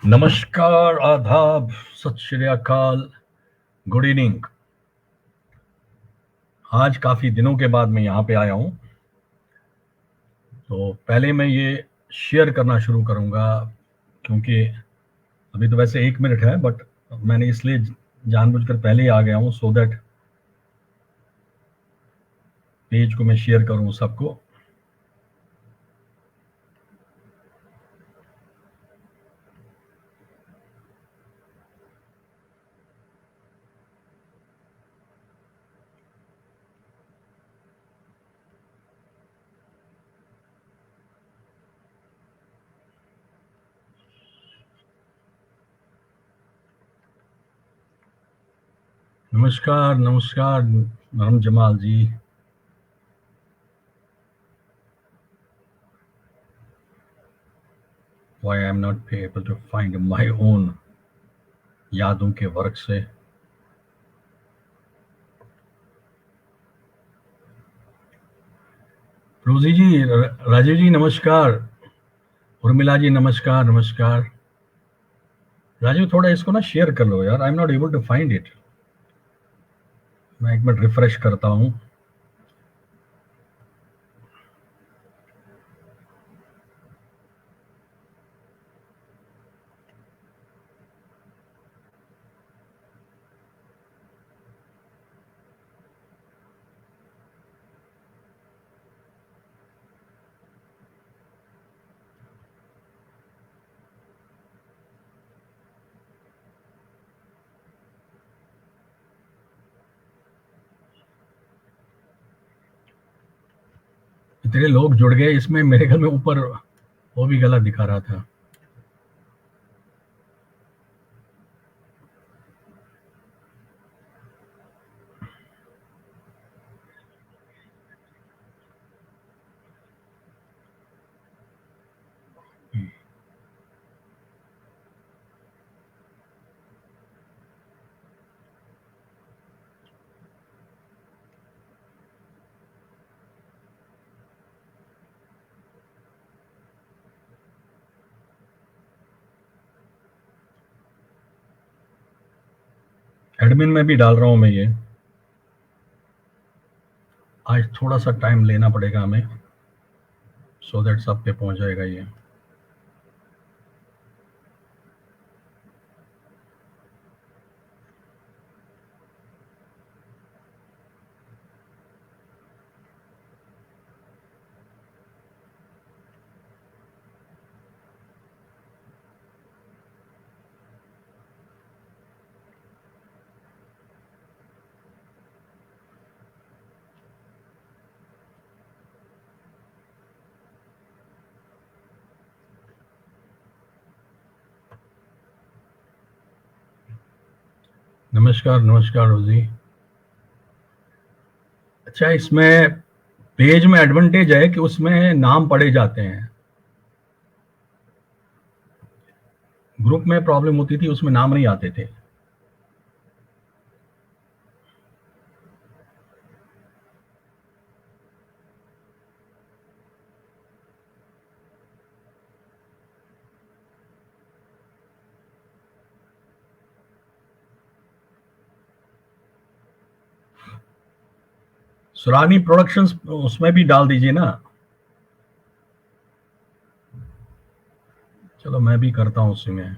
नमस्कार, आदाब, सत श्री अकाल, गुड इवनिंग। आज काफ़ी दिनों के बाद मैं यहाँ पे आया हूँ। तो पहले मैं ये शेयर करना शुरू करूँगा, क्योंकि अभी तो वैसे 1 मिनट है, बट मैंने इसलिए जानबूझकर पहले ही आ गया हूँ, सो दैट पेज को मैं शेयर करूँ सबको। नमस्कार, नमस्कार नरम जमाल जी। Why I am not able to find my own यादों के वर्क से। रोजी जी, राजीव जी नमस्कार, उर्मिला जी नमस्कार नमस्कार। राजीव, थोड़ा इसको ना शेयर कर लो यार, I am not able to find it. मैं एक मिनट रिफ्रेश करता हूँ। इतने लोग जुड़ गए इसमें, मेरे ख्याल में ऊपर वो भी गलत दिखा रहा था। एडमिन में भी डाल रहा हूँ मैं ये। आज थोड़ा सा टाइम लेना पड़ेगा हमें, सो दैट सब पे पहुंच जाएगा ये। नमस्कार नमस्कार रोजी। अच्छा, इसमें पेज में एडवांटेज है कि उसमें नाम पढ़े जाते हैं। ग्रुप में प्रॉब्लम होती थी, उसमें नाम नहीं आते थे। सुरानी प्रोडक्शंस उसमें भी डाल दीजिए ना। चलो मैं भी करता हूँ उसी में।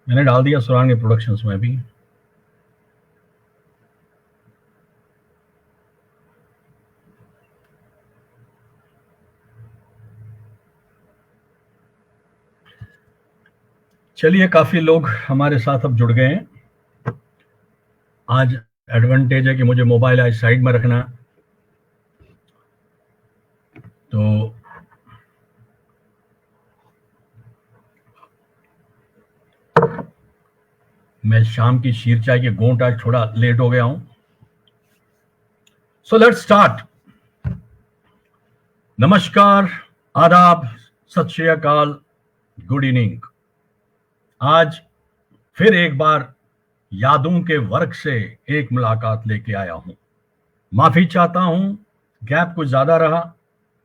मैंने डाल दिया सुरानी प्रोडक्शंस में भी। चलिए, काफी लोग हमारे साथ अब जुड़ गए हैं। आज एडवांटेज है कि मुझे मोबाइल आज साइड में रखना, तो मैं शाम की शीर चाय के घूंट आज थोड़ा लेट हो गया हूं। So let's start. नमस्कार, आदाब, सत श्री अकाल, गुड इवनिंग। आज फिर एक बार यादों के वर्ग से एक मुलाकात लेके आया हूं। माफी चाहता हूं, गैप कुछ ज्यादा रहा,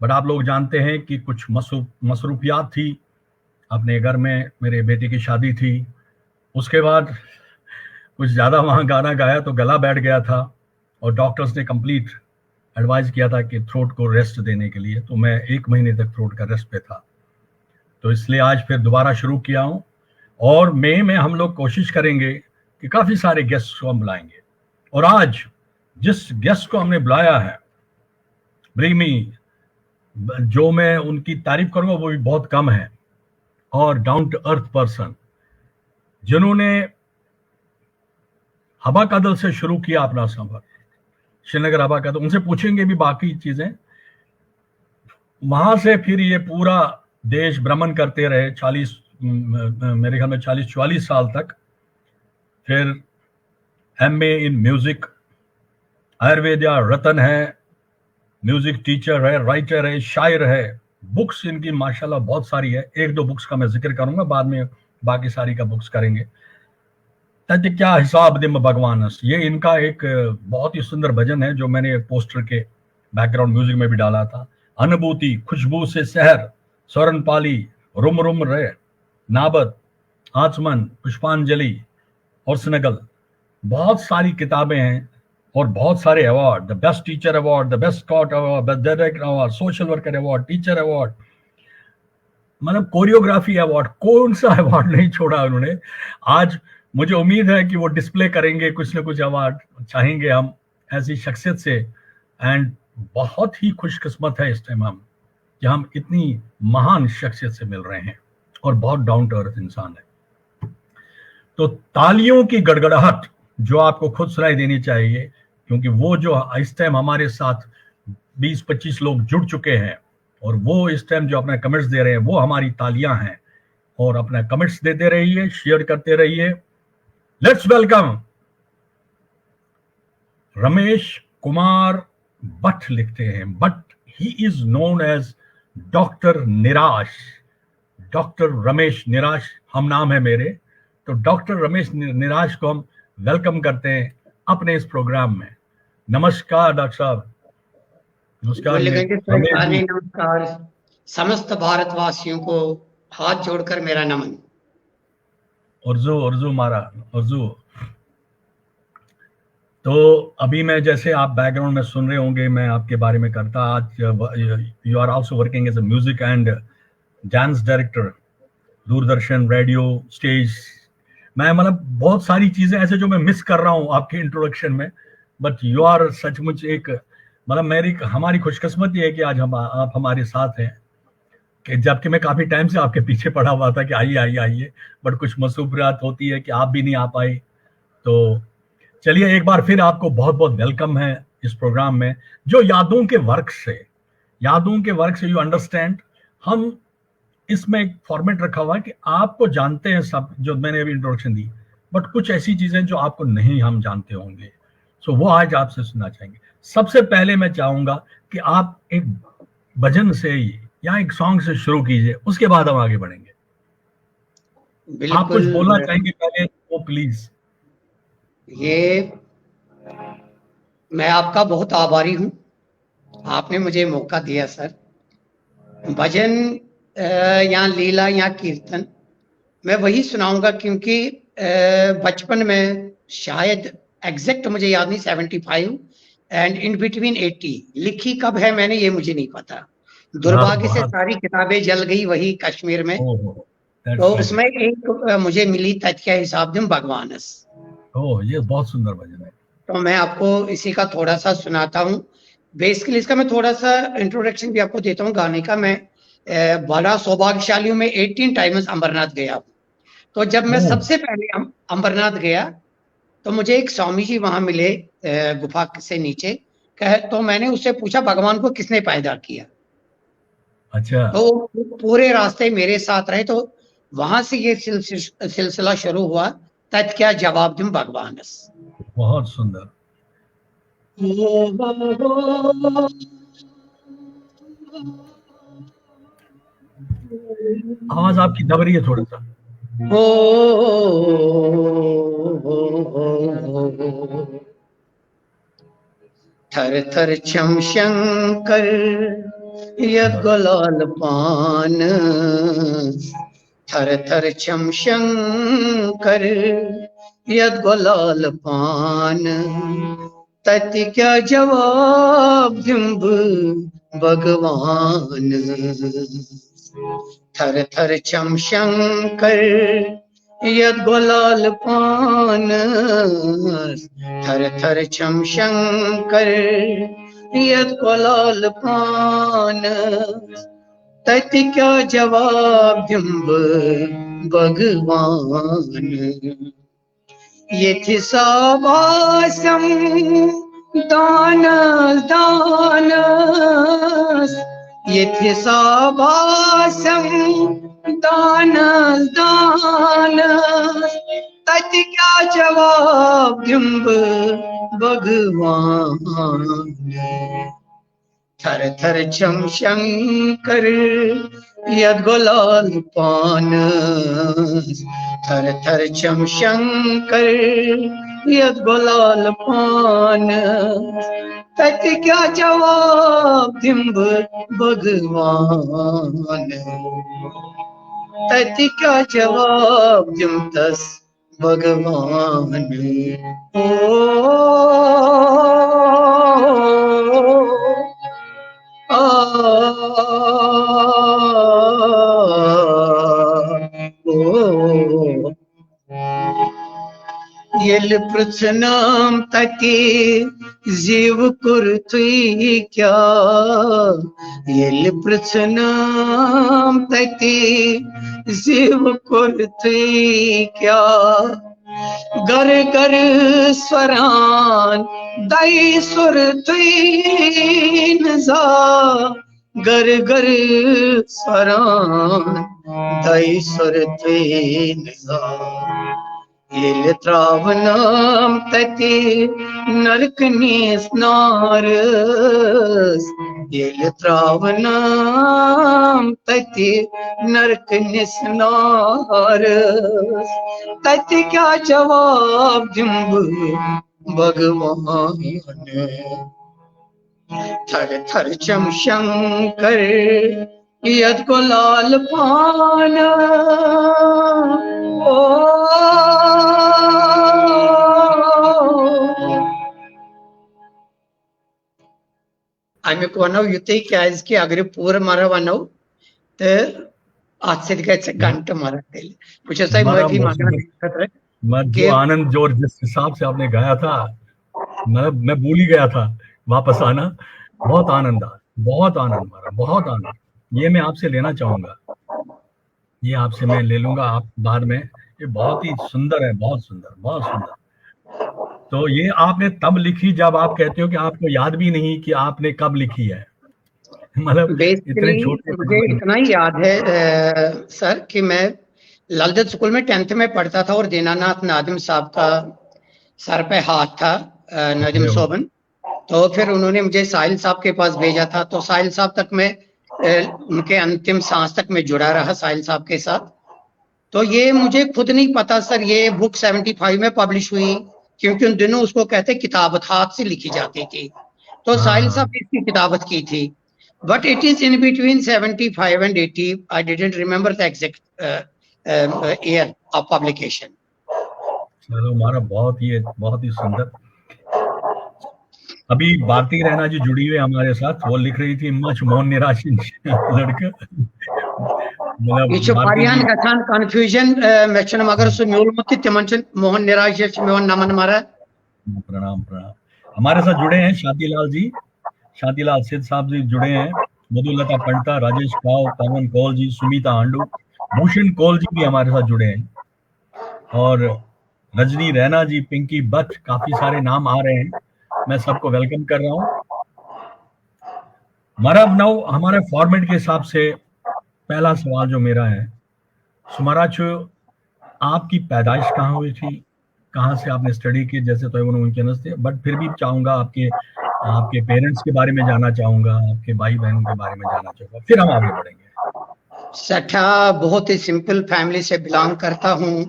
बट आप लोग जानते हैं कि कुछ मसरूफियात थी। अपने घर में मेरे बेटे की शादी थी, उसके बाद कुछ ज़्यादा वहाँ गाना गाया तो गला बैठ गया था, और डॉक्टर्स ने कंप्लीट एडवाइस किया था कि थ्रोट को रेस्ट देने के लिए, तो मैं 1 महीने तक थ्रोट का रेस्ट पे था। तो इसलिए आज फिर दोबारा शुरू किया हूँ, और मई में हम लोग कोशिश करेंगे कि काफ़ी सारे गेस्ट को हम बुलाएंगे। और आज जिस गेस्ट को हमने बुलाया है, ब्रीमी, जो मैं उनकी तारीफ करूंगा वो भी बहुत कम है, और डाउन टू अर्थ पर्सन, जिन्होंने हवा कदल से शुरू किया अपना सफर, श्रीनगर हवा कदल। उनसे पूछेंगे भी बाकी चीजें। वहां से फिर ये पूरा देश भ्रमण करते रहे 40, मेरे ख्याल में 40-44 साल तक। फिर MA इन म्यूजिक, आयुर्वेदा रतन है, म्यूजिक टीचर है, राइटर है, शायर है, बुक्स इनकी माशाल्लाह बहुत सारी है। 1-2 बुक्स का मैं जिक्र करूंगा, बाद में बाकी सारी का बुक्स करेंगे। तज क्या हिसाब दिम भगवान, ये इनका एक बहुत ही सुंदर भजन है जो मैंने पोस्टर के बैकग्राउंड म्यूजिक में भी डाला था। अनुभूति, खुशबू से शहर, स्वर्ण पाली, रुम रुम रे, नाबद, आचमन, पुष्पांजलि और स्नगल, बहुत सारी किताबें हैं और बहुत सारे award, the best teacher award, the best scout award, best director award, social worker award, teacher award, मतलब कोरियोग्राफी अवार्ड, कौन सा अवार्ड नहीं छोड़ा उन्होंने। आज मुझे उम्मीद है कि वो डिस्प्ले करेंगे कुछ ना कुछ अवार्ड, चाहेंगे हम ऐसी शख्सियत से। एंड बहुत ही खुशकिस्मत है इस टाइम हम कि हम इतनी महान शख्सियत से मिल रहे हैं, और बहुत डाउन टू अर्थ इंसान है। तो तालियों की गड़गड़ाहट जो आपको खुद सुनाई देनी चाहिए, क्योंकि वो जो इस टाइम हमारे साथ 20-25 लोग जुड़ चुके हैं, और वो इस टाइम जो अपने कमेंट्स दे रहे हैं वो हमारी तालियां हैं। और अपना कमेंट्स देते रहिए, शेयर करते रहिए। Let's welcome Ramesh Kumar Bhatt. लिखते हैं but he is known as doctor Nirash. Doctor Ramesh Nirash हम नाम है मेरे, तो डॉक्टर रमेश निराश को हम वेलकम करते हैं अपने इस प्रोग्राम में। नमस्कार डॉक्टर साहब। नमस्कार। नमस्कार समस्त भारतवासियों को हाथ जोड़कर मेरा नमन। उर्जू मारा उर्जू। तो अभी मैं, जैसे आप बैकग्राउंड में सुन रहे होंगे, मैं आपके बारे में करता। आज you are also working as a music and dance director, Doordarshan, radio, stage. मैं मतलब बहुत सारी चीजें ऐसे जो मैं मिस कर रहा हूँ आपके इंट्रोडक्शन में, बट यू आर सचमुच एक, मतलब मेरी हमारी खुशकिस्मती है कि आज आप हमारे साथ हैं, कि जबकि मैं काफी टाइम से आपके पीछे पड़ा हुआ था कि आइए आइए आइए, बट कुछ मसरूफियात होती है कि आप भी नहीं आ पाई। तो चलिए, एक बार फिर आपको बहुत बहुत वेलकम है इस प्रोग्राम में, जो यादों के वर्क से यू अंडरस्टैंड। हम इसमें एक फॉर्मेट रखा हुआ है कि आपको जानते हैं सब, जो मैंने अभी इंट्रोडक्शन दी, बट कुछ ऐसी चीजें जो आपको नहीं हम जानते होंगे, सो वो आज आपसे सुनना चाहेंगे। सबसे पहले मैं चाहूंगा कि आप एक भजन से या एक सॉन्ग से शुरू कीजिए, उसके बाद हम आगे बढ़ेंगे। आप कुछ बोलना चाहेंगे पहले तो प्लीज। ये मैं आपका बहुत आभारी हूं, आपने मुझे मौका दिया सर। भजन या लीला या कीर्तन मैं वही सुनाऊंगा, क्योंकि बचपन में, शायद एग्जैक्ट मुझे याद नहीं, 75 एंड इन बिटवीन 80 लिखी कब है मैंने, ये मुझे नहीं पता। दुर्भाग्य से सारी किताबें जल गई वही कश्मीर में। तो उसमें एक मुझे मिली तथ्य हिसाब दिन भगवानस। ये बहुत सुंदर भजन है। तो मैं आपको इसी का थोड़ा सा सुनाता हूँ। बेसिकली इसका मैं थोड़ा सा इंट्रोडक्शन भी आपको देता हूँ गाने का। मैं बड़ा सौभाग्यशाली हूँ, मैं 18 टाइम्स अमरनाथ गया। तो जब मैं सबसे पहले अमरनाथ गया, तो मुझे एक स्वामी जी वहां मिले गुफा से नीचे। तो मैंने उससे पूछा भगवान को किसने पैदा किया, अच्छा, तो वो पूरे रास्ते मेरे साथ रहे। तो वहां से ये सिलसिला शुरू हुआ, तत् क्या जवाब दूं भगवान। बहुत सुंदर। आवाज आपकी दब रही है थोड़ा सा। थर थर छम शंकर यज्ञलाल पान, थर थर छम शंकर यज्ञलाल पान, तति क्या जवाब दूं भगवान। थर थर छम शंकर यज्ञलाल पान, थर थर छम शंकर यज्ञलाल पान, तति क्या जवाब दूं भगवान। यथि सावासं दान दान, यथि सावासं दान दान, तति क्या जवाब दूं भगवान। थर थर छम शंकर यज्ञलाल पान, थर थर छम शंकर यज्ञलाल पान, तति क्या जवाब दूं भगवान। तति क्या जवाब दूं तस भगवान। येल पृथ्नाम तके जीव कुर्तुई क्या, येल पृथ्नाम तके जीव कुर्तुई क्या, गर गर स्वरान दई सुर तुई नजा, गर गर स्वरान दई सुर तुई नजा। येल त्रावनाम तते नरक निस्नार, येल त्रावनाम तते नरक निस्नार, तति क्या जवाब दूं भगवान। थर थर छम शंकर यज्ञलाल पान, आम्ही कोणाव युती की अगर पूर मारा वनव तर आज से घंटे मारा मुझे सही हमारा माफी मांगना मैं कि जो आनंद जो और जिस हिसाब से आपने गाया था, मैं भूल ही गया था वापस आना। बहुत आनंद आया, बहुत आनंद मारा, बहुत आनंद। ये मैं आपसे लेना चाहूंगा, ये आपसे मैं ले लूंगा आप बाद में। ये बहुत ही सुंदर है, बहुत सुंदर, बहुत सुंदर। तो ये आपने तब लिखी जब आप कहते हो कि आपको याद भी नहीं कि आपने कब लिखी है। मतलब इतने बेसिकली छोटे मुझे इतना ही याद है सर कि मैं ललदत स्कूल में 10th में पढ़ता था और दीनानाथ नादिम साहब का सर पे हाथ था, नदीम सोबन। तो फिर उन्होंने मुझे साहिल साहब के पास भेजा था, तो साहिल साहब तक मैं उनके अंतिम सांस तक मैं जुड़ा रहा साहिल साहब के साथ। तो ये मुझे खुद नहीं पता सर, ये बुक 75 में पब्लिश हुई, क्योंकि उन दिनों उसको कहते किताबत हाथ से लिखी जाती थी। तो साहिल साहब ने इसकी किताबत की थी, but it is in between 75 and 80. I didn't remember the exact year of publication. चलो, हमारा बहुत ही सुंदर। अभी भारती रहना जी जुड़ी हुई हमारे साथ, वो लिख रही थी मच मोहन निराश लड़का। ये जो पारियान गठान कंफ्यूजन मेचन मगर सु म्यूल मत तिमन मोहन निराश मोहन नमन मारा। प्रणाम प्रणाम। हमारे साथ जुड़े हैं शांतिलाल जी, शांतिलाल सिद्ध साहब जी जुड़े हैं, मधुलता पंटा, राजेश काव, पवन कौल जी, सुमिता आंडू, भूषण कौल जी भी हमारे साथ जुड़े हैं। और रजनी रैना जी, पिंकी भट्ट, काफी सारे नाम आ रहे हैं, मैं सबको वेलकम कर रहा हूँ। मरब नाउ हमारे फॉर्मेट के हिसाब से पहला सवाल जो मेरा है, सुमराचु, आपकी पैदाइश कहाँ हुई थी, कहाँ से आपने स्टडी की? जैसे तो उनके थे, बट फिर भी चाहूंगा आपके आपके पेरेंट्स के बारे में जानना चाहूंगा, आपके भाई बहनों के बारे में जानना चाहूंगा, फिर हम आगे बढ़ेंगे। सठा बहुत ही सिंपल फैमिली से बिलोंग करता हूँ।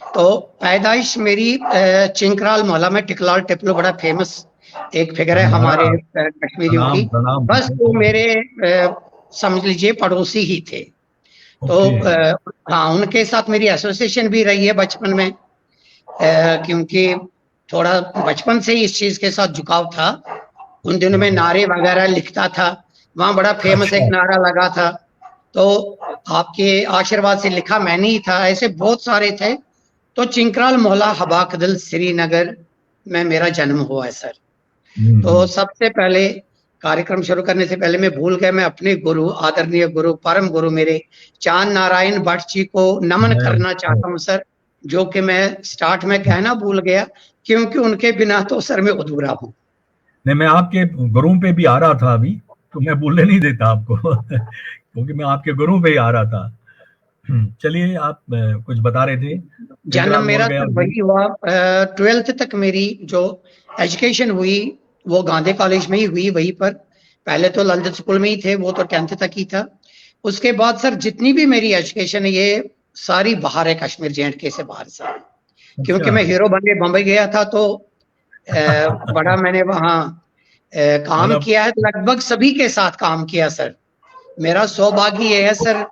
तो पैदाइश मेरी चिंकराल मोहल्ला में, टिकलाल टिपलो बड़ा फेमस एक फिगर है हमारे कश्मीरियों की। प्रणाम। बस वो मेरे समझ लीजिए पड़ोसी ही थे। तो हाँ, उनके साथ मेरी एसोसिएशन भी रही है बचपन में, क्योंकि थोड़ा बचपन से ही इस चीज के साथ झुकाव था। उन दिनों में नारे वगैरह लिखता था, वहां बड़ा फेमस एक नारा लगा था, तो आपके आशीर्वाद से लिखा मैंने ही था। ऐसे बहुत सारे थे। तो चिंकराल मोहल्ला हबाकदल श्रीनगर में मेरा जन्म हुआ है सर। तो सबसे पहले कार्यक्रम शुरू करने से पहले मैं भूल गया, मैं अपने गुरु, आदरणीय गुरु, परम गुरु मेरे चांद नारायण भट्ट जी को नमन करना चाहता हूँ सर, जो कि मैं स्टार्ट में कहना भूल गया, क्योंकि उनके बिना तो सर मैं अधूरा हूँ। नहीं, मैं आपके गुरु पे भी आ रहा था अभी, तो मैं बोलने नहीं देता आपको क्योंकि मैं आपके गुरु पे ही आ रहा था। चलिए, आप कुछ बता रहे थे। जन्म मेरा सर वही हुआ, 12th तक मेरी जो एजुकेशन हुई वो गांधी कॉलेज में ही हुई, वहीं पर। पहले तो ललित स्कूल में ही थे, वो तो 10th तक ही था। उसके बाद सर जितनी भी मेरी एजुकेशन है ये सारी बाहर है, कश्मीर J&K से बाहर सर। क्योंकि मैं हीरो बनने बम्बई गया था, तो बड़ा मैंने वहाँ काम किया है, लगभग सभी के साथ काम किया सर। मेरा सौभाग्य ये है सर,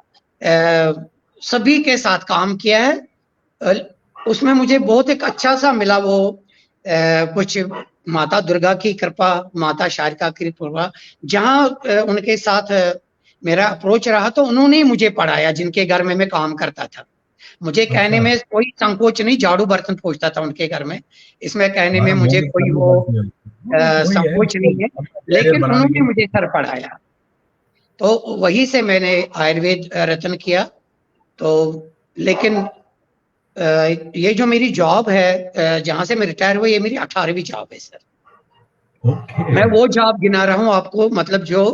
सभी के साथ काम किया है। उसमें मुझे बहुत एक अच्छा सा मिला, वो कुछ माता दुर्गा की कृपा, माता शारदा की कृपा, जहाँ उनके साथ मेरा अप्रोच रहा, तो उन्होंने ही मुझे पढ़ाया, जिनके घर में मैं काम करता था। मुझे कहने में कोई संकोच नहीं, झाड़ू बर्तन पोंछता था उनके घर में, इसमें कहने में मुझे कोई वो संकोच नहीं है, लेकिन उन्होंने मुझे सर पढ़ाया। तो वहीं से मैंने आयुर्वेद रत्न किया। तो लेकिन ये जो मेरी जॉब है, जहां से मैं रिटायर हुआ, ये मेरी 18वीं जॉब है सर। मैं वो जॉब गिना रहा हूँ आपको, मतलब जो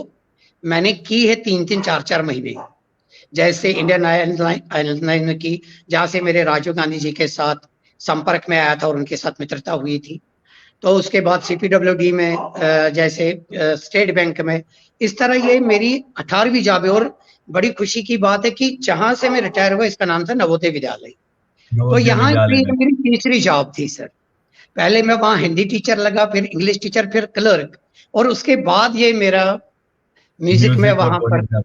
मैंने की है 3-3, 4-4 महीने। जैसे इंडियन एयरलाइन की, जहां से मेरे राजीव गांधी जी के साथ संपर्क में आया था और उनके साथ मित्रता हुई थी। तो उसके बाद CPWD में, जैसे स्टेट बैंक में, इस तरह ये मेरी 18वीं जॉब है। और बड़ी खुशी की बात है कि जहां से मैं रिटायर हुआ इसका नाम था नवोदय विद्यालय। तो यहाँ मेरी तीसरी जॉब थी सर। पहले मैं वहां हिंदी टीचर लगा, फिर इंग्लिश टीचर, फिर क्लर्क, और उसके बाद ये मेरा म्यूजिक में वहां पर।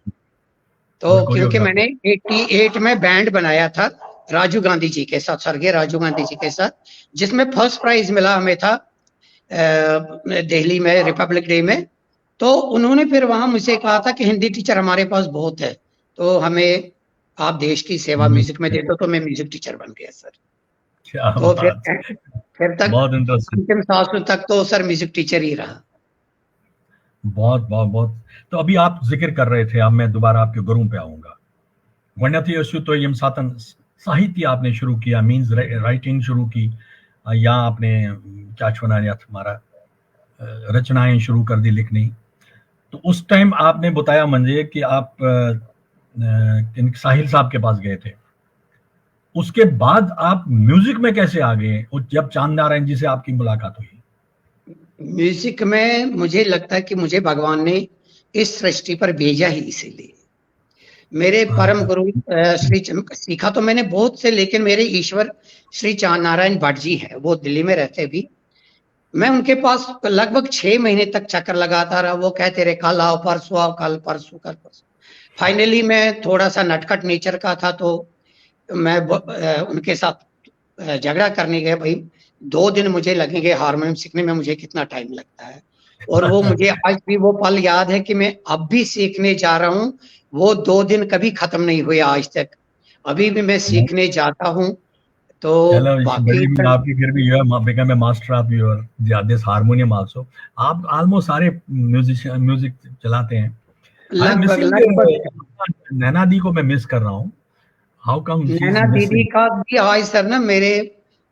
तो क्योंकि मैंने 88 में बैंड बनाया था राजीव गांधी जी के साथ, स्वर्गीय राजीव गांधी जी के साथ, जिसमें फर्स्ट प्राइज मिला हमें था दिल्ली में रिपब्लिक डे में। तो उन्होंने फिर वहां मुझसे कहा था कि हिंदी टीचर हमारे पास बहुत है, तो हमें आप देश की सेवा म्यूजिक में दे दो। तो मैं म्यूजिक टीचर बन गया सर। तो फिर तक बहुत इंटरेस्टिंग, अंतिम सांसों तक तो सर म्यूजिक टीचर ही रहा। बहुत बहुत बहुत। तो अभी आप जिक्र कर रहे थे, अब मैं दोबारा आपके गुरु पे आऊंगा। गणती यशु तो यम सातन साहित्य आपने शुरू किया, मींस राइटिंग शुरू की, या आपने क्या छुना या तुम्हारा रचनाएं शुरू कर दी लिखनी। तो उस टाइम आपने बताया मुझे कि आप साहिल साहब के पास गए थे। उसके बाद आप म्यूजिक में कैसे आ गए, जब चांद नारायण जी से आपकी मुलाकात हुई? म्यूजिक में मुझे लगता है कि मुझे भगवान ने इस सृष्टि पर भेजा ही इसीलिए। मेरे परम गुरु श्री सीखा तो मैंने बहुत से, लेकिन मेरे ईश्वर श्री चांद नारायण भट्ट जी हैं, वो दिल्ली में रहते भी। मैं उनके पास लगभग 6 महीने तक चक्कर लगाता रहा। वो कहते रहे कल आओ, परसों आओ, कल परसों, कल परसों। फाइनली मैं थोड़ा सा नटखट नेचर का था, तो मैं उनके साथ झगड़ा करने गया, भाई 2 दिन मुझे लगेंगे हारमोनियम सीखने में, मुझे कितना टाइम लगता है। और वो मुझे आज भी वो पल याद है कि मैं अब भी सीखने जा रहा हूँ। वो 2 दिन कभी खत्म नहीं हुए आज तक, अभी भी मैं सीखने जाता हूँ। तो बाकी आपकी फिर भी become a master of your this harmonium also. आप ऑलमोस्ट सारे म्यूजिक चलाते हैं। नैना दी को मैं मिस कर रहा हूँ। How come? नैना दीदी का भी आज सर ना, मेरे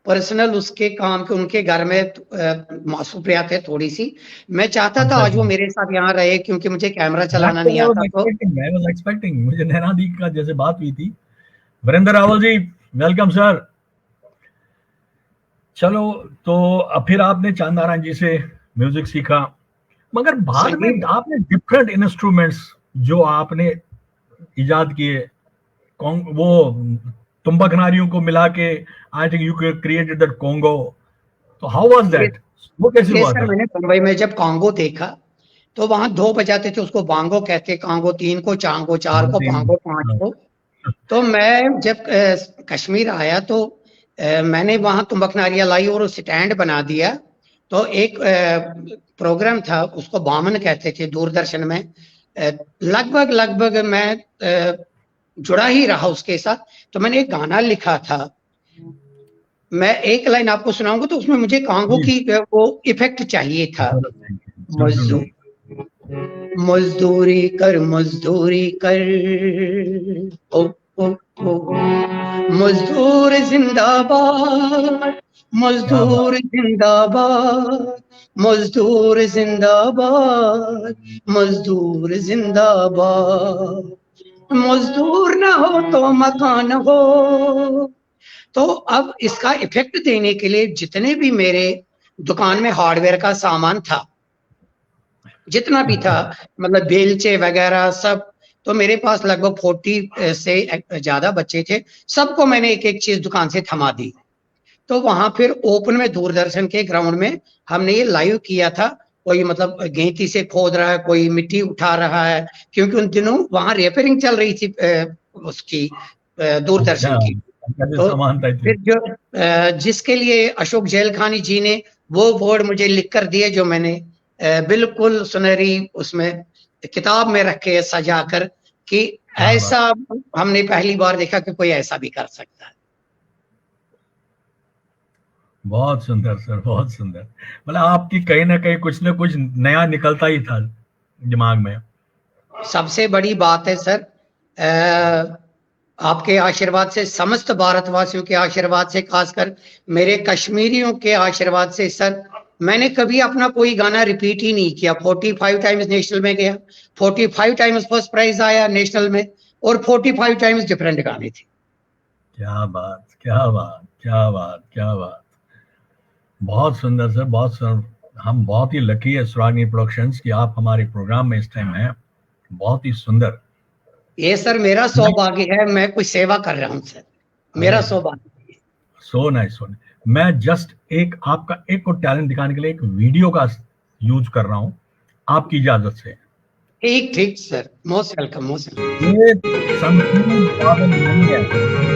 पर्सनल उसके काम के उनके घर में मासूमियत है थोड़ी सी। मैं चाहता था अच्छा आज वो अच्छा। मेरे साथ यहाँ रहे, क्योंकि मुझे कैमरा दैट्स चलाना व्हाट नहीं आई आता वाज तो। Expecting, I was expecting. मुझे नैना दी का जैसे बात हुई थी। वीरेंद्र रावल जी, वेलकम सर। चलो, तो अब फिर आपने चांद नारायण जी से म्यूजिक सीखा, मगर बाद में संगीत आपने डिफरेंट इंस्ट्रूमेंट्स जो आपने इजाद किए, वो तुम्बक नारियों को मिला के, I think you created that Congo. तो हाउ वाज ये दैट? वो कैसे ये हुआ सर था? मैंने मुंबई में जब कॉन्गो देखा तो वहां दो बजाते थे, उसको बांगो कहते, कांगो 3 को, चांगो 4 को, बहुत बांगो 5 हाँ, को। तो मैं जब कश्मीर आया तो मैंने वहां तुंबक नारिया लाई और स्टैंड बना दिया। तो एक प्रोग्राम था, उसको बामन कहते थे दूरदर्शन में। लगभग लगभग मैं जुड़ा ही रहा उसके साथ। तो मैंने एक गाना लिखा था, मैं एक लाइन आपको सुनाऊंगा। तो उसमें मुझे कांगो जी, की वो इफेक्ट चाहिए था। जरूरत नहीं है, सुनो। मजदूर मजदूरी कर ओ ओ ओ मजदूर जिंदाबाद, क्या बात। मजदूर जिंदाबाद, मजदूर जिंदाबाद, मजदूर जिंदाबाद। मजदूर न हो तो मकान हो। तो अब इसका इफेक्ट देने के लिए जितने भी मेरे दुकान में हार्डवेयर का सामान था, जितना भी था, अच्छा मतलब बेलचे वगैरह सब, तो मेरे पास लगभग 40 से ज्यादा बच्चे थे। सबको मैंने एक एक चीज दुकान से थमा दी। तो वहां फिर ओपन में दूरदर्शन के ग्राउंड में हमने ये लाइव किया था। कोई मतलब गेंती से खोद रहा है, कोई मिट्टी उठा रहा है, क्योंकि उन दिनों वहां रिपेयरिंग चल रही थी उसकी, अच्छा, दूरदर्शन की। आपका जो तो सामान था इसलिए। फिर जो जिसके लिए अशोक जेलखानी जी ने वो बोर्ड मुझे लिख कर दिए, जो मैंने बिल्कुल सुनहरी उसमें किताब में रखे सजा कर, कि क्या बात। ऐसा हमने पहली बार देखा कि कोई ऐसा भी कर सकता है। बहुत सुंदर सर, बहुत सुंदर। मतलब आपकी कहीं ना कुछ नया निकलता ही था दिमाग में। सबसे बड़ी बात है सर, आपके आशीर्वाद से, समस्त भारतवासियों के आशीर्वाद से, खासकर मेरे कश्मीरियों के आशीर्वाद से सर, मैंने कभी अपना कोई गाना रिपीट ही नहीं किया। 45 टाइम्स नेशनल में गया, 45 टाइम्स फर्स्ट प्राइज आया नेशनल में, और 45 टाइम्स डिफरेंट गाने थे। क्या बात, क्या बात, क्या बात, क्या बात। बहुत सुंदर सर, बहुत सुंदर। हम बहुत ही लकी है सुरागनी प्रोडक्शंस कि आप हमारे प्रोग्राम में इस टाइम हैं। बहुत ही सुंदर। ये सर मेरा मैं सौभाग्य है, मैं कोई सेवा कर रहा हूं सर, मेरा अरे सौभाग्य। So nice, so nice. मैं जस्ट एक आपका एक और टैलेंट दिखाने के लिए एक वीडियो का यूज कर रहा हूं, आपकी इजाजत से। ठीक ठीक sir, most welcome, most welcome. ये संतूर बादल नहीं है।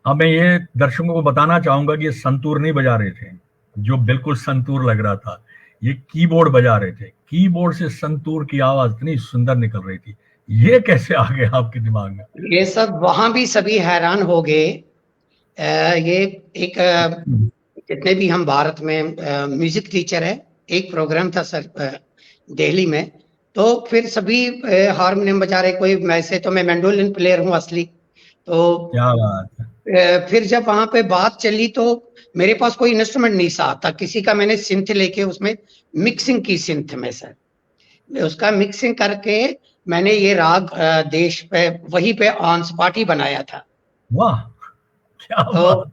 अब मैं ये दर्शकों को बताना चाहूंगा कि ये संतूर नहीं बजा रहे थे, जो बिल्कुल संतूर लग रहा था। ये कीबोर्ड बजा रहे थे। कीबोर्ड से संतूर की आवाज इतनी सुंदर निकल रही थी। ये कैसे आ गया आपके दिमाग में? ये सब वहां भी सभी हैरान हो गए। ये एक जितने भी हम भारत में म्यूजिक टीचर है, एक प्रोग्राम था सर दिल्ली में। तो फिर सभी हारमोनियम बजा रहे, कोई, वैसे तो मैं मैंडोलिन प्लेयर हूँ असली। तो क्या बात है। फिर जब वहां पे बात चली तो मेरे पास कोई इंस्ट्रूमेंट नहीं था, किसी का मैंने सिंथ लेके उसमें मिक्सिंग की, सिंथ में सर उसका मिक्सिंग करके मैंने ये राग देश पे वहीं पे ऑन स्पॉट ही बनाया था। वाह, क्या तो बात।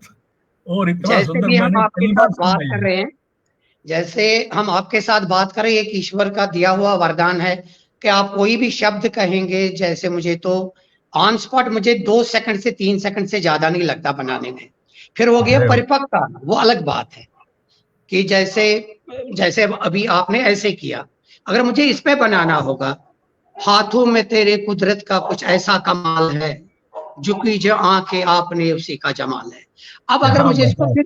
और इतना जैसे सुंदर भी हम मैंने आपके पहली बार साथ बात सुना कर ये। रहे हैं, जैसे हम आपके साथ बात करें, एक ईश्वर का दिया हुआ वरदान है कि आप कोई भी शब्द कहेंगे, जैसे मुझे तो ऑन स्पॉट मुझे 2 सेकंड से 3 सेकंड से ज्यादा नहीं लगता बनाने में। फिर हो गया अरे वाह। परिपक्वता, वो अलग बात है कि जैसे जैसे अभी आपने ऐसे किया, अगर मुझे इस पे बनाना होगा, हाथों में तेरे कुदरत का कुछ ऐसा कमाल है, झुकी जो आंखें आपने उसी का जमाल है। अब क्या अगर मुझे इसको बात। फिर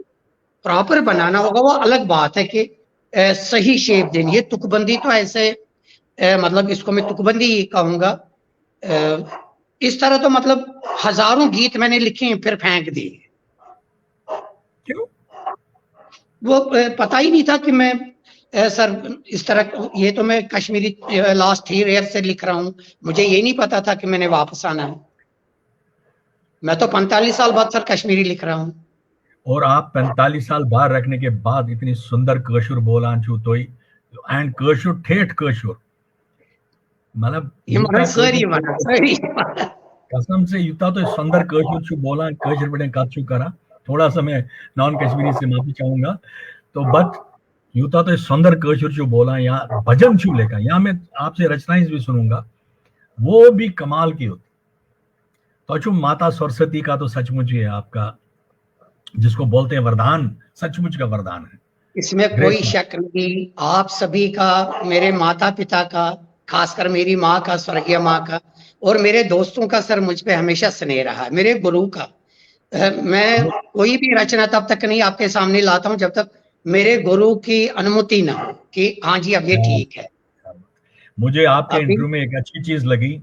प्रॉपर बनाना होगा वो अलग बात है कि सही शेप देनी है। तुकबंदी तो ऐसे मतलब इसको मैं तुकबंदी ही कहूंगा। इस तरह तो मतलब हजारों गीत मैंने लिखे हैं फिर फेंक दिए। क्यों? वो पता ही नहीं था कि मैं सर इस तरह, ये तो मैं कश्मीरी लास्ट 3 ईयर से लिख रहा हूं, मुझे ये नहीं पता था कि मैंने वापस आना है। मैं तो 45 साल बाद सर कश्मीरी लिख रहा हूं। और आप 45 साल बाहर रखने के बाद इतनी सुंदर कशुर बोलान छू तोई एंड कशुर ठेठ कशुर मतलब ये यूता मना सर, ये मना कशुर सर, कसम से यूता तो सुंदर कशुर छू बोला कशुर बड़े काचू करा। थोड़ा सा मैं नॉन कश्मीरी से माफी चाहूंगा। तो बट यूता तो सुंदर कशुर छू बोला यहाँ भजन छू लेकर यहाँ मैं आपसे रचनाएं भी सुनूंगा वो भी कमाल की होती। तो अचू माता सरस्वती का तो सचमुच ही है आपका जिसको बोलते हैं वरदान, सचमुच का वरदान है। इसमें कोई ग्रेट। शक नहीं। आप सभी का, मेरे माता पिता का, खासकर मेरी माँ का, स्वर्गीय माँ का, और मेरे दोस्तों का सर मुझ पे हमेशा स्नेह रहा है, मेरे गुरु का। मैं कोई भी रचना तब तक नहीं आपके सामने लाता हूं जब तक मेरे गुरु की अनुमति ना हो कि हाँ जी अब ये ठीक है। मुझे आपके अभी इंटरव्यू में एक अच्छी चीज लगी।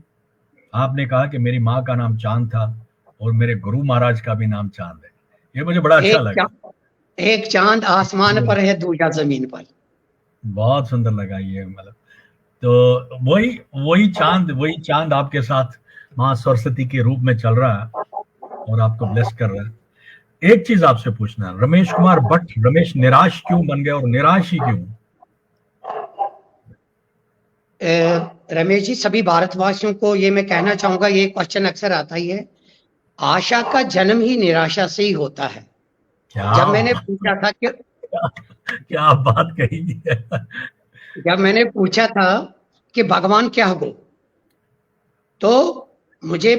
आपने कहा कि मेरी माँ का नाम चांद था और मेरे गुरु महाराज का भी नाम चांद है। ये मुझे बड़ा अच्छा एक लगा। चांद, एक चांद आसमान पर है, दूजा जमीन पर। बहुत सुंदर लगा ये मतलब। तो वही वही चांद आपके साथ माँ सरस्वती के रूप में चल रहा है और आपको ब्लेस कर रहा है। एक चीज आपसे पूछना है, रमेश कुमार भट्ट रमेश निराश क्यों बन गया और निराश ही क्यों? रमेश जी, सभी भारतवासियों को ये मैं कहना चाहूंगा, ये क्वेश्चन अक्सर आता ही है। आशा का जन्म ही निराशा से ही होता है। क्या जब मैंने पूछा था कि क्या बात कही है। जब मैंने पूछा था कि भगवान क्या हो, तो मुझे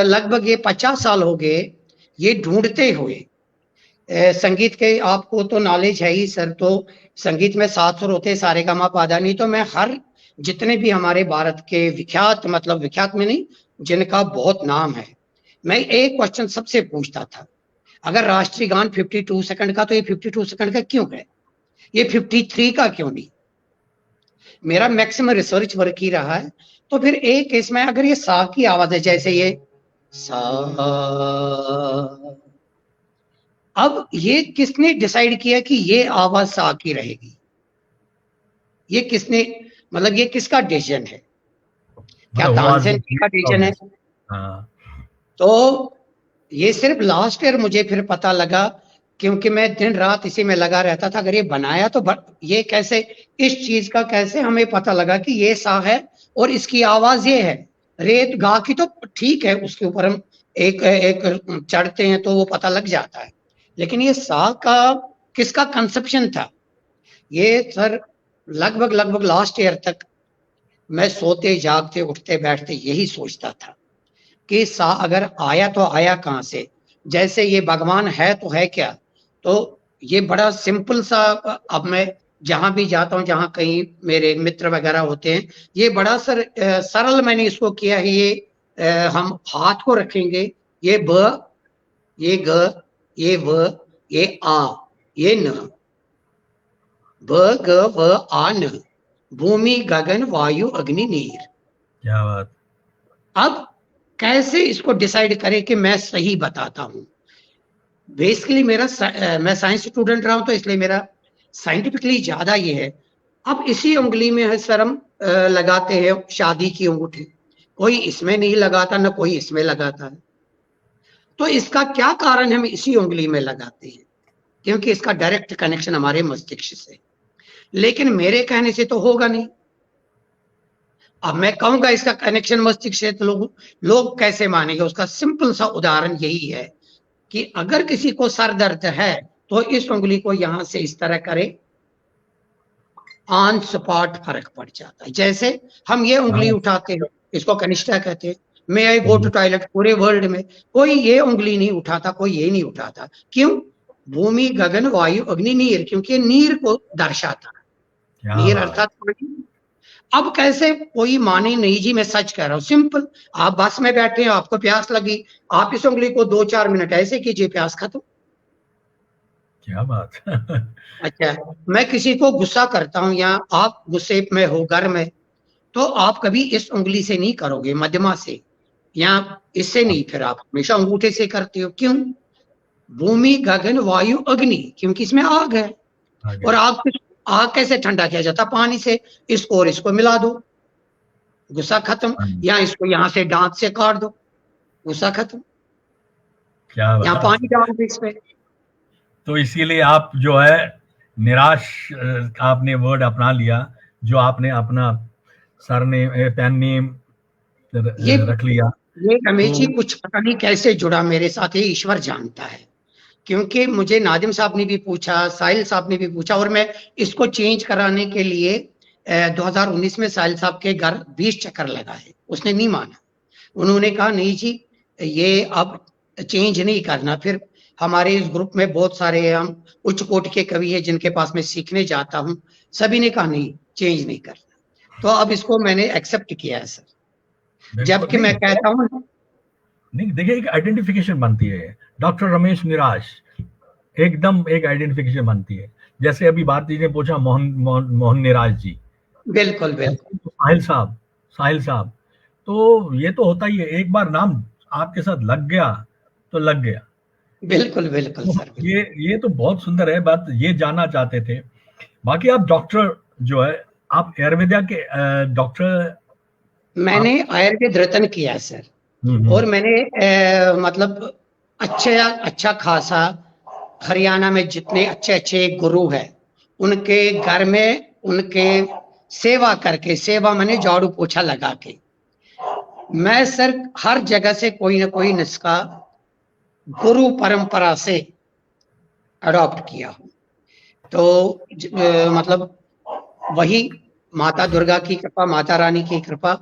लगभग ये 50 साल हो गए ये ढूंढते हुए। संगीत के आपको तो नॉलेज है ही सर, तो संगीत में 7 सुर होते, सारे गा मा पा धा नी। तो मैं हर जितने भी हमारे भारत के विख्यात, मतलब विख्यात में नहीं, जिनका बहुत नाम है, मैं एक क्वेश्चन सबसे पूछता था। अगर राष्ट्रीय गान 52 सेकंड का, तो ये 52 सेकंड का क्यों है, ये 53 का क्यों नहीं? मेरा मैक्सिमम रिसर्च वर्क ही रहा है। तो फिर एक केस में अगर ये सा की आवाज है, जैसे ये सा, अब ये किसने डिसाइड किया कि ये आवाज सा की रहेगी? ये किसने, मतलब ये किसका डिसीजन है? क्या मतलब तानसेन जी का डिसीजन है? हाँ। तो ये सिर्फ लास्ट ईयर मुझे फिर पता लगा, क्योंकि मैं दिन रात इसी में लगा रहता था। अगर ये बनाया तो ये कैसे, इस चीज का कैसे हमें पता लगा कि ये सा है और इसकी आवाज ये है? रेत गा की तो ठीक है, उसके ऊपर हम एक एक चढ़ते हैं तो वो पता लग जाता है, लेकिन ये सा का किसका कंसेप्शन था? ये सर लगभग लगभग लास्ट ईयर तक मैं सोते जागते उठते बैठते यही सोचता था कि सा अगर आया तो आया कहां से? जैसे ये भगवान है तो है क्या? तो ये बड़ा सिंपल सा, अब मैं जहां भी जाता हूं, जहां कहीं मेरे मित्र वगैरह होते हैं, ये बड़ा सरल मैंने इसको किया है। ये हम हाथ को रखेंगे, ये ब, ये ग, ये व, ये आ, ये न, ब ग व आ न, भूमि गगन वायु अग्नि नीर। क्या बात। अब कैसे इसको डिसाइड करें कि मैं सही बताता हूं? बेसिकली मैं साइंस स्टूडेंट रहा हूं, तो इसलिए मेरा साइंटिफिकली ज्यादा ये है। अब इसी उंगली में है सर हम लगाते हैं शादी की अंगूठी, कोई इसमें नहीं लगाता, ना कोई इसमें लगाता है। तो इसका क्या कारण हम इसी उंगली में लगाते हैं? क्योंकि इसका डायरेक्ट कनेक्शन हमारे मस्तिष्क से। लेकिन मेरे कहने से तो होगा नहीं। अब मैं कहूंगा इसका कनेक्शन मस्तिष्क से, तो लोग कैसे मानेंगे? उसका सिंपल सा उदाहरण यही है कि अगर किसी को सर दर्द है तो इस उंगली को यहां से इस तरह करे, ऑन स्पॉट फर्क पड़ जाता है। जैसे हम ये उंगली उठाते हैं, इसको कनिष्ठा कहते हैं। मे आई गो टू टॉयलेट, पूरे वर्ल्ड में कोई ये उंगली नहीं उठाता, कोई ये नहीं उठाता। क्यों? भूमि गगन वायु अग्नि नीर, क्योंकि नीर को दर्शाता है। नीर अर्थात पानी। अब कैसे कोई माने नहीं जी, मैं सच कह रहा हूं, सिंपल। आप बस में बैठे हैं, आपको प्यास लगी, आप इस उंगली को 2-4 मिनट ऐसे कीजिए, प्यास खत्म। क्या बात। अच्छा, मैं किसी को गुस्सा करता हूं या आप गुस्से में हो घर में, तो आप कभी इस उंगली से नहीं करोगे, मध्यमा से या इससे नहीं, फिर आप हमेशा अंगूठे से करते हो। क्यों? भूमि गगन वायु अग्नि, क्योंकि इसमें आग है। आगे। और आग कैसे ठंडा किया जाता? पानी से। इसको और इसको मिला दो, गुस्सा खत्म। हाँ, या इसको यहां से दांत से काट दो, गुस्सा खत्म। क्या यहाँ बात। पानी डाल दो इस पे। तो इसीलिए आप जो है निराश, आपने वर्ड अपना लिया, जो आपने अपना सरनेम, पेन नेम ये रख लिया। ये रमेश तो जी कुछ पता नहीं कैसे जुड़ा मेरे साथ, ये ईश्वर जानता है। क्योंकि मुझे नादिम साहब ने भी पूछा, साहिल साहब ने भी पूछा, और मैं इसको चेंज कराने के लिए 2019 में साहिल साहब के घर 20 चक्कर लगाए, उसने नहीं माना। उन्होंने कहा नहीं जी, ये अब चेंज नहीं करना। फिर हमारे इस ग्रुप में बहुत सारे हम उच्च कोटि के कवि हैं जिनके पास मैं सीखने जाता हूं, सभी ने कहा नहीं, चेंज नहीं करना। तो अब इसको मैंने एक्सेप्ट किया है सर। बिल्कुल जबकि मैं नहीं, कहता हूं, नहीं देखिए, एक आइडेंटिफिकेशन बनती है। डॉक्टर रमेश निराश, एकदम एक आइडेंटिफिकेशन बनती है। जैसे अभी भारती ने पूछा मोहन निराश जी, बिल्कुल बिल्कुल साहिल साहब, साहिल साहब। तो ये तो होता ही है, एक बार नाम आपके साथ लग गया तो लग गया। बिल्कुल बिल्कुल तो सर, बिल्कुल। ये तो बहुत सुंदर है, बात ये जानना चाहते थे। बाकी आप डॉक्टर जो है, आप आयुर्वेदा के डॉक्टर। मैंने आप आयुर्वेद रत्न किया है सर। हम्म। और मैंने मतलब अच्छा खासा हरियाणा में जितने अच्छे अच्छे गुरु हैं उनके घर में उनके सेवा करके, सेवा मैंने झाड़ू पोछा लगा के, मैं सर हर जगह से कोई ना कोई नुस्खा गुरु परंपरा से अडॉप्ट किया हूं। तो मतलब वही माता दुर्गा की कृपा, माता रानी की कृपा।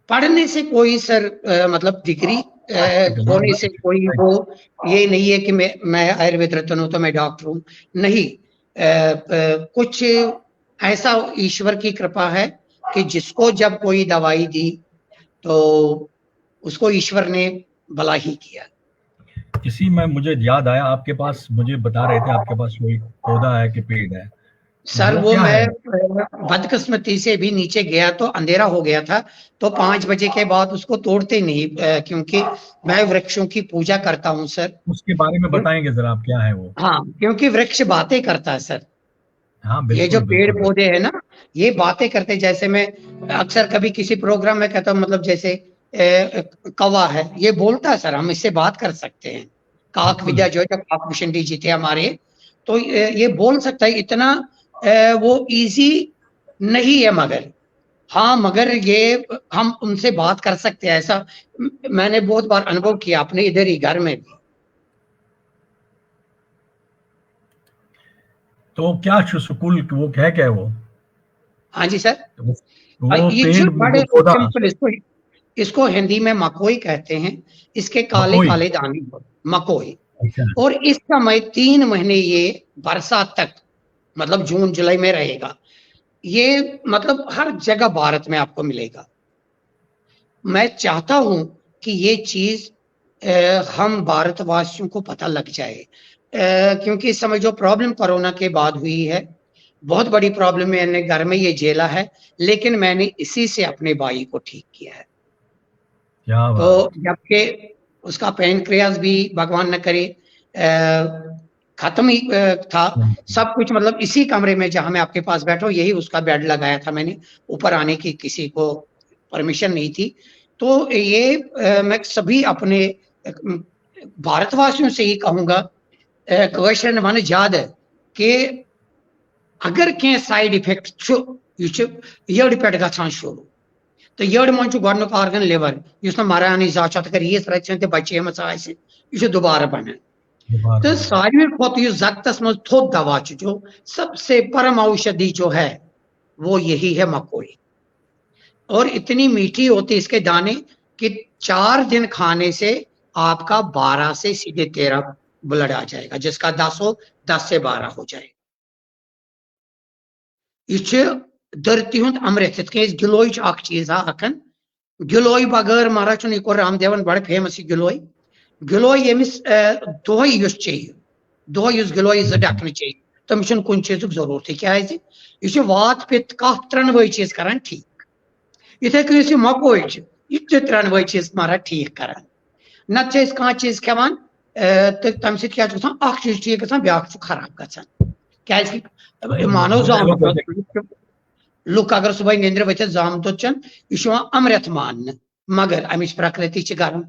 पढ़ने से कोई सर मतलब डिग्री प्रैक्टिकल होने से कोई वो ये नहीं है कि मैं आयुर्वेद रत्न हूं तो मैं डॉक्टर हूं। नहीं, कुछ ऐसा ईश्वर की कृपा है कि जिसको जब कोई दवाई दी तो उसको ईश्वर ने भला ही किया। इसी में मुझे याद आया, आपके पास मुझे बता रहे थे आपके पास कोई पौधा है कि पेड़ है, सर वो वो क्या है? मैं बदकिस्मती से भी नीचे गया तो अंधेरा हो गया था, तो 5 बजे के बाद उसको तोड़ते नहीं, क्योंकि मैं वृक्षों की पूजा करता हूं सर। उसके बारे में बताएंगे जरा, आप क्या है वो? हाँ, क्योंकि वृक्ष बातें करता है सर। हाँ ये जो बिल्कुल पेड़ बिल्कुल। पौधे हैं ना, ये बातें करते। जैसे मैं अक्सर कभी किसी प्रोग्राम में कहता हूँ, मतलब जैसे कौवा है, ये बोलता है सर, हम इससे बात कर सकते हैं। काक बिल्कुल विद्या जो है, जब काकभूषण जी थे हमारे, तो ये बोल सकता है। इतना वो इजी नहीं है, मगर हाँ, मगर ये हम उनसे बात कर सकते हैं, ऐसा मैंने बहुत बार अनुभव किया अपने इधर ही घर में भी। तो क्या सुकुल वो है, क्या है वो? हाँ जी सर। वो ये पेड़, जो बड़े वो पौधा। सिंपल, इसको इसको हिंदी में मकोई कहते हैं। इसके काले मकोई। काले दाने होते, मकोई। अच्छा। और इस समय 3 महीने ये बरसात तक, मतलब जून जुलाई में रहेगा। ये मतलब हर जगह भारत में आपको मिलेगा। मैं चाहता हूं कि ये चीज हम भारतवासियों को पता लग जाए, क्योंकि इस समय जो प्रॉब्लम कोरोना के बाद हुई है, बहुत बड़ी प्रॉब्लम मैंने घर में ये झेला है, लेकिन मैंने इसी से अपने भाई को ठीक किया है। क्या तो बात। जबकि उसका पैनक्रियाज भी भगवान न करे खत्म ही था, सब कुछ। मतलब इसी कमरे में जहां मैं आपके पास बैठा हूं, यही उसका बेड लगाया था मैंने, ऊपर आने की किसी को परमिशन नहीं थी। तो ये मैं सभी अपने भारतवासियों से ही कहूंगा, क्वेश्चन मन याद है कि अगर कह साइड इफेक्ट यह यड़ पे गसान शुरू, तो यड़ मन गोक ऑर्गन लिवर, मरान अगर यीस रचन बचे यह दोबारा बना। दोबारा तो बना। सारे खुद जगतस मज थोद दवा जो सबसे परम औषधि जो है वो यही है, मकोई। और इतनी मीठी होती इसके दाने कि 4 दिन खाने से आपका 12 से सीधे 13 ब्लड आ जाएगा, जिसका 10 हो 10 से 12 हो जाएगा। यह धरती हुंद अमृत, गिलोय चीज अखन, गिलोय बगैर मरा चुन। यह रामदेवन बड़ फेमस गिलोय। गिलोय यमिस दोह चे दो गिलोई ढकन चे तमिस कुन चीज जरूरत क्या यह वात पित कफ त्रोनवे चीज कर ठीक इथे कन मकोई यह त्रोनवे चीज मारा ठीक कर नत कह चीज खेवान तो तम सत चीज ठीक ग ब्या खराब ग मानो जामुन लुक अगर सुबह निंद्र वथित जामुन चन यह अमृत मान मगर अमिच प्रकृति गर्म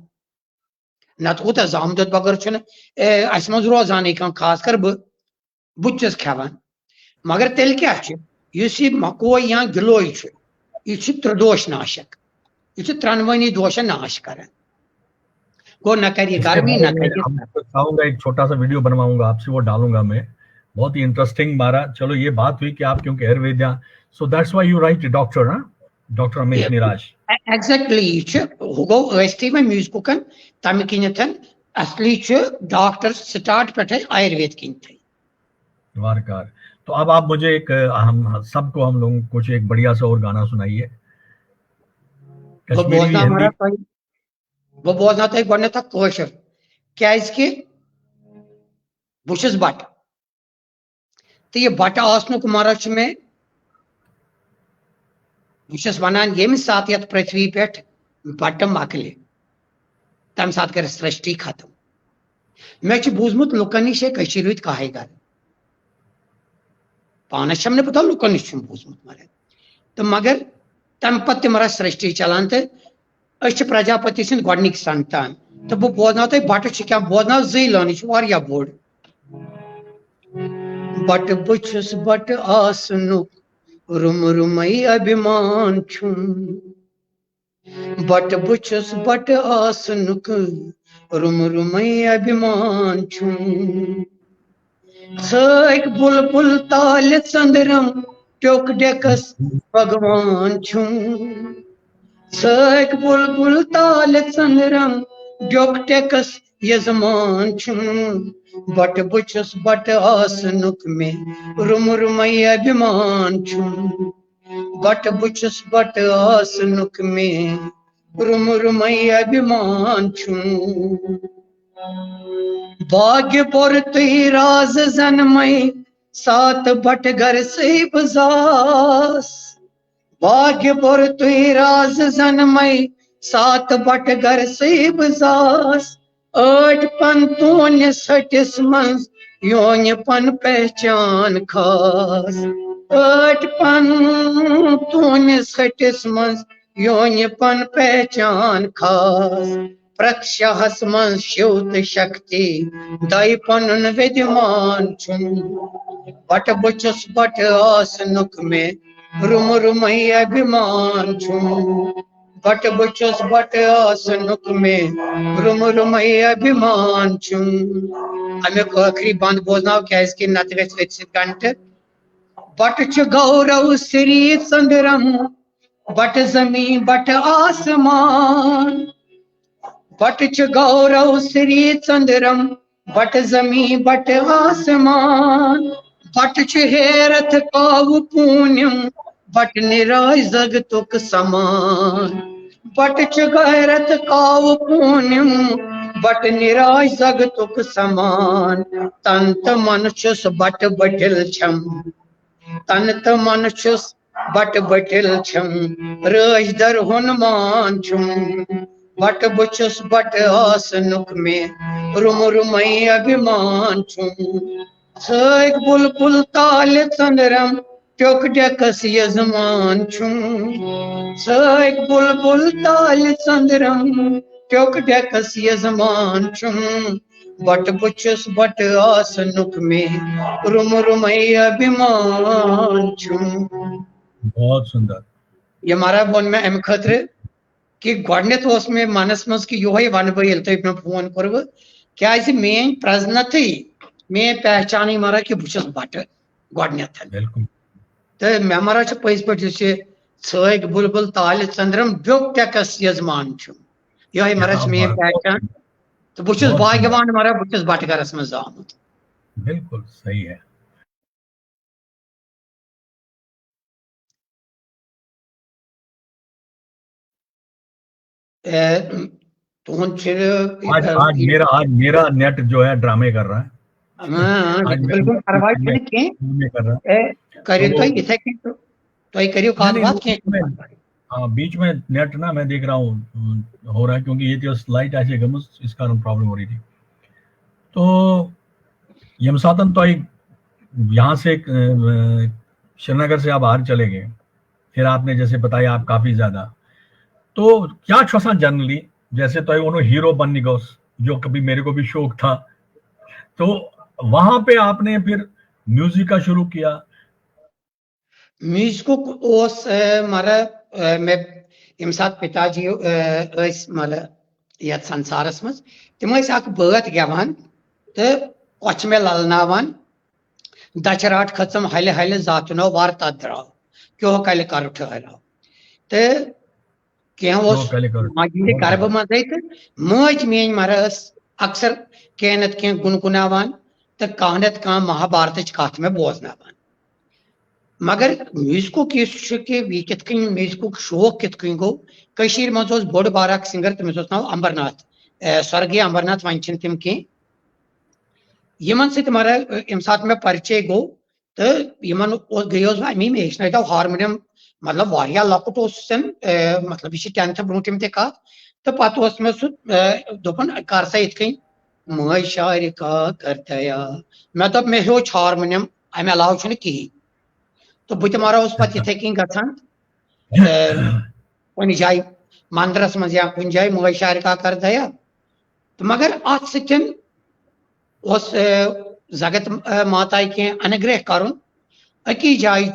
नत कूत जामुन बगैर अस मज रोजान खास कर बुचस खेवान मगर तेल क्या मको या गिलोय यह त्रिदोष नाशक यह त्रोनवनी दोष नाश कर गो न करिए गर्मी न करिए। एक छोटा सा वीडियो बनवाऊंगा आपसे, वो डालूंगा मैं, बहुत ही इंटरेस्टिंग मारा। चलो ये बात हुई कि आप क्योंकि Ayurveda, so that's why you right doctor, ना डॉक्टर रमेश निराश। एग्जैक्टली गो ऐसी में म्यूजिक तम किन असली डॉक्टर स्टार्ट पे आयुर्वेद किन थे वारकार। तो अब आप मुझे एक हम सबको हम लोग कुछ एक बढ़िया सा और गाना सुनाइए। वो बोजना तो गो कशर क्या बुस बट तो यह बट आसनुक मरज में बुस वनान ये सात यथ पृथ्वी पे बट मकल तम सात कर सृष्टि खत्म। मे बूजमुत लुकन नश रुत कहे गर पानस मे पता लुकन नश बूजमुत मगर तो मगर तम पे मरा सृष्टि चलान तो प्रजापति सिंद गोडनिक संतान तो बह बोजना तुम बट क्या बोजना जैलान वारिया बोड़ बट बुछुस बट आसनुक रुम रुमई अभिमान छुम बट बुछुस बट आसनुक रुम रुमई अभिमान छुम सैक बुलबुल ताल चंद्रम ट्योक डेकस भगवान छुम सैक बुलबुल ताल चंद्रम ट्योक डेकस यजमान छुम बट बुछुस बट आसनुक में रुम रुमई अभिमान छुम बट बुछुस बट आसनुक में रुम रुमई अभिमान छुम भाग्य पुर तुही राज जन्मई सात बट घर से बजास भाग्यपुर तुही राज जन्मई सात बट घर से बजास आठ पन तोन सटिस मंज योन पन पहचान खास आठ पन तोन सटिस मंज योन पन पहचान खास प्रक्षहस मंज शिव शक्ति दई पन विद्यमान छुम बट बुछुस बट आसनुक में रुम रुमई अभिमान छुम बट बुछुस बट आसनुक में रुम रुमई अभिमान छुम। अमुक आखिरी बंद बोजना क्या नत गंट बट गौरव श्री चंद्रम बट जमी बट आसमान बट गौरव श्री चंद्रम बट जमी बट आसमान बट हेरथ काव पून्यम बट निराय जगतुक समान बट गैरथ काव पून्यम बट निराय जगतुक समान तंत मनुष्य बट बटिल छम तंत मनुष्य बट बटिल छम राज दर हनुमान छुम बट बुछुस बट आसनुक में रुम रुमई अभिमान छुम सैक बुलबुल ताल चंद्रम ट्योक डेकस यजमान छुम सैक बुलबुल ताल चंद्रम ट्योक डेकस यजमान छुम बट बुछुस बट आसनुक में रुम रुमई अभिमान छुम। बहुत सुंदर। ये हमारा बोन में अम खतर कि गोडनेथ में मनस मज कि यो वन बह ये तुम मे फोन कर्व क्या मेन प्रजनत मेन पहचान मरा कि बहुत बट गोडनेथ तो मे मरा पज पे सैक बुलबुल ताल चंद्रम ब्योक टेकस यजमान ये मरा मेन पहचान तो बहुत भाग्यवान मरा बहुत बटगरस मज आमुत। बिल्कुल सही है। तुम आज मेरा नेट जो है ड्रामे कर रहा है। आज मैं बिल्कुल परवाह मैं कह मैं कर रहा। करियो तो तो इथे तो करियो नहीं कत नहीं वो बात बीच में, हाँ बीच में नेट ना मैं देख रहा हूँ हो रहा है, क्योंकि ये जो स्लाइट ऐसे गमस इस कारण प्रॉब्लम हो रही थी। तो यमसातन तो एक यहाँ से श्रीनगर से आप बाहर चले गए, फिर आपने जैसे बताया आप काफी ज्यादा, तो क्या छोसा जनरली जैसे तो उन्हों हीरो बनने को जो कभी मेरे को भी शौक था, तो वहां पे आपने फिर म्यूजिक का शुरू किया। म्यूजिक मारा मे यम सात पिताजी मारा यथ संसारस मज तिम बात गेवान तो कछ मे ललनावान दचराट खचम हल हल जातनो वार तथ द्राव क्यों कल कर ठहराव तो कह क्यों कल कर माजे गर्भ मजे तो मज मेन मर अक्सर कह नत कह गुनगुनावान तो कह नत कह महाभारत कथ में बोजनावान। मगर म्यूजिक के वी कित म्यूजिक शौक कित गो मज बोड़ बार सिंगर तमिस नाव अंबरनाथ स्वर्गीय अंबरनाथ वन तम कह यमन सत मर यम सात मे परिचय गो तो यमन गई बह अमी मे हेचन हारमोनियम मतलब वारिया लकुट मतलब यह 10th ब्रोटम तह तो पत मे सह दोपन कर सा इत मज शार का कर दया मे दोप मे हेच हारमोनियम अमे अलाव कहें तो बह मारा पे इथे कन कुन जाए मंदिरस मज या कुन जाए मज शार का कर दया तो मगर अत सतन जगत माता कह अनुग्रह कर अकी जाय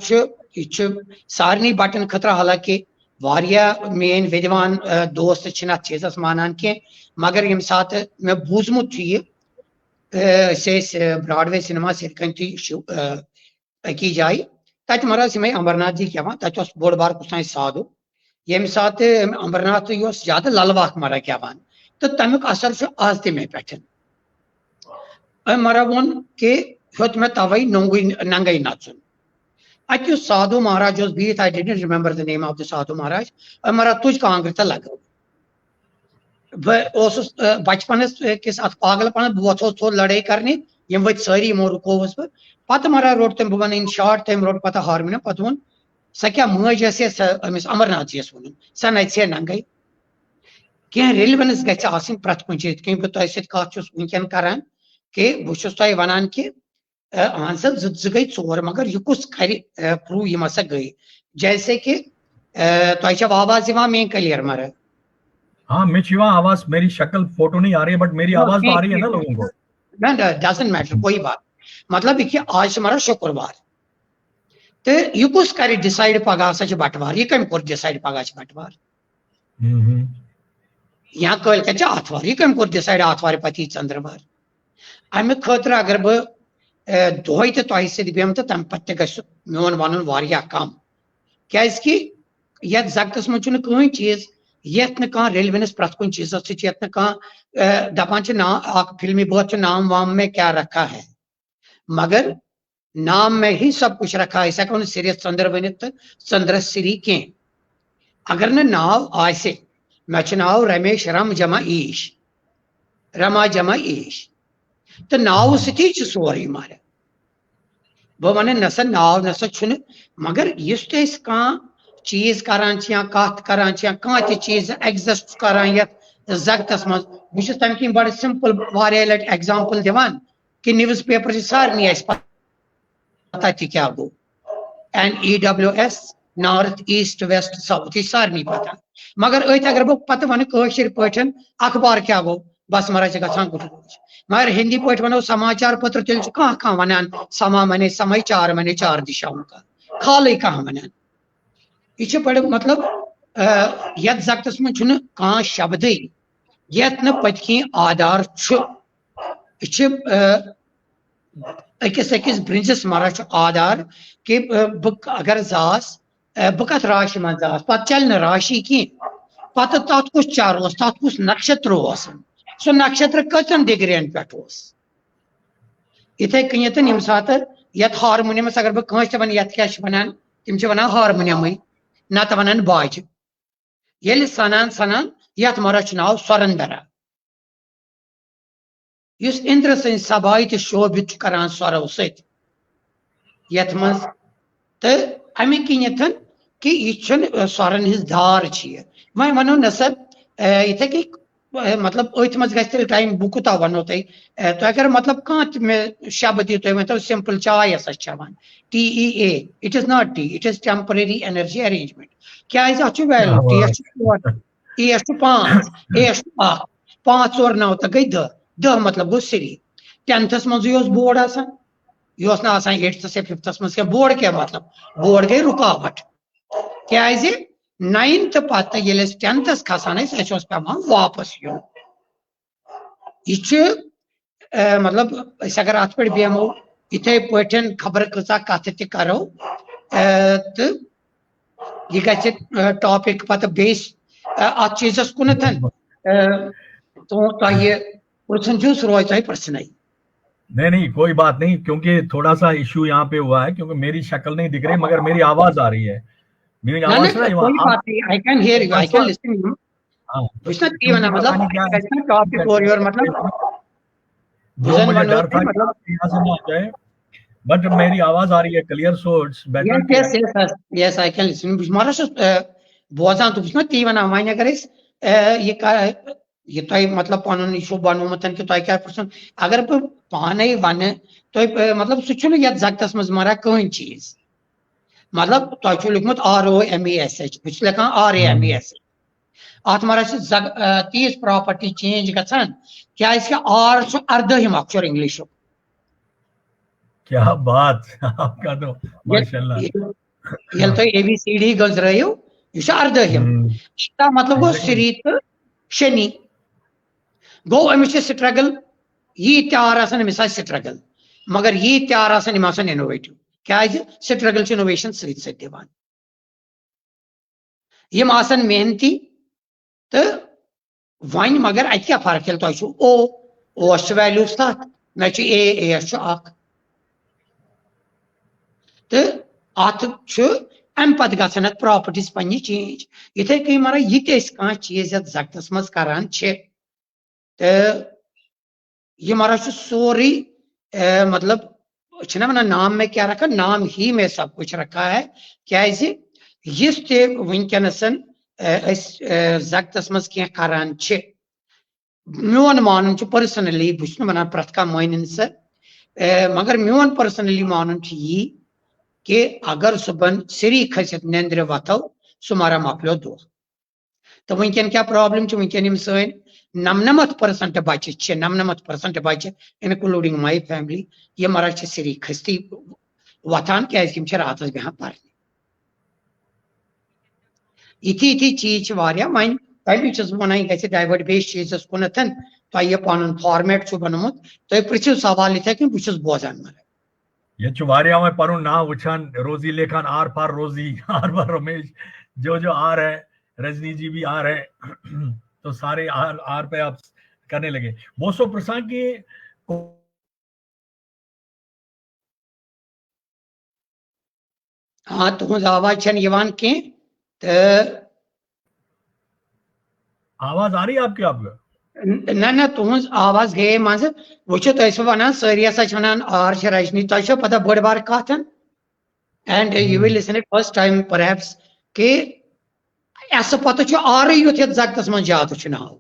सारे बटन खतर हालांकि मेन विद्वान दोस्त अत चीजस मानान कह मगर यम सात मे बूजमुत ब्रॉडवे सिनेमा सिरकन अकी जाय तत मर यमें अंबरनाथ जी कह तत बोड़ बार कुछ साधु यम सात अंबरनाथ ज्यादा ललवाक मरा कह तो तमुक असर आज ते मे पे मरा वोन कि हेत मे तवे नंगे नचन अत साधु महाराज बिहित I didn't remember the name of the साधु महाराज मरा तुझ कांग्र तो लगो बस बचपन किस अत पागलपन बह वोथस थोड़ लड़ाई करने यम वत सारी यमो रुकोवस बह पत मरा रोट तम बह वन इन शॉर्ट तम रोट पत हारमोनियम पत वोन सह क्या मज अमिस अमरनाथ जी वन सह नचे नंगे कह रिलेवेंस गि प्रत कुछ कहीं बह तुम सत वनकन कर कि बहुत तुम वन कि अहन सा गई चोर मगर यह कुछ कर प्रूव यम हसा गई जैसे कि तुम आवाज मे क्लियर मर हाँ मिच आवाज, मेरी शक्ल फोटो नहीं आ रही है बट मेरी आवाज तो आ रही है ना लोगों को। डजंट मैटर कोई बात मतलब यह आज से मरा शुक्रवार तो यह कुछ कर डिसाइड पगह हसा बटवार यह कम कोर डिसाइड पगह बटवार या कल कत आथवार यह कम कोर डिसाइड आथवार पत चंद्रवार अमे खतर अगर बह दोह तो बेम तो तम पे मोन वन कम क्या जगत मज कहीं चीज यथ न रेलिवेंस प्रत कुछ चीज सत दपान ना फिल्मी बहुत नाम वाम में क्या रखा है मगर नाम में ही सब कुछ रखा है। हेको सिर चंद्र वन तो चंद्र सिरी कह अगर न नाव आसे मे नाव रमेश रम जमा ईश रमा जमा ईश तो नाव सती सोरे मार बह वन नसा नाव नसा मगर इस चीज करान या कत करान या कह चीज एग्जिस्ट करान जगत मज बहुत तम कन बड़ सिंपल वारिया लट एग्जाम्पल दिवान कि न्यूज पेपर सारे पता क्या गो NEWS north east west south यह सारे पता मगर अगर बह पत वन पे अखबार क्या गो बस महाराज गठान मगर हिंदी पे वनो समाचार पत्र तेल कह वन समा मने समय चार दिशाओं का खाल कह वन यह बड़ मतलब यथ जगत मज शब्द यथ न पत आधार अकिस अकिस ब्रिंजस मारा आधार कि अगर जास बह कत राशि मज जास पत चल राशि कह पत तथ कुछ चार तथ कुछ नक्षत्र सो नक्षत्र कचन डिग्रियन पे इथे कन यम सात यथ हारमोनियमस अगर बह कह वन यथ क्या वन तम वन हारमोनियम नत वन बाज ये सनान सनान यथ मरा नाव स्वरंदरा युस इंद्र सन सभाई तो शोभित करान स्वरो सत यथ मज तो अमे किन कि यह स्वरन हिज धार वह वनो न सर इथे कि मतलब अथ मज ग टाइम बह कूत वो तुम तो अगर मतलब कह मे शब्द दी तुम वो सिंपल चाय हसा चवान TEA it is not T it is temporary energy arrangement क्या क्या वैल्यू टी बात। 5 A 5 और 9 तो गई 10 मतलब गो सिरी 10th मज बोर्ड आसान यह ना 8th से 5th मज बोर्ड क्या मतलब बोर्ड गई रुकावट क्या 9th पत ये 10th खसान पे वापस यून यह मतलब अगर अत पे बेमो इथे पठन खबर कचा कथ त करो तो यह ग टॉपिक पत बेस अत चीजस कुन तो पर्सन रोज तुम पर्सन नहीं नहीं कोई बात नहीं, क्योंकि थोड़ा सा इश्यू यहाँ पे हुआ है, क्योंकि मेरी शक्ल नहीं दिख रही मगर मेरी आवाज आ रही है। मेरी ना आवाज ना सुना कोई आप? बात नहीं I can hear you I can listen you हाँ, तो वुचना क्योंकि पता नहीं क्या मतलब टॉपिक और योर मतलब जो बुजन मुझे वनो डर था कि मतलब आप यहाँ से ना आ जाए, बट मेरी आवाज आ रही है क्लियर, सो इट्स बेटर कि yes I can listen मारा बोजान तो वुचना ती वना वन अगर ये तुम मतलब पन यह बनोमुत कि तुम क्या पर्सन अगर बह पाने वन तुम मतलब सह ये जगतस मज मरा कहीं चीज मतलब तुम लिखमुत ROMESH बह लिखान RAMESH अत मरा तीस प्रॉपर्टी चेंज गसान क्या आर 18 अक्षर इंग्लिश क्या बात आपका तो माशाल्लाह। ये तुम ABCD गजरो यह 18 मतलब गो एग्जैक्टली। सिरी तो शनि गो अमिस स्ट्रगल यी आर अमिस स्ट्रगल मगर यी आर इनोवेटिव क्या स्ट्रगल इनोवेशन सत दिवान यम आसन मेहनती तो वन मगर अत क्या फर्क ये तुम ओ वैल्यू सत मे AS तो अत अम पत गसन प्रॉपर्टीज पन्ने चेंज इथे कहीं मरा यह चीज ये जगतस मज करान तो यह मरा सोरी मतलब वना नाम में क्या रखा नाम ही में सब कुछ रखा है क्या इस वनकनसन जगतस मज क्या करान मोन मान पर्सनली बहुत वन प्रत कह मान सा मगर मोन पर्सनली मान यी कि अगर सुबह सिरी खसित नंद्र वथो सह मरा मकलो दो तो वनकन क्या प्रॉब्लम वनकन सन 99% बच्चे 99% बच्चे इनक्लूडिंग माई फैमिली ये मरा सिरी खस्ती वथान क्या रात बेहान पर इथी चीज वन तमी वन यह डाइवर्ट बेस चीजस कुन तुम यह पन फॉर्मेट बनोमुत तुम पृछो सवाल इथे कन बहुत बोजान मगर ये वारिया में परुन ना वुचान रोजी लेखान आर पार रोजी आर पार रमेश जो आ रहे हैं, रजनी जी भी आ रहे हैं तो सारे आर पे आप करने लगे। बोसो प्रसाद की हाँ तुज आवाज कह तो आवाज आ रही है आपकी? आपको ना ना तुज आवाज गए मज वो वन सारी वन आर रजनी तुम पता बड़ बार कथ and you will listen it first time perhaps कि अस पत आर युत जगतस मज ज्यादा नाव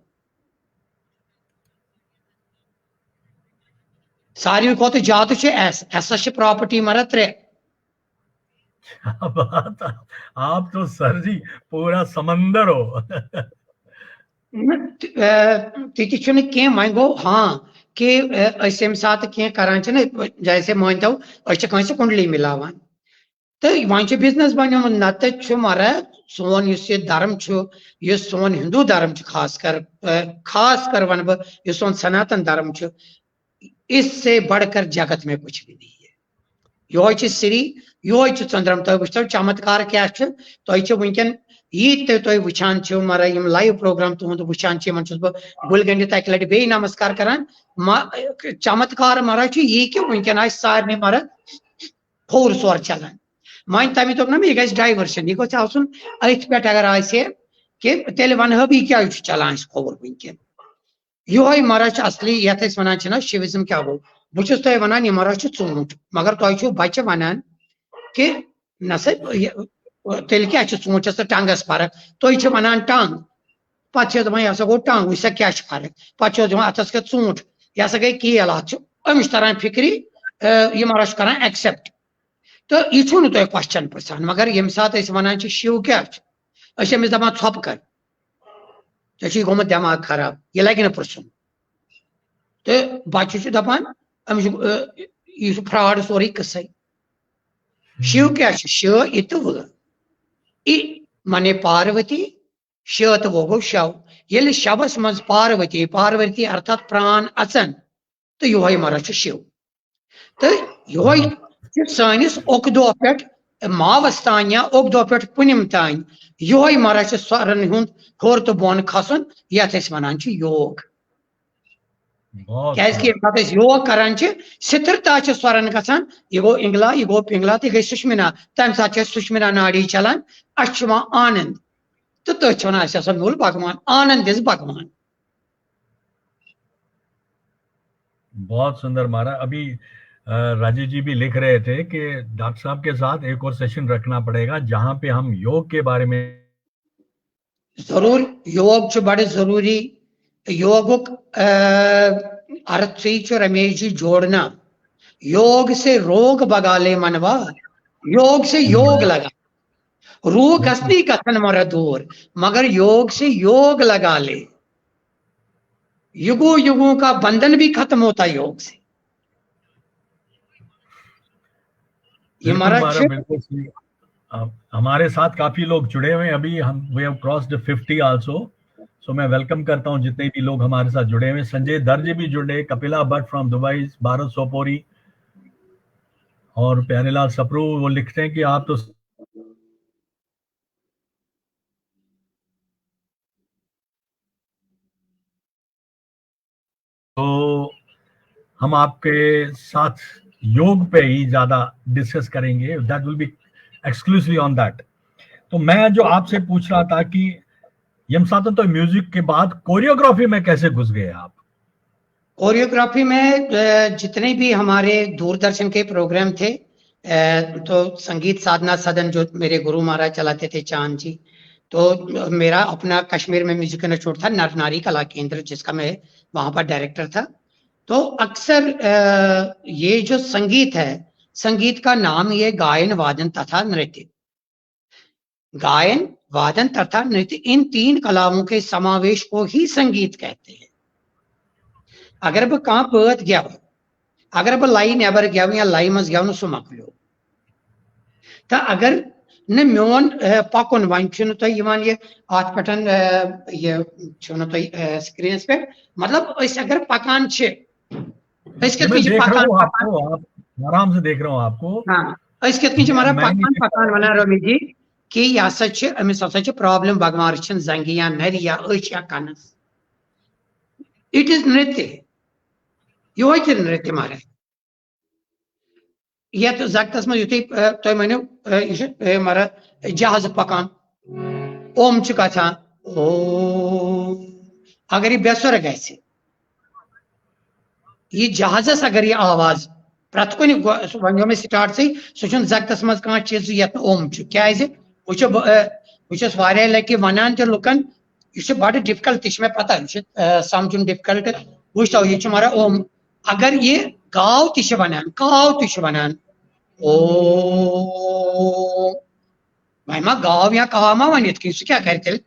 सारे खुद ज्यादा एस प्रॉपर्टी मरा 3 क्या बात, आप तो सर जी पूरा समंदर हो ती कह वन गो हाँ कि अम सात कह करान जैसे मान तो कंस कुंडली मिलावान तो वन बिजनेस बनोमुत नत मरा सोन धर्म सोन हिंदू धर्म खास कर वन बह सोन सनातन धर्म इससे बढ़कर जगत में कुछ भी नहीं है यह सिरी यह चंद्रम तुम वो चमत्कार क्या तुम वनकन यी तुम वुचान मरा लाइव प्रोग्राम तुंद वुचान गुल गंडित अक लट बे नमस्कार करान चमत्कार मरा यी कि वनकन सारे मरा खोर सोर चलान मान तमें दोप ना यह ग डाइवर्शन यह गोस आसन अथ पे अगर कि तेल वन बह क्या चलान खोर वनकन योई महाराज असली यथ वन शिविज्म क्या गो बहुत तुम वन यह महाराज ूंट मगर तुम बच्चे वन कि न सा तेल क्या ूंटस तो टंगस फर्क तुम वन टंग पे दपान यह गो टंग वह क्या फर्क पे अतस क्या ूंट यह गई कील अमिस तरह फिक्री यह महाराज कर एक्सेप्ट तो यह तुम क्वेश्चन पृछान मगर ये सात वन शिव क्या अमिस दपान थोप कर ऐ गोमुत दिमाग खराब यह लगे ना पृछुन तो बच्चे दपान अमिस यह फ्रॉड सोरे किस्से शिव क्या श इत व इ माने पार्वती श तो वो गो शव ये शवस मज पार्वती पार्वती अर्थात प्राण अचन तो योई महाराज शिव तो योई सानिस ओकदो पे मावस तान या ओकदो पे पुनिम तान योई महाराज स्वरन हुंद होर तो बोन खसन यथ वन योग क्या योग करान स्थिरता स्वरन गसान यह गो इंगला यह गो पिंगला तो गई सुषमिना तम सात सुषमिना नाड़ी चलान अ आनंद तो तथ वन मूल भगवान आनंद इज भगवान। बहुत सुंदर मारा। अभी राजीव जी भी लिख रहे थे कि डॉक्टर साहब के साथ एक और सेशन रखना पड़ेगा जहां पे हम योग के बारे में जरूर योग बड़े जरूरी योगुक अर्थ रमेश जी जोड़ना योग से रोग बगाले मनवा योग से योग लगा रूह कसनी कथन मर दूर मगर योग से योग लगा ले युगों युगों का बंधन भी खत्म होता है योग से। ये बिल्कुल हमारे साथ काफी लोग जुड़े हुए हैं अभी हम we have crossed 50 also so मैं वेलकम करता हूं जितने भी लोग हमारे साथ जुड़े हुए हैं। संजय दर्जी भी जुड़े, कपिला भट्ट फ्रॉम दुबई, भारत सोपोरी और प्यारेलाल सप्रू वो लिखते हैं कि आप तो हम आपके साथ योग पे ही ज्यादा डिस्कस करेंगे, that will be exclusively on that. तो मैं जो आपसे पूछ रहा था कि यमसातन तो म्यूजिक के बाद कोरियोग्राफी में कैसे घुस गए आप? कोरियोग्राफी में जितने भी हमारे दूरदर्शन के प्रोग्राम थे तो संगीत साधना सदन जो मेरे गुरु महाराज चलाते थे चांद जी, तो मेरा अपना कश्मीर में म्यूजिक इंस्टीट्यूट था नर नारी कला केंद्र जिसका मैं वहां पर डायरेक्टर था। तो अक्सर ये जो संगीत है, संगीत का नाम ये गायन वादन तथा नृत्य, गायन वादन तथा नृत्य इन तीन कलाओं के समावेश को ही संगीत कहते हैं। अगर बह कह बत गेव, अगर बह लाई नबर गेव या लाई मज गेव सह मकलो तो अगर न मोन पकुन वन तुम ये अत पे ये स्क्रीन पे मतलब अगर पकान आराम से देख रहा हूँ आपको। हाँ मारा पकान पकान वन रवि जी कि यह अमिस प्रॉब्लम भगवान जंगी या नरि या अच या कनस, इट इज नृत्य, ये नृत्य महाराज। ये जगतस मज यु तुम वन यह महाराज जहाज पकान ओम गसान ओ, अगर यह बेसुर गि यह जहाजस अगर यह आवाज प्रत कुन वो मे स्टार्ट से सह जगतस मज कह चीज ये ओम क्या बहुत लि वन तो लुकन यह बड़ डिफिकल्ट तह मे पता यह समझुन डिफिकल्ट वो यह मारा ओम। अगर ये गाव तह वन काव तह वन ओ वह मा गाव या काव मा वन सह क्या कर तेल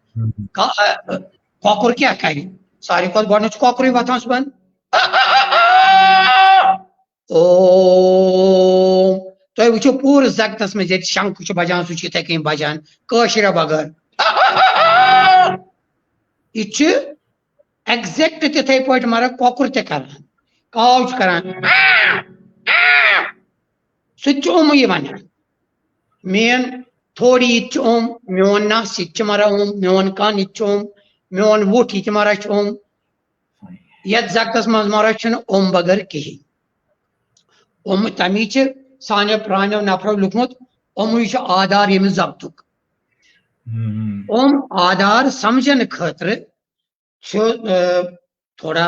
कौकुर क्या कर सारे खुद गो कौकुर वथान सुबह ओ तुम वो पूरे जगतस मज शंख बजान सह इथे कन बजान कशर बगैर यह एग्जैक्ट तिथे पे मगर कौकुर तरान काव करान सह ओम वन मेन थोड़ी यह ओम मोन नस यह मारा ओम मोन कन यह ओम मोन वुट यह मारा ओम ये जगतस मज महाराज ओम बगैर कहीं ओम तमी सान प्रानो नफरो लिखमुत ओम यह आधार यम जब्तुक ओम आधार समझन खतर थोड़ा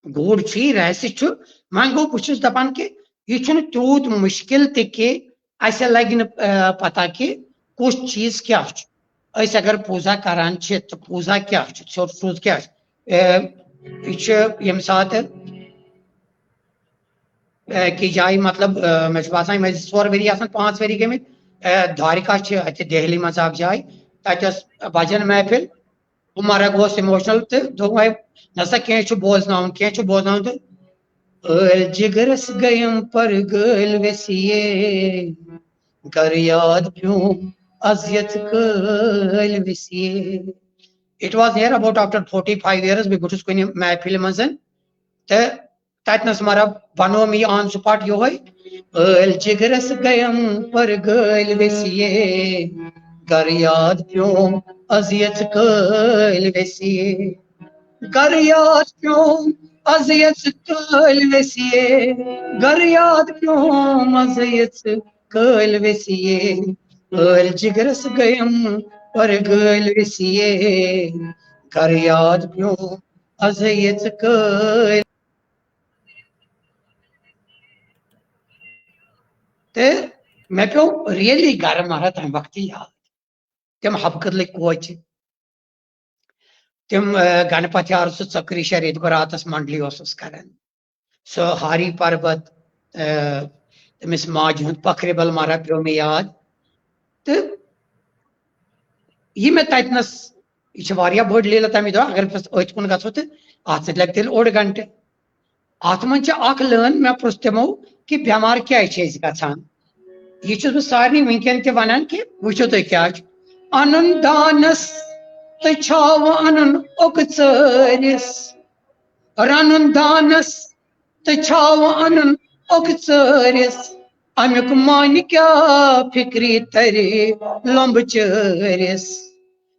गूढ़ छी रहस्य छु वन गो बुछुस दपान के ये छुन त्यूत मुश्किल ते के ऐसे लगिन पता कि कुछ चीज क्या छु ऐसे अगर पूजा करान छ तो पूजा क्या छु सोर्स क्या यम साथ की जाए मतलब मे बासान मे 4 वरी आसान 5 वरी गमित द्वारिका छ दिल्ली मज अख जाए तस भजन महफिल हमारा गोस इमोशनल तो दोपाय नसा कह बोजन कह बोजन तो जिगरस गयम पर गल वसिए कर याद प्यों अजियत कल वसिए it was here about after 45 years बे गुटुस कोनी महफिल मजन ते ततनस मारा बनो मी ऑन स्पॉट यो है अल जिगरस गयम पर गल वसिए कर याद प्यों अजियत कल वसिए कर याद प्यों अजियत कल वसिए कर याद प्यों अजियत कल वसिए अल जिगरस गयम पर गल वसिए कर याद प्यों अजियत कल ते मे पे रियली गर मारा तम वक्त याद तम हबकल कोच तम गणपति आर चक्री शरीद रातस मंडली कर सो हारी पर्वत तमिस माज हूं पखरेबल मारा पे मे याद तो ये मे ततनस यह बड़ लीला तमें दह अगर अथ कुन गो तो अत लग तेल ओड़ गंटे अत मन लन मे पृछ तमो कि बेमार क्या गसान यह सारे वनकन तह वन कि वो तुम क्या अन दानस तो छाव अन ओकचरिस रन दानस तो छाव अन ओकचरिस अमुक मान क्या फिक्री तरे लंब चरिस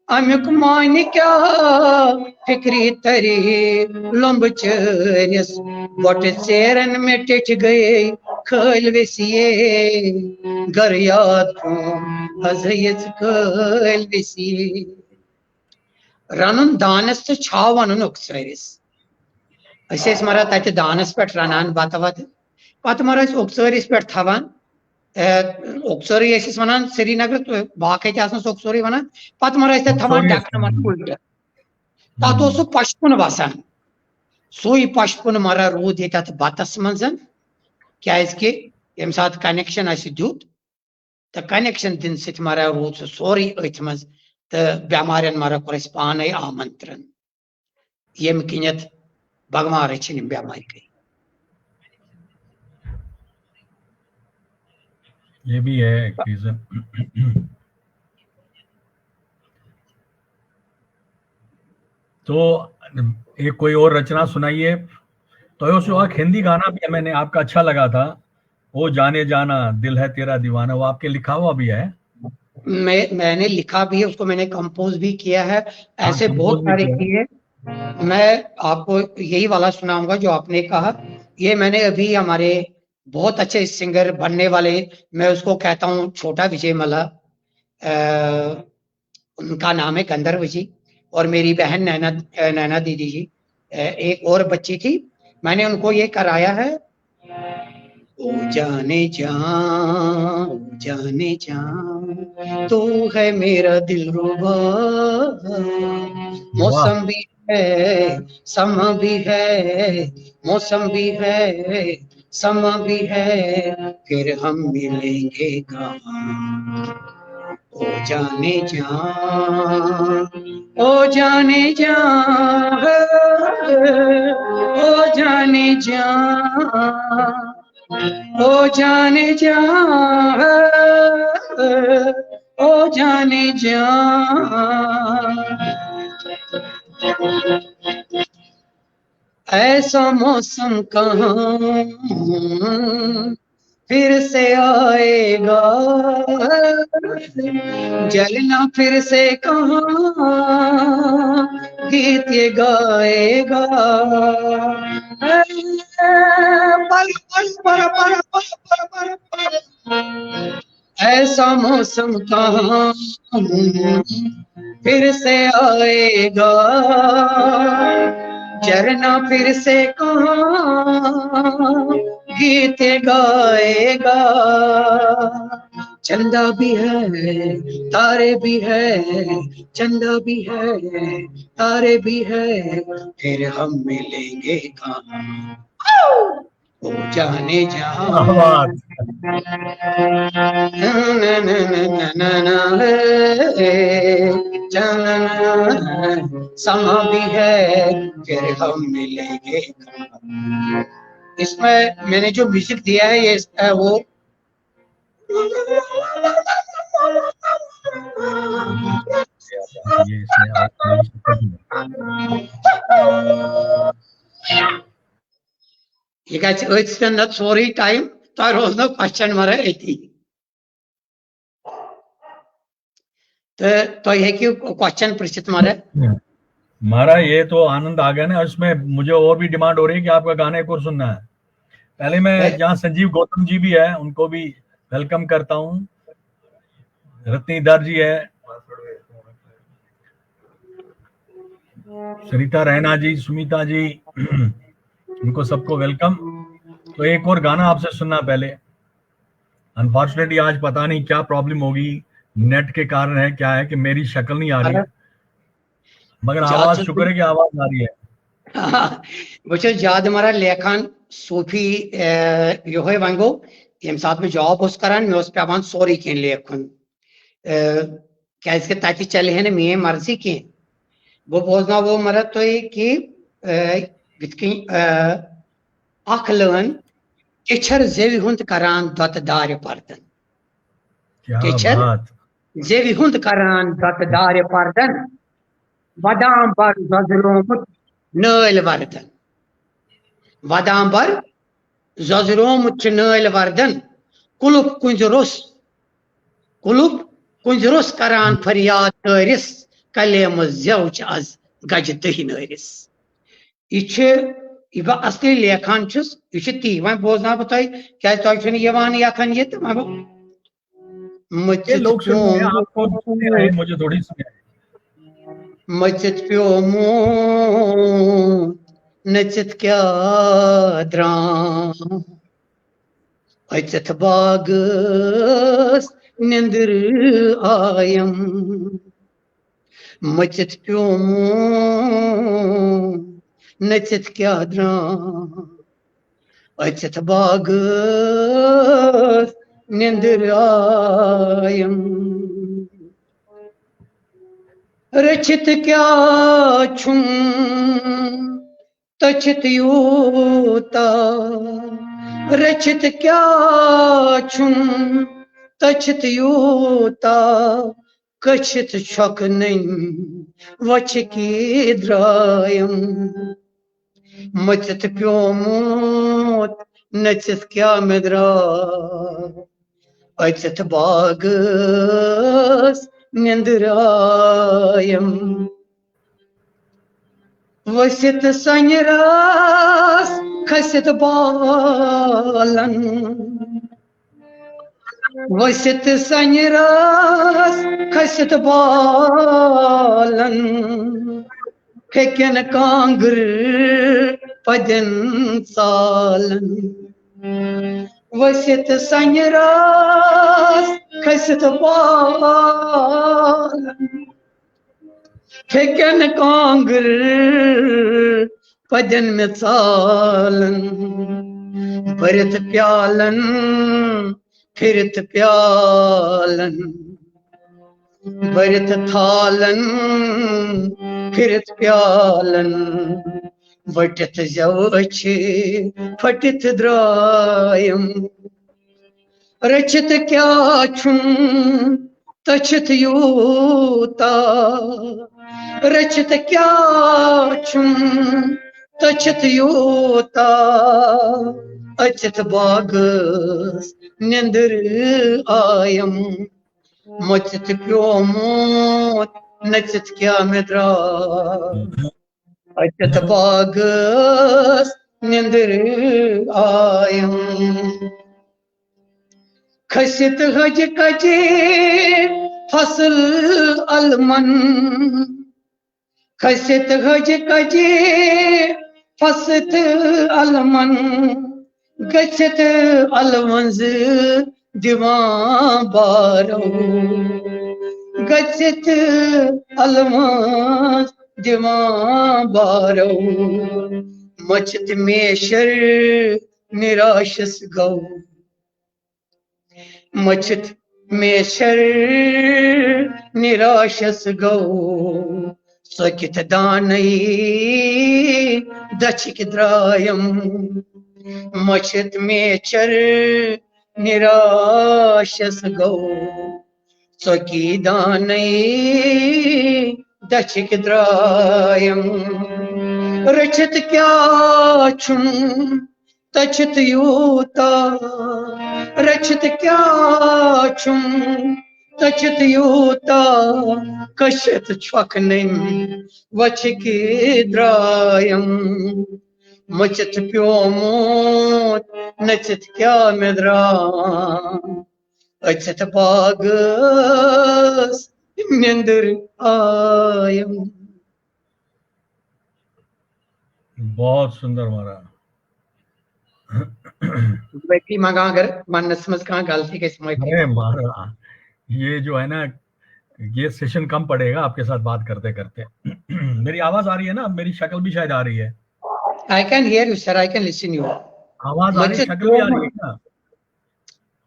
अमुक मान क्या फिक्री तरे लंब चरिस बट चेरन में टिठ गए खल वसिए गर याद अजयत खल वसिए रन दानस तो छाव अन ओकचरिस मरा तत दानस पे रनान बत वत पे मर ओकचरिस पे थवान ओकचोरी वन श्रीनगर बाकी ओकचोरी वन पे मर थवान ढकन मन उल्ट तथ पशपुन वसान सुई पशपुन मरा रूद ये बतस मज क्या यम सात कनेक्शन दुत तो कनेक्शन दिन सत मरा रूद सह सोरे अथ मज तो बेमारन मरा कोर पान आमंत्रण यम किनत भगवान रचन बेमारी गई ये भी है एक रीजन। तो एक कोई और रचना सुनाइए। तो एक हिंदी गाना भी है, मैंने आपका अच्छा लगा था, ओ जाने जाना दिल है तेरा दीवाना, वो आपके लिखा हुआ भी है? मैंने लिखा भी है, उसको मैंने कंपोज भी किया है, ऐसे बहुत सारे किए। मैं आपको यही वाला सुनाऊंगा जो आपने कहा। ये मैंने अभी हमारे बहुत अच्छे सिंगर बनने वाले, मैं उसको कहता हूँ छोटा विजय मला, उनका नाम है गंधर्व जी, और मेरी बहन नैना दीदी जी, एक और बच्ची थी, मैंने उनको ये कराया है। ओ जाने जा तू है मेरा दिलरुबा, मौसम भी है समा भी है, मौसम भी है समा भी है, फिर हम मिलेंगे कहाँ। ओ जाने जा, ओ जाने जा, ओ जाने जा, ओ जाने जा, ओ जाने जा। ऐसा मौसम कहाँ फिर से आएगा, जलना फिर से कहाँ गीत ये गाएगा। पल पल पर पर पर पर पर ऐसा मौसम कहाँ फिर से आएगा, चरना फिर से कहाँ गीत गाएगा। चंदा भी है तारे भी है, चंदा भी है तारे भी है, फिर हम मिलेंगे कहाँ ओ जाने क्या जहाँ। बात। समा भी है फिर हम मिलेंगे कहाँ। इसमें मैंने जो म्यूजिक दिया है ये वो ये इसमें आप मेरी शक्ल भी है। ये गज स्पेंड सॉरी टाइम तो रोज नो क्वेश्चन मारे एती तो ये कि क्वेश्चन पृछित मारे। मारा ये तो आनंद आ गया ना, इसमें मुझे और भी डिमांड हो रही है कि आपका गाना एक और सुनना है। पहले मैं जहाँ संजीव गौतम जी भी है उनको भी वेलकम करता हूँ, रत्नीधर जी है, सरिता रैना जी, सुमिता जी, उनको सबको वेलकम। तो एक और गाना आपसे सुनना पहले। अनफॉर्चुनेटली आज पता नहीं क्या प्रॉब्लम होगी, नेट के कारण है क्या है कि मेरी शक्ल नहीं आ रही, मगर आवाज शुक्र है कि आवाज आ रही है। बच्चों याद हमारा लेखन सूफी यो है वंगो यम साथ में जॉब उस करान मैं उस पे आवाज सॉरी के लेखन क्या इसके ताकि चले हैं ना मैं मर्जी के वो बोलना वो मरद तो है कि बितकी अखलन टिचर जेवी हुंद करान दत दार पर्दन। क्या टिचर बात। जेवी हुंद करान दत दार पर्दन वदाम पर जजरोमुत नैल वर्दन। वदाम पर जजरोमुत नैल वर्दन कुलुप कुंजरुस करान फरियाद तरिस कलेम जौच आज गज दही नरिस। यह असली लेखान यह ती वो बोजना बह क्या तुम यथन ये ये मचित लोग सुन रहे हैं, प्योमो आपको सुन रहे हैं, मुझे थोड़ी सुन रहे हैं। मचित प्योमो नचित क्या द्राम अचत बागस निंदर आयम। मचित प्योमो नचित क्या द्राम अचत बागस निंदर आयम। रचित क्या छुम तचित योता, रचित क्या छुम तचित योता, कचित शक नहीं वच की द्रायम। मचित प्योमोत नचित क्या मिद्रा अचित बागस निंद्रायम। वसित संयरास खसित बालन, वसित संयरास खसित बालन, फेकन कांगर पदन सालन। वसित संयरास खसित बालन, फेकन कांगर पदन में सालन। भरत प्यालन फिरत प्यालन, भरत थालन फिरत प्यालन, वटत जवछ फटित द्रायम। रचित क्या छुम तचित योता, रचित क्या छुम तचित योता, अचित बागस निंदर आयम। मचित प्योमोत नचित क्या मिद्रा अचित बागस निंदर आयम। खसित हज कजे फसल अलमन, खसित हज कजे फसत अलमन गच्छत अलमंज दिवां बारो गच्छत अलमंज दिवां बारो मचत मेशर निराशस गौ मचत मेशर निराशस गौ सकित दानई दचिक द्रायम मचत मेचर निराशस गौ सकी दानई दचिक द्रायम रचित क्या छुम तचित यूता रचित क्या छुम तचित यूता कशित छवकनिम वचिकी द्रायम मचित प्योमोत नचित क्या मेद्रा अचित बागस निंदर आयम। बहुत सुंदर महाराज। बेटी मगा अगर मन समझ कहाँ गलती के समय पे अरे महाराज, ये जो है ना, ये सेशन कम पड़ेगा आपके साथ बात करते करते। मेरी आवाज आ रही है ना? मेरी शक्ल भी शायद आ रही है। I can hear you sir, I can listen you। आवाज आ रही है, शक्ल भी आ रही है क्या?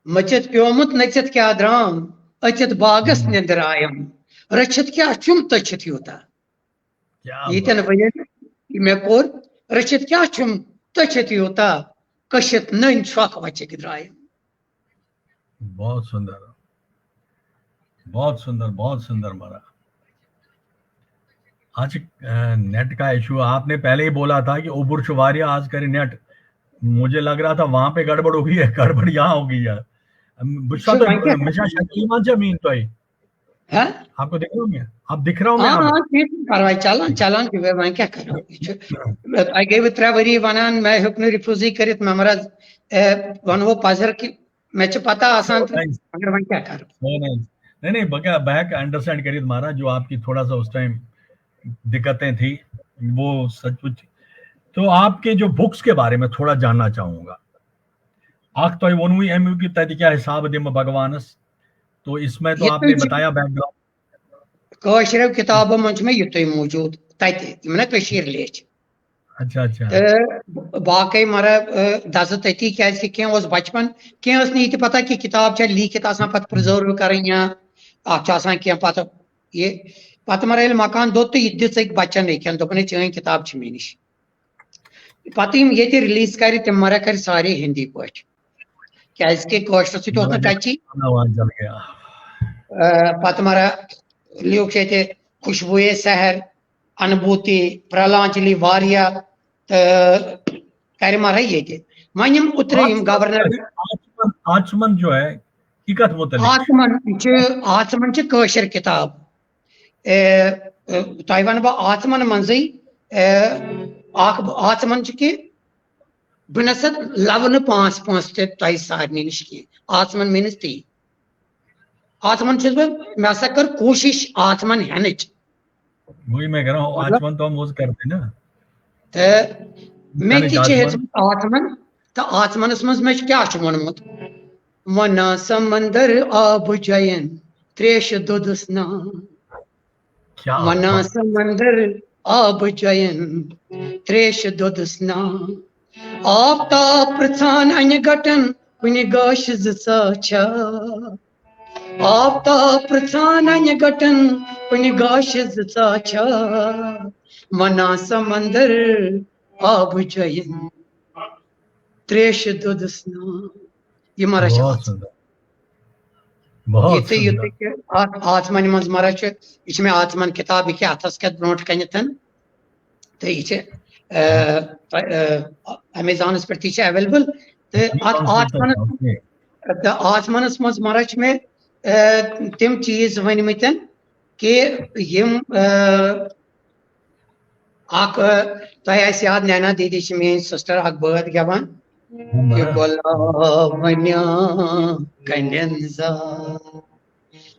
मचित प्योमुत नचित क्या द्राम अचित बागस निंदर आयम रचित क्या चुम तचित यूता। क्या ये तन भजन मैं कोर रचित क्या चुम तचित यूता कशित नैन छक वचिक द्रायम। बहुत सुंदर, बहुत सुंदर, बहुत सुंदर महाराज। आज नेट का इशू आपने पहले ही बोला था कि उबुर शुवारिया आज करे नेट। मुझे लग रहा था वहां पे गड़बड़ हो गई है, गड़बड़ यहाँ हो गई है। बुशा तो हमेशा शक्ल मान जमीन तो है। आपको दिख रहा हूँ मैं? आप दिख रहा हूँ मैं? हाँ कार्रवाई चालान चालान की मैं क्या कर रहा हूँ? आई गेव 3 वरी वनान मैं हुक्न रिफ्यूजी करित ममराज वन वो पाजर की मैं पता आसान अगर मैं क्या कर नहीं बगा बैक अंडरस्टैंड करिए महाराज, जो आपकी थोड़ा सा उस टाइम दिक्कतें थी वो सचमुच। तो आपके जो बुक्स के बारे में थोड़ा जानना चाहूंगा। आख तो वो एमयू की तय क्या हिसाब दिम भगवानस, तो इसमें तो आपने बताया बैकग्राउंड कशर किताब मंच में युत मौजूद तत कशीर लेच। अच्छा अच्छा। तो बाकी मारा दस तती क्या बचपन क्या नी पता कि किताब लीखित पत प्रिजर्व कर क्या पत ये पत मर मकान दो तो यह दिख बच्चन अन दोपन चन किताब मे नश पत ये रिलीज कर तम मर कर सारे हिंदी पे क्या टची पत मर लिख खुशबुए सहर अनुभूति प्रलांचलि वारिया कर मर ये वन उतर गवर्नर आचमन जो है आचमन कशर किताब तह वन बह आचमन मजी आचमन कि बह नसा लव न 5 तह सारे नश कह आचमन मीनस ती आचमन मे हसा कर कोशिश आचमन हेन वही मैं कह रहा हूँ, आचमन तो हम वो करते ना। मे आचमन तो आचमनस मज मे क्या वोनमुत वना समंदर आब जयन त्रेश दुदस ना वना समंदर आब जयन त्रेश दुदस ना आफ्ताब प्रथान अन्य गठन कुन गाश सा आफ्ताब प्रथान अन्य गठन कुन गाश सा वना समंदर आब जयन त्रेश दुदसना। ये मरा आचमन मज मरा यह आचमन किताब यह अथस कत ब्रोट कन तो यह अमेजॉन पे अवेलेबल। तो आचमनस मज मरा मे तम चीज वनमत कि तह याद नैना दीदी मेरी सिस्टर अख बद गवान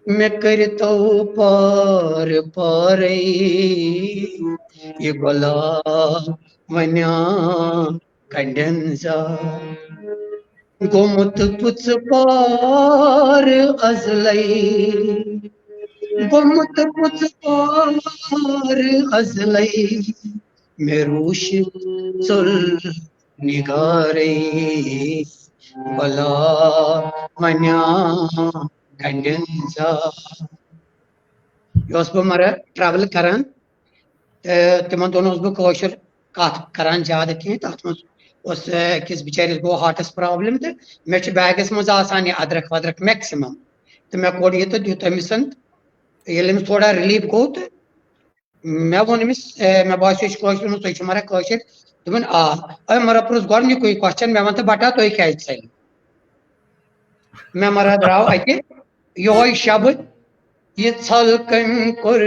मैं करतो पार पारे ये गोला वन्या कंडेंसा गोमुत पुच पार अजलई गोमुत पुच पार अजलई मेरूश चुल निगारे बला मन्या कंडेंसा यह मर ट्रैवल करान तिमन दोन बह कत करान ज्यादा कह तथ किस बिचारिस गो हार्टस प्रॉब्लम तो मे बैगस मज आसान यह अदरक वदरक मैक्सिमम तो मे कोड़ यह तो दित अमिस ये थोड़ा रिलीफ गो तो मे वो अमिस मे बासो तुम मरा कशर दोपन आ मरा पुरुष गोक क्वेश्चन मे वन तो बटा तुम क्या चल मे मरा द्राव अत यो शब ये छल कम कुर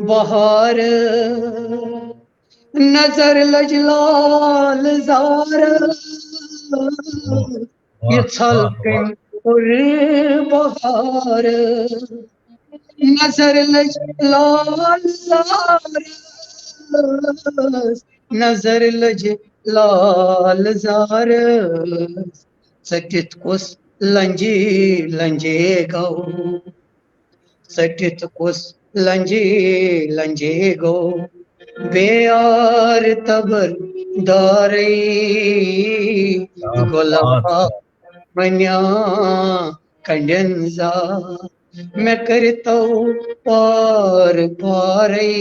बहार नजर लजलाल जार ये छल कम कुर बहार नजर लजलाल जार नजर लजलाल जार सटित कुस लंजी लंजे गौ सटित कुस लंजे लंजे गो बेयार तबर दारे गोला मन्या कंडेंसा मैं करता पार पारे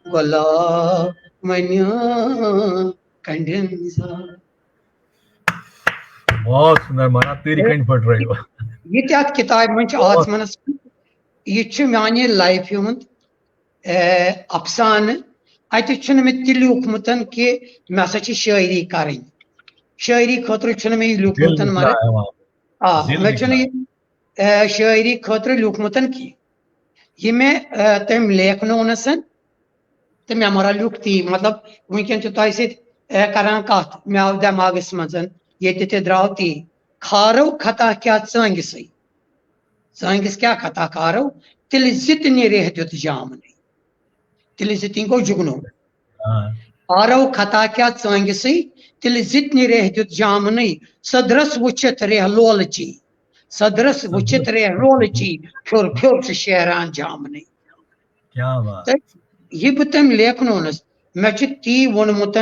गोला मन्या कंडेंसा बहुत सुंदर माना तेरी कंठ फट रही हो ये किताब मन आत्मनस यह माने लाइफ हुंद अफसान अत मे लिखमुत कि मे हसा शायरी कर शायरी खतर मे लिखमुत मर मे शायरी खतर लिखमुत कि यह मे तम लेखनोनस तो मे मरा लिख ती मतलब वनकन तुम सरान कत मे आव दिमागस मज ये द्राव ती खारो खता क्या चंगिस चंगिस क्या खता खारो तिल जितने रेह दुत जामन तिल जितन गो जुगनो आरो खता क्या चंगिस तिल जितने रेह दुत जामन सदरस वुचित रेह लोलची सदरस वुचित रेह लोलची फिर फिर से शेरान जामन क्या बात यह बह तम लेखनोनस मे ती वोनमुत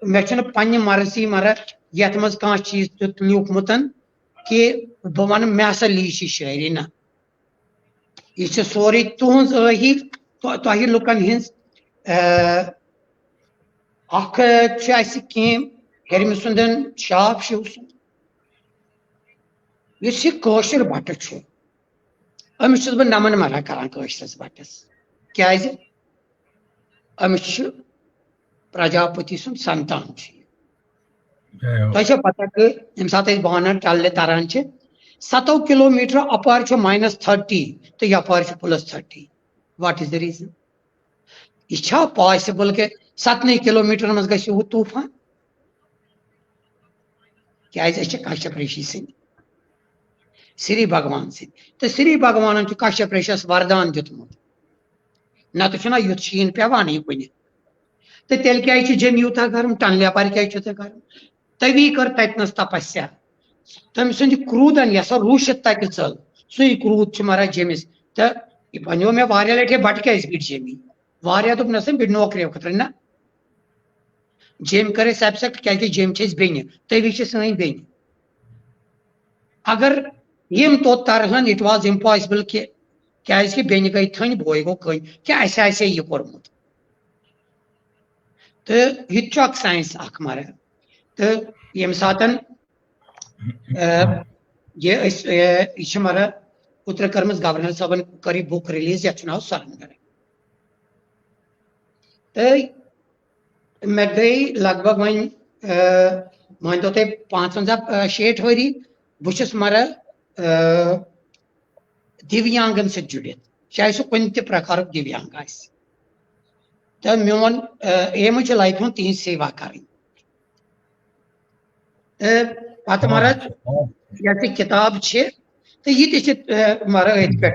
मे पन्ने मर्जी मर यथ मज कह चीज तुत लिखमुत कि बह वन मे हसा लीच शायरी ना यह सोरे तुहज तह लुकन हिंस हरम सुंदन शाप शिव सुंद इस बट अमिस बह नमन मरा करान बटस क्या अमिस प्रजापति सुंद संतान तुम पता कि यम सात बानर टल तरान 7 किलोमीटर अपार -30 तो यपार +30 व्हाट इज द रीजन यह पॉसिबल कि 7 किलोमीटर मज गु तूफान क्या कश्यप ऋषि सिंह श्री भगवान सिंह तो श्री भगवान कश्यप ऋषिस वरदान दितमुत ना तो युत शीन पेवान कुन तो तेल क्या जम यूता गर्म टन यपार क्या गर्म तवी कर ततनस तपस्या तम सुंद क्रूदन यह रूशित तक चल सही क्रूद मरा जमिस तो वो मे वारिया लटे बट क्या बिट जमी वारिया दोप नस बिट नौकरी खतर ना जम कर सबसेक्ट क्या जम बेन तवी सन बेन अगर यम तोत तरहन इट वाज इम्पॉसिबल कि क्या बेन गई थन बोय गो कन क्या यह कोर्मुत तो यह साइंस मरा तो यम सातन यह मरा उत्तर कर्मस गवर्नर साहबन कर बुक रिलीज यथ नाव सरंगर तो मे गई लगभग वन तो 55-60 वरी बहुत मरा दिव्यांगन सत जुड़ित चाहे सह कुन प्रकार दिव्यांग तो मोन एम लाइफ में तिज सेवा कर पत महाराज यह किताब तो ये मारा पे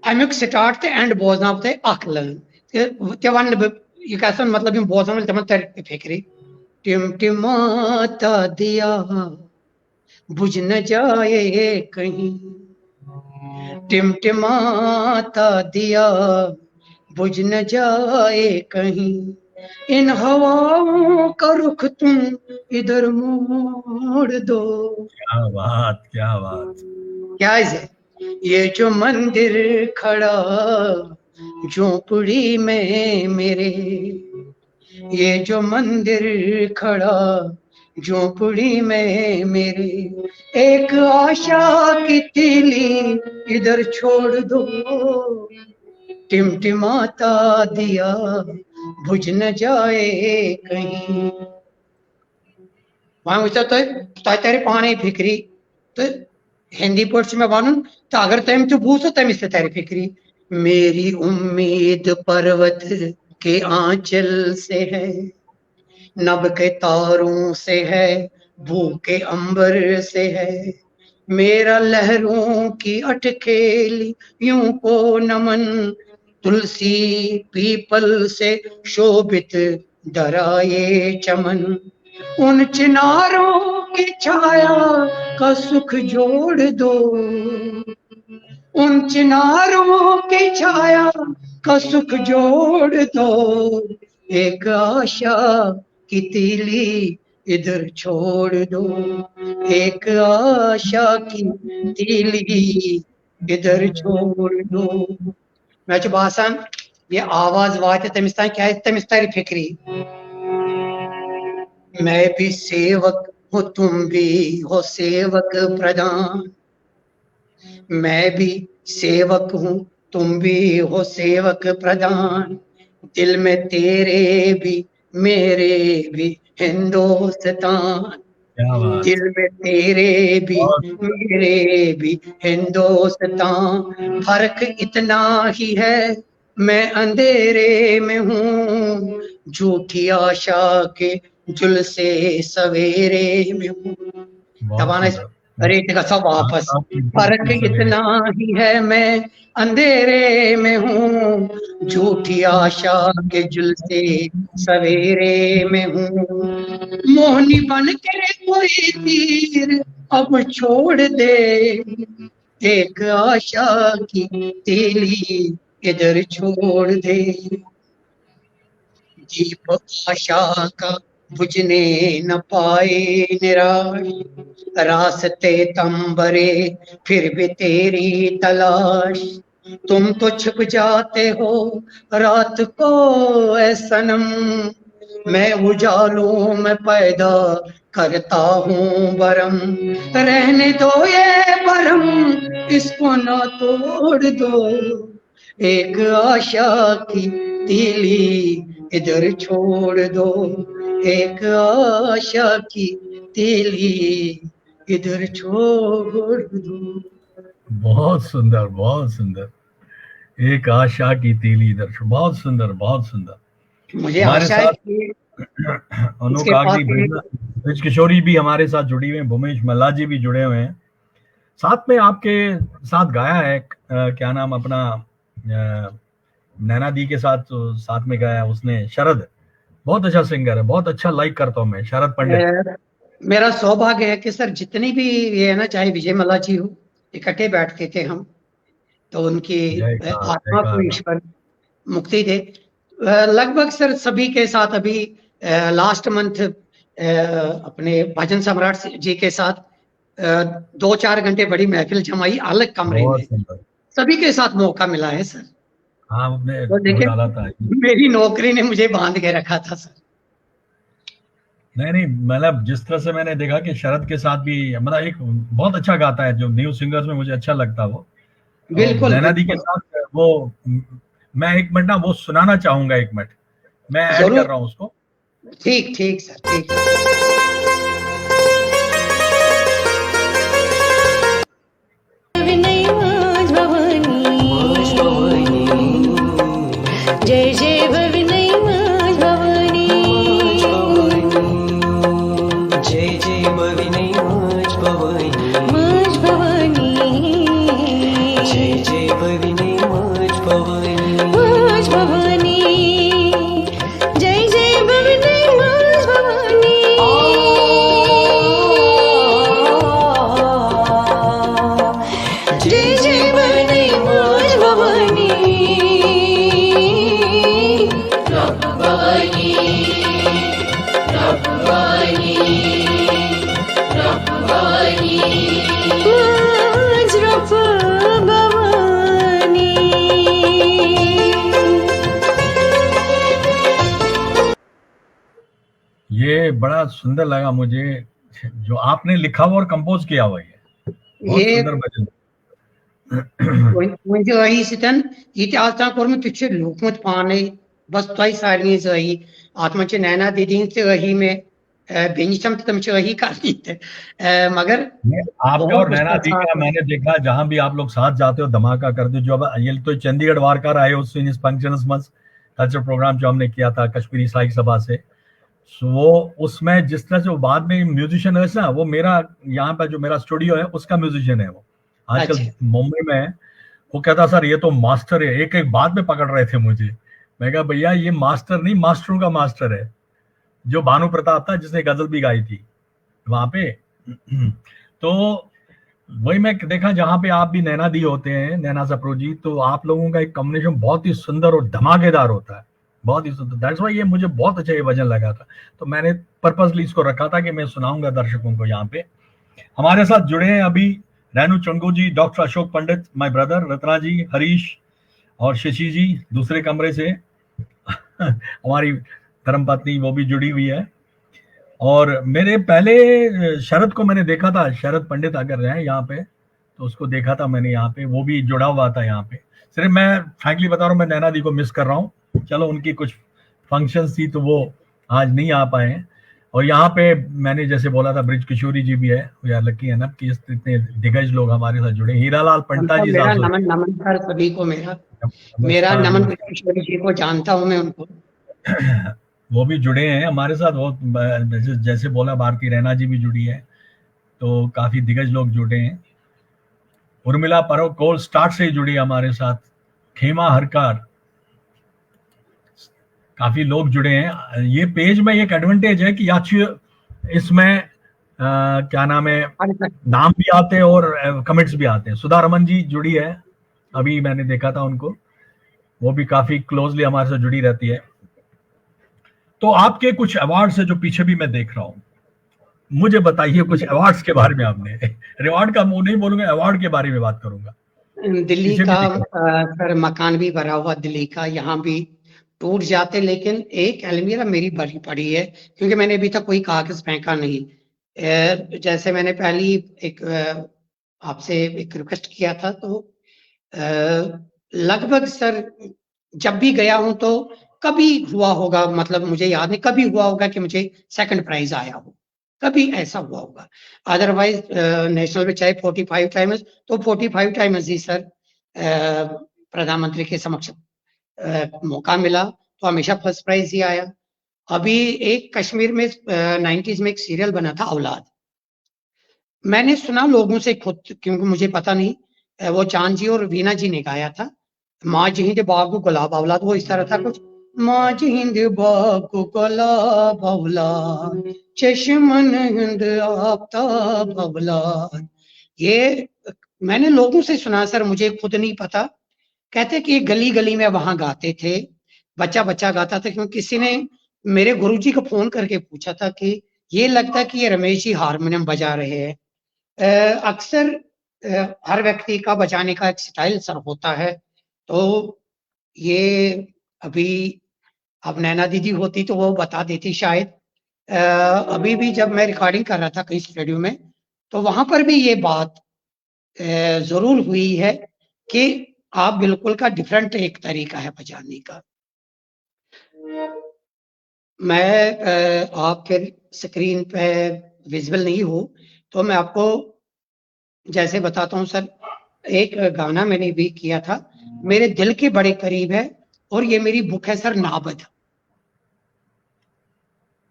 अमुक स्टार्ट तो एंड बोजन ते अख लन ते वन यह कसन मतलब यम बोजन तमन तर फिक्री टिमटिमाता दिया बुझ न जाए कहीं टिमटिमाता दिया बुझ न जाए कहीं इन हवाओं का रुख तुम इधर मोड़ दो। क्या बात, क्या बात। क्या है ये जो मंदिर खड़ा झोपड़ी में मेरे, ये जो मंदिर खड़ा झोपड़ी में मेरे, एक आशा की तीली इधर छोड़ दो, टिमटिमाता दिया बुझ न जाए कहीं। वहां तो तेरे पाने फिक्री तो हिंदी पोट में वन तो अगर तम तो बूसो तमिस तर फिक्री। मेरी उम्मीद पर्वत के आंचल से है, नभ के तारों से है, भूखे अंबर से है, मेरा लहरों की अटखेली यूं को नमन, तुलसी पीपल से शोभित डराए चमन, उन चिनारों की छाया का सुख जोड़ दो, उन चिनारों की छाया का सुख जोड़ दो, एक आशा की तीली इधर छोड़ दो, एक आशा की तीली इधर छोड़ दो। मैं बासान ये आवाज वात तमिस क्या तमिस तारी फिक्री। मैं भी सेवक हूँ तुम भी हो सेवक प्रधान, मैं भी सेवक हूँ तुम भी हो सेवक प्रधान, दिल में तेरे भी मेरे भी हिंदुस्तान, दिल में तेरे भी मेरे भी हिंदुस्तान, फर्क इतना ही है मैं अंधेरे में हूँ, झूठी आशा के जुलसे सवेरे में हूँ। अरे सब वापस फर्क इतना ही है मैं अंधेरे में हूँ, झूठी आशा के जुलसे सवेरे में हूँ, मोहनी बन के कोई तीर अब छोड़ दे, एक आशा की तीली इधर छोड़ दे, दीप आशा का बुझने न पाए निराश, रास्ते तंबरे फिर भी तेरी तलाश, तुम तो छिप जाते हो रात को ऐ सनम, मैं उजालों में पैदा करता हूँ बरम, रहने दो ये बरम इसको ना तोड़ दो, एक आशा की तीली इधर छोड़ दो, एक आशा की तीली इधर छोड़ दो। बहुत सुंदर, बहुत सुंदर। एक आशा की तीली इधर, बहुत सुंदर, बहुत सुंदर। मुझे आशा है कि ब्रिज किशोरी भी हमारे साथ जुड़ी हुए हैं, भूमेश मल्ला जी भी जुड़े हुए हैं, साथ में आपके साथ गाया है क्या नाम अपना नैना दी के साथ में गाया उसने, शरद, बहुत अच्छा सिंगर है, बहुत अच्छा लाइक करता हूँ मैं शरद पंडित। मेरा सौभाग्य है कि सर जितनी भी ये है ना, चाहे विजय मल्ला जी हो, इकट्ठे बैठते थे हम, तो उनकी आत्मा को ईश्वर मुक्ति दे। लगभग सर सभी के साथ अभी लास्ट मंथ अपने भजन सम्राट जी के साथ 2-4 घंटे बड़ी महफिल जमाई अलग कमरे में, सभी के साथ मौका मिला है सर। हाँ, तो देखिए मेरी नौकरी ने मुझे बांध के रखा था सर। नहीं, मतलब जिस तरह से मैंने देखा कि शरद के साथ भी मतलब एक बहुत अच्छा गाता है, जो न्यू सिंगर्स में मुझे अच्छा लगता है वो। बिल्कुल। नैना दी के साथ वो मैं एक मिनट ना वो सुनाना चाहूंगा, एक मिनट मैं ऐड कर रहा हूँ उसको। ठीक ठीक सर, ठीक। जय जय भविनई माँ भवानी, जय जय भविनई माँ भवानी, माँ भवानी। जय भविनी माझ भवानी माझ भवानी जय जय भविनी माझ भवानी जय जय भविनी माझ भवानी रब्बानी रब्बानी रब्बानी माझ रब्बानी। ये बड़ा सुंदर लगा मुझे, जो आपने लिखा हुआ और कंपोज किया हुआ है, बहुत ये सुंदर भजन। वही सितन ये आता कोरम तुझे लोकमत पाने बस तोय सारनी जही आत्मा चे नैना दीदी से वही में बेंचम तम चे वही करनी थे मगर आपका बहुत और नैना उसका दी का साथ मैंने देखा, जहां भी आप लोग साथ जाते हो धमाका करते हो। जो अब ये तो चंडीगढ़ वारकार आए उस फंक्शंस में कल्चर प्रोग्राम जो हमने किया था कश्मीरी साई सभा से, वो उसमें जिस तरह से वो बाद में म्यूजिशियन है ना, वो मेरा यहाँ पे जो मेरा स्टूडियो है उसका म्यूजिशियन है। वो आजकल अच्छा मुंबई में है। वो कहता सर ये तो मास्टर है, एक एक बात में पकड़ रहे थे मुझे। मैं कहा भैया ये मास्टर नहीं, मास्टरों का मास्टर है। जो भानु प्रताप था जिसने गजल भी गाई थी वहां पे। तो वही मैं देखा जहां पे आप भी नैना दी होते हैं, नैना सप्रो जी, तो आप लोगों का एक कॉम्बिनेशन बहुत ही सुंदर और धमाकेदार होता है, बहुत ही सुंदर। दैट्स वाई ये मुझे बहुत अच्छा ये भजन लगा था, तो मैंने पर्पसली इसको रखा था कि मैं सुनाऊंगा दर्शकों को। यहाँ पे हमारे साथ जुड़े हैं अभी Renu Changu ji, doctor Ashok Pandit, my brother, Ratna ji, Harish और शशि जी दूसरे कमरे से। हमारी धर्मपत्नी वो भी जुड़ी हुई है। और मेरे पहले शरद को मैंने देखा था, शरद पंडित अगर रहे यहाँ पे तो उसको देखा था मैंने यहाँ पे, वो भी जुड़ा हुआ था यहाँ पे। सिर्फ मैं फ्रैंकली बता रहा हूँ, मैं नैना दी को मिस कर रहा हूँ। चलो उनकी कुछ फंक्शंस थी तो वो आज नहीं आ पाए हैं। और यहाँ पे मैंने जैसे बोला था ब्रिज किशोरी जी भी है, वी आर लकी है ना कि इतने दिग्गज लोग हमारे साथ जुड़े। हीरालाल पंटा जी मेरा साहब, नमन नमन कर सभी को मेरा नमस्कार, नमन नमस्कार। किशोरी जी को जानता हूँ मैं उनको। वो भी जुड़े हैं हमारे साथ। वो जैसे बोला भारती रैना जी भी जुड़ी है, तो काफी दिग्गज लोग जुड़े हैं। उर्मिला परव कोल स्टार्ट से ही जुड़ी है हमारे साथ। खेमा हरकार, काफी लोग जुड़े हैं। ये पेज में एक एडवांटेज है कि इसमें क्या नाम है, नाम भी आते हैं और कमेंट्स भी आते हैं। सुधा रमन जी जुड़ी है, अभी मैंने देखा था उनको, वो भी काफी क्लोजली हमारे साथ जुड़ी रहती है। तो आपके कुछ अवार्ड्स है जो पीछे भी मैं देख रहा हूँ, मुझे बताइए कुछ अवार्ड्स के बारे में। आपने रिवॉर्ड का मुंह नहीं बोलूंगा, अवार्ड के बारे में बात करूंगा। दिल्ली पीछे भी का दिख रहा सर मकान भी भरा हुआ दिल्ली का, यहाँ भी टूट जाते, लेकिन एक अलमीरा मेरी भरी पड़ी है क्योंकि मैंने अभी तक कोई कागज फेंका नहीं। जैसे मैंने पहली एक आपसे एक रिक्वेस्ट किया था, तो लगभग सर जब भी गया हूं तो कभी हुआ होगा, मतलब मुझे याद नहीं कभी हुआ होगा कि मुझे सेकंड प्राइज आया हो, कभी ऐसा हुआ होगा। अदरवाइज नेशनल में चाहे 45 टाइम्स तो 45 टाइम्स ही सर प्रधानमंत्री के समक्ष मौका मिला तो हमेशा फर्स्ट प्राइज ही आया। अभी एक कश्मीर में 90s में एक सीरियल बना था औलाद, मैंने सुना लोगों से खुद, क्योंकि मुझे पता नहीं, वो चांद जी और वीना जी ने गाया था। माँ जी हिंद बागु गुलाब औलाद, वो इस तरह था कुछ, माँ जी हिंद बागु गुलाब औलाद, चश्मन हिंद आफ्ताब औलाद। ये मैंने लोगों से सुना सर, मुझे खुद नहीं पता। कहते कि गली गली में वहां गाते थे, बच्चा बच्चा गाता था, क्योंकि किसी ने मेरे गुरुजी को फोन करके पूछा था कि ये लगता है कि ये रमेश जी हारमोनियम बजा रहे हैं। अक्सर हर व्यक्ति का बजाने का एक स्टाइल सर होता है, तो ये अभी अब नैना दीदी होती तो वो बता देती शायद। अभी भी जब मैं रिकॉर्डिंग कर रहा था कहीं स्टूडियो में, तो वहां पर भी ये बात जरूर हुई है कि आप बिल्कुल का डिफरेंट एक तरीका है बजाने का। मैं आपके स्क्रीन पे विजिबल नहीं हूँ, तो मैं आपको जैसे बताता हूँ सर। एक गाना मैंने भी किया था, मेरे दिल के बड़े करीब है, और ये मेरी बुक है सर नाबद।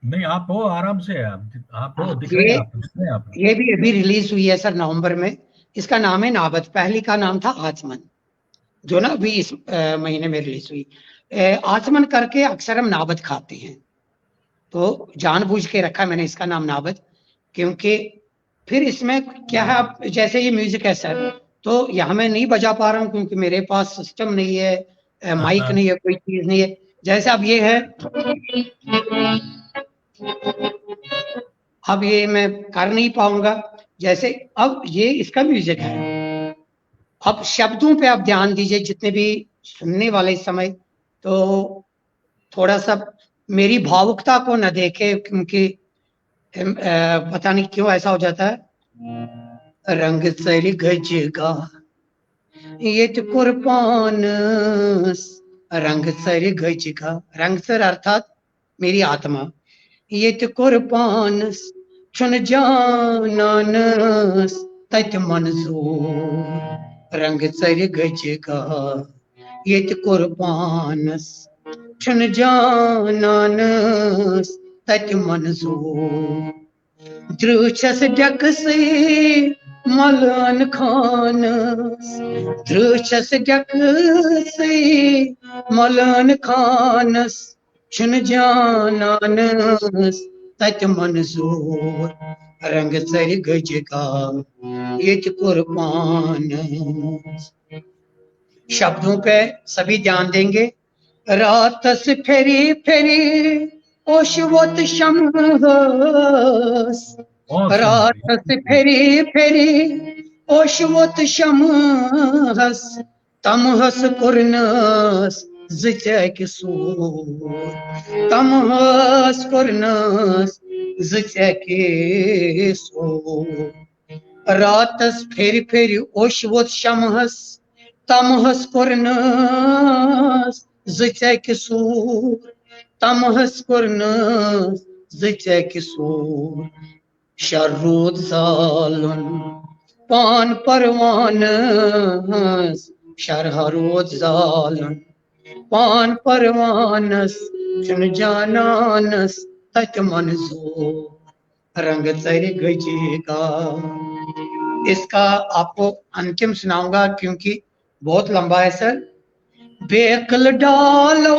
नहीं, आप हो आराम से, आप हो, दिख रहे हैं, आप दिख रहे हैं आप। ये भी अभी रिलीज हुई है सर नवंबर में। इसका नाम है नाबद। पहली का नाम था आचमन, जो ना अभी इस महीने में रिलीज हुई। आचमन करके अक्सर हम नाबद खाते हैं, तो जानबूझ के रखा मैंने इसका नाम नाबद, क्योंकि फिर इसमें क्या है, आप जैसे ये म्यूजिक है सर, तो यहाँ मैं नहीं बजा पा रहा हूँ क्योंकि मेरे पास सिस्टम नहीं है, माइक नहीं है, कोई चीज नहीं है। जैसे अब ये है, अब ये मैं कर नहीं पाऊंगा। जैसे अब ये इसका म्यूजिक है। अब शब्दों पे आप ध्यान दीजिए, जितने भी सुनने वाले इस समय, तो थोड़ा सा मेरी भावुकता को न देखे, क्योंकि पता नहीं क्यों ऐसा हो जाता है। रंग सर गज का ये तो कुर्बान, रंग सर गज का, रंग सर अर्थात मेरी आत्मा, ये तो कुर्बान चुन जानन तत मंजूर। रंग सर गज का ये तो कुर्बान चुन जानन तत मंजूर। दृश्यस डक से मलन खान, दृश्यस डक से मलन खान चुन जानन तत मंजूर। रंग सर गज का ये कुर्बान। शब्दों पे सभी ध्यान देंगे। रातस फेरी फेरी ओशवत शमहस, रातस फेरी फेरी ओशवत शमहस, तमहस कुरनस zıçak sur, tamhas kurnas zıçak sur. Ratas feri feri oşvot şamhas, tamhas kurnas zıçak sur, tamhas kurnas zıçak sur. Şarrud zalun pan parvanas, şarharud zalun पान परवानस चुन जानानस तक मंजूर। रंग सर गजे का। इसका आपको अंतिम सुनाऊंगा क्योंकि बहुत लंबा है सर। बेकल डालो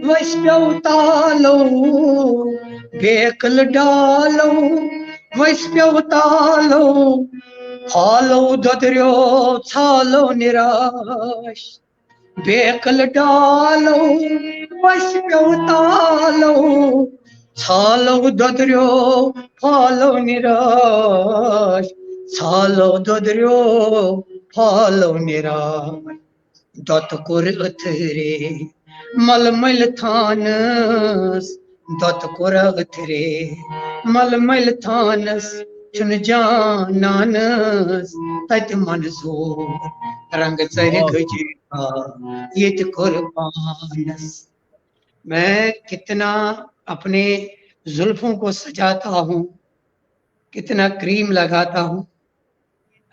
वस्प्यवतालो, बेकल डालो वस्प्यवतालो, हालो ददर्यो छालो निराश। बेकल डालो वस्प्यवतालो, छालो ददर्यो फालो निराश, छालो ददर्यो फालो निराश। दत्तकुर अथरे मलमल थानस, दत्तकुर अथरे मलमल थानस चुन जानस तत मंजूर। रंग सर गजे का ये कुर्बानस। मैं कितना अपने जुल्फों को सजाता हूँ, कितना क्रीम लगाता हूँ।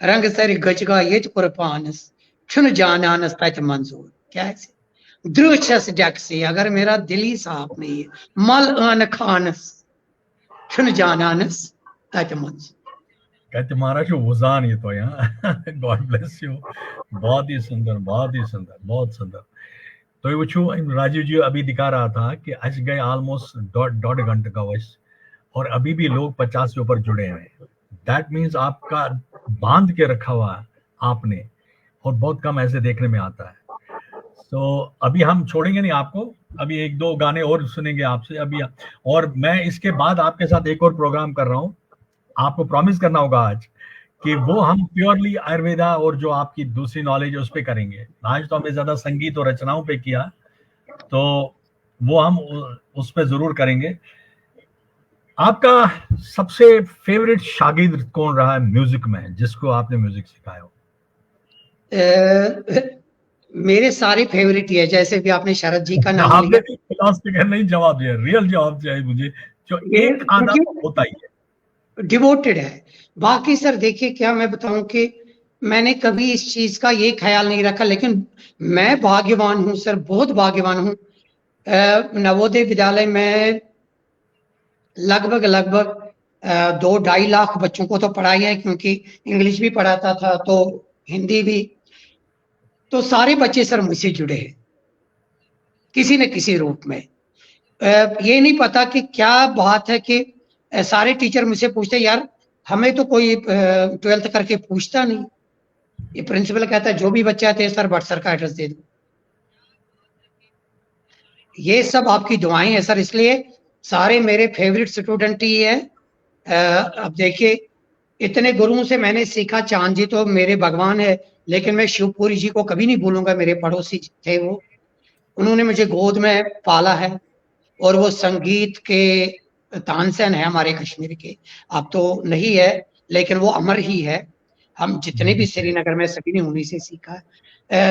रंग सर गज का ये कुर्बानस चुन जानानस तत मंजूर। क्या है दृश्यस डक से, अगर मेरा दिल ही साफ नहीं है, मल अन खानस चुन जानानस तत मंजूर। कहते महाराज वजान ये तो यहाँ गॉड ब्लेस यू। बहुत ही सुंदर, बहुत ही सुंदर, बहुत सुंदर। तो ये वो राजीव जी अभी दिखा रहा था कि आज गए ऑलमोस्ट डेढ़ घंटे का वॉइस, और अभी भी लोग 50 के ऊपर जुड़े हैं। दैट मीन्स आपका बांध के रखा हुआ है आपने, और बहुत कम ऐसे देखने में आता है। तो अभी हम छोड़ेंगे नहीं आपको, अभी एक दो गाने और सुनेंगे आपसे अभी। और मैं इसके बाद आपके साथ एक और प्रोग्राम कर रहा हूँ, आपको प्रॉमिस करना होगा आज कि वो हम प्योरली आयुर्वेदा और जो आपकी दूसरी नॉलेज है उस पे करेंगे। आज तो हमें ज्यादा संगीत और रचनाओं पे किया, तो वो हम उस पे जरूर करेंगे। आपका सबसे फेवरेट शागिर्द कौन रहा है म्यूजिक में, जिसको आपने म्यूजिक सिखाया हो? मेरे सारे फेवरेट ही है। जैसे भी आपने शरद जी का नाम लिया, आपने नहीं जवाब दिया, रियल जवाब चाहिए मुझे, जो एक आधा होता ही है। डिवोटेड है। बाकी सर देखिए, क्या मैं बताऊं कि मैंने कभी इस चीज का ये ख्याल नहीं रखा, लेकिन मैं भाग्यवान हूं सर, बहुत भाग्यवान हूं। नवोदय विद्यालय में लगभग 2-2.5 लाख बच्चों को तो पढ़ाई है, क्योंकि इंग्लिश भी पढ़ाता था तो हिंदी भी। तो सारे बच्चे सर मुझसे जुड़े हैं किसी न किसी रूप में। ये नहीं पता कि क्या बात है कि सारे टीचर मुझसे पूछते यार हमें तो कोई 12th करके पूछता नहीं। ये प्रिंसिपल कहता है जो भी बच्चे आते हैं सर बट सर का एड्रेस दे दो। ये सब आपकी दुआएं हैं सर, इसलिए सारे मेरे फेवरेट स्टूडेंट ही है। अब देखिए इतने गुरुओं से मैंने सीखा। चांद जी तो मेरे भगवान है, लेकिन मैं शिवपुरी जी को कभी नहीं भूलूंगा। मेरे पड़ोसी थे वो, उन्होंने मुझे गोद में पाला है और वो संगीत के तानसेन है हमारे कश्मीर के। अब तो नहीं है लेकिन वो अमर ही है। हम जितने भी श्रीनगर में सभी ने उन्हीं से सीखा।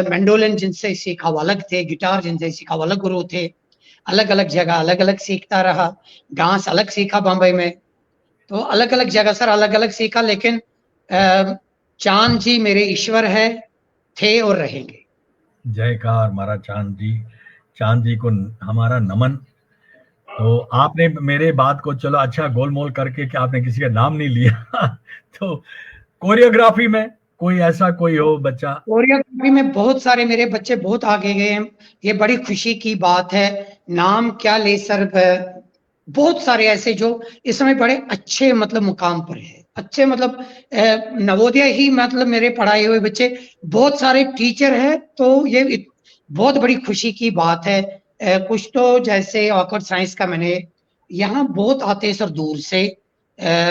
मैंडोलिन जिनसे सीखा वो अलग थे, गिटार जिनसे सीखा वो अलग गुरु थे। अलग अलग जगह अलग अलग सीखता रहा। डांस अलग सीखा बम्बई में। तो अलग अलग जगह सर अलग अलग सीखा, लेकिन चांद जी मेरे ईश्वर है, थे और रहेंगे। जयकार मारा चांद जी को हमारा नमन। तो आपने मेरे बात को चलो अच्छा गोलमोल करके कि आपने किसी का नाम नहीं लिया तो कोरियोग्राफी में कोई ऐसा कोई हो बच्चा? कोरियोग्राफी में बहुत सारे मेरे बच्चे बहुत आगे गए हैं, ये बड़ी खुशी की बात है। नाम क्या ले सर, बहुत सारे ऐसे जो इस समय बड़े अच्छे मतलब मुकाम पर है। अच्छे मतलब नवोदय ही मतलब मेरे पढ़ाए हुए बच्चे बहुत सारे टीचर हैं। तो ये बहुत बड़ी खुशी की बात है। कुछ तो जैसे ऑकवर्ड साइंस का मैंने यहाँ बहुत आते हैं सर दूर से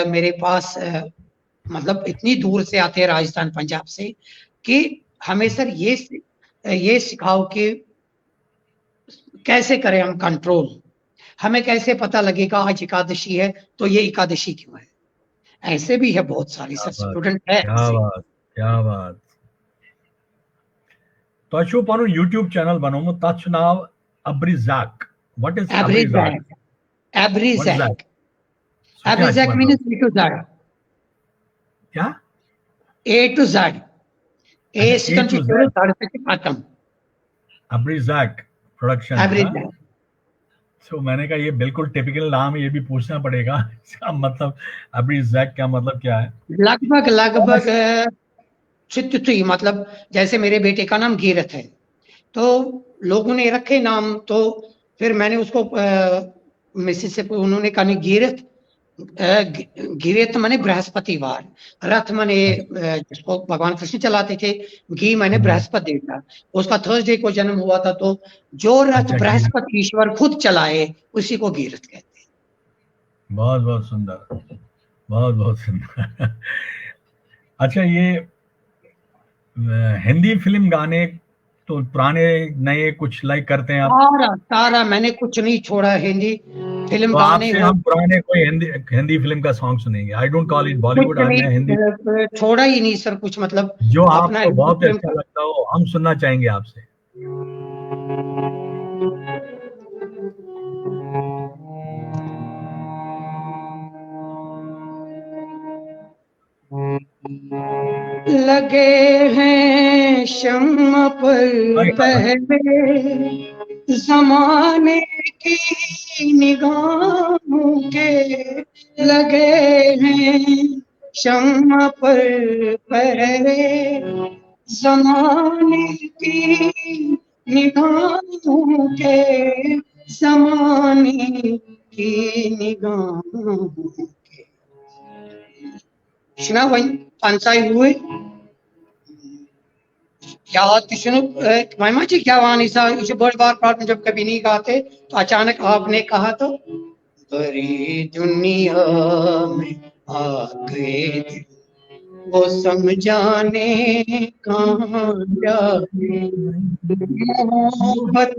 मेरे पास। मतलब इतनी दूर से आते हैं राजस्थान पंजाब से कि हमें सर ये सिखाओ कि कैसे करें हम कंट्रोल। हमें कैसे पता लगेगा आज एकादशी है तो ये एकादशी क्यों है। ऐसे भी है बहुत सारे सर स्टूडेंट है। क्या बात। तो पानु यूट्यूब चैनल बनाऊं तच नाव अब्रिजाक। What is Abrijak? Abrijak means A to Z। क्या? A to Z। ए सिकन से शुरू Z से खत्म। Abrijak production. एब्रिजैक। तो मैंने कहा ये बिल्कुल टिपिकल नाम है, ये भी पूछना पड़ेगा इसका मतलब अब्रिजाक क्या मतलब क्या है? लगभग चित्तुई मतलब जैसे मेरे बेटे का नाम गीरथ है तो लोगों ने रखे नाम। तो फिर मैंने उसको मिसेस से उन्होंने कहा नहीं गीरथ। गिरेत माने बृहस्पतिवार, रथ माने जिसको भगवान कृष्ण चलाते थे, घी माने बृहस्पति देवता। उसका थर्सडे को जन्म हुआ था। तो जो रथ बृहस्पति ईश्वर खुद चलाए उसी को गीरथ कहते हैं। बहुत बहुत सुंदर, बहुत बहुत सुंदर। अच्छा ये हिंदी फिल्म गाने तो पुराने नए कुछ लाइक करते हैं आप? सारा मैंने कुछ नहीं छोड़ा। हिंदी फिल्म तो गाने आपसे हम पुराने कोई हिंदी फिल्म का सॉन्ग सुनेंगे। I don't call it Bollywood, मैं हिंदी छोड़ा ही नहीं सर कुछ। मतलब जो आपको बहुत अच्छा लगता हो हम सुनना चाहेंगे आपसे। लगे हैं शम्म पर पहरे ज़माने की निगाहों के। लगे हैं शम्म पर पहरे ज़माने की निगाहों के। ज़माने की निगाहों के शिना वही पंचाई हुए क्या सुनो महिमा जी क्या वानी सा इसे बहुत बार प्रार्थना जब कभी नहीं गाते तो अचानक आपने कहा तो बड़ी दुनिया में आ गए वो समझाने कहाँ जाए। मोहब्बत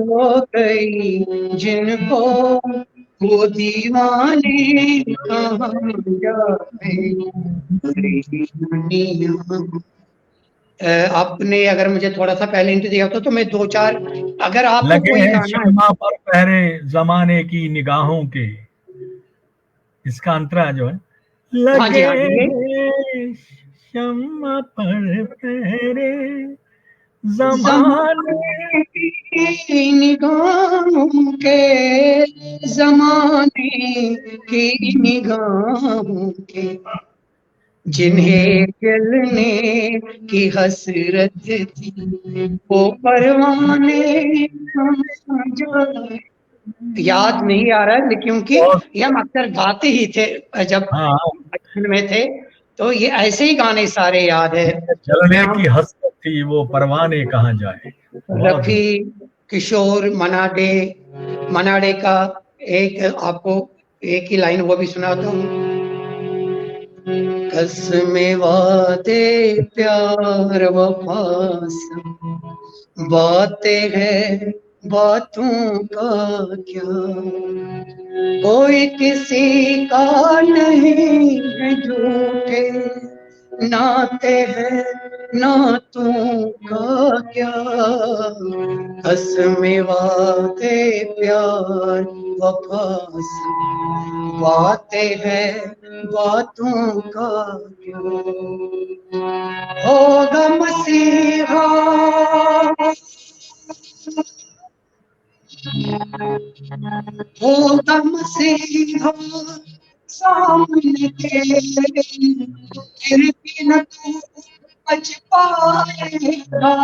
हो गई जिनको वो दीवाने कहाँ जाए। बड़ी दुनिया। आपने अगर मुझे थोड़ा सा पहले इंटरव्यू दिया तो मैं 2-4 अगर आपको कोई गाना पर पहरे जमाने की निगाहों के, इसका अंतरा जो है लगे शम्मा पर पहरे जमाने की निगाहों के, जमाने की निगाहों के, जिन्हें जलने की हसरत थी, वो परवाने कहाँ जाए। याद नहीं आ रहा है क्योंकि और ये हम अक्सर गाते ही थे जब हाँ, बचपन में थे, तो ये ऐसे ही गाने सारे याद है। मैं जलने की हम हसरत थी वो परवाने कहाँ जाए। बहुत रफी, किशोर, मनाडे का एक आपको एक ही लाइन वो भी सुनाता हूँ। कसमें वादे प्यार वफा बातें हैं, बातों का क्या, कोई किसी का नहीं है, झूठे नाते हैं, नातों का क्या, कसमें वादे प्यार वफा बातें हैं, बातों का क्या, होगा मसीहा, होगा मसीहा सामने तेरे, फिर भी न तू बच पाएगा,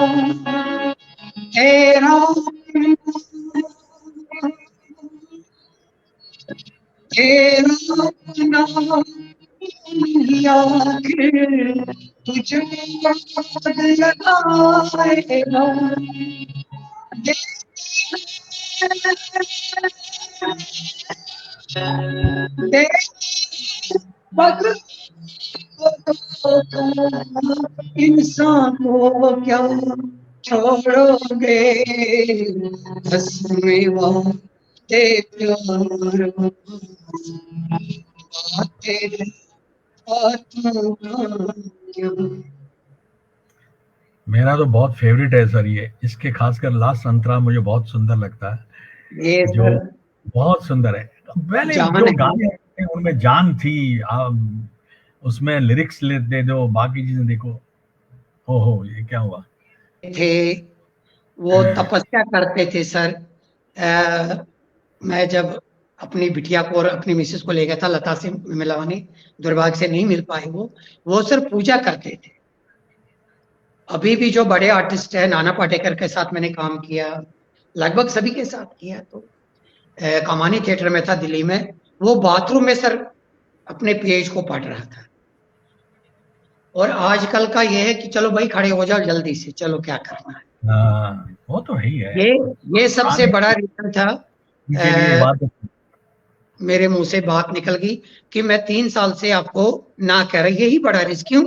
तेरा तेरा नाम आखिर तुझ में याद लगाएगा, इंसान हो क्या छोड़ोगे, हंसने वाले प्यार बातें बातों का क्या। मेरा तो बहुत फेवरेट है सर ये, इसके खासकर लास्ट संतरा मुझे बहुत सुंदर लगता है, ये जो सर बहुत सुंदर है। पहले जान जो है। गाने थे उनमें जान थी। उसमें लिरिक्स ले दे दो, बाकी चीजें देखो। हो ये क्या हुआ। थे वो तपस्या करते थे सर। मैं जब अपनी बिटिया को और अपनी मिसेस को ले गया था लता से मिलवाने, दुर्भाग्य से नहीं मिल पाए वो सर पूजा करते थे। अभी भी जो बड़े आर्टिस्ट है, नाना पाटेकर के साथ मैंने काम किया, लगभग सभी के साथ किया। तो कमानी थिएटर में था दिल्ली में, वो बाथरूम में सर अपने पेज को पढ़ रहा था। और आजकल का ये है कि चलो भाई खड़े हो जाओ जल्दी से, चलो क्या करना है। हाँ, वो तो है ही है। ये सबसे गाने बड़ा रीजन था। के लिए अ, बात। मेरे मुंह से बात निकल गई कि मैं 3 साल से आपको ना कह रही, यही बड़ा रिस्क। क्यों?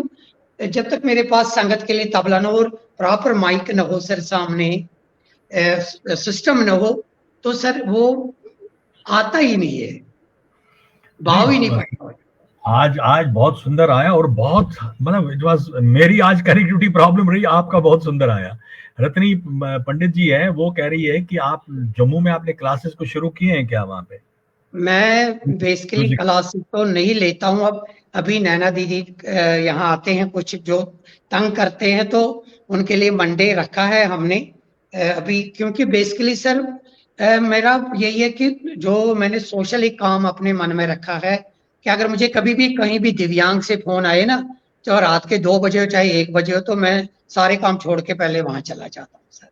जब तक मेरे पास संगत के लिए तबला न हो और प्रॉपर माइक न हो सर सामने, सिस्टम न हो, तो सर वो आता ही नहीं है, भाव ही नहीं नहीं, पड़ता। आज आज बहुत सुंदर आया, और बहुत मतलब इट वाज, मेरी आज कनेक्टिविटी प्रॉब्लम रही, आपका बहुत सुंदर आया। रत्नी पंडित जी है, वो कह रही है कि आप जम्मू में आपने क्लासेस को शुरू किए हैं क्या वहां पे। मैं बेसिकली म्यूजिक। क्लासेस तो नहीं लेता हूँ अब। अभी नैना दीदी यहाँ आते हैं, कुछ जो तंग करते हैं, तो उनके लिए मंडे रखा है हमने अभी। क्योंकि बेसिकली सर मेरा यही है कि जो मैंने सोशल एक काम अपने मन में रखा है कि अगर मुझे कभी भी कहीं भी दिव्यांग से फोन आए ना, चाहे रात के 2 बजे हो चाहे 1 बजे हो, तो मैं सारे काम छोड़ के पहले वहां चला जाता हूँ सर।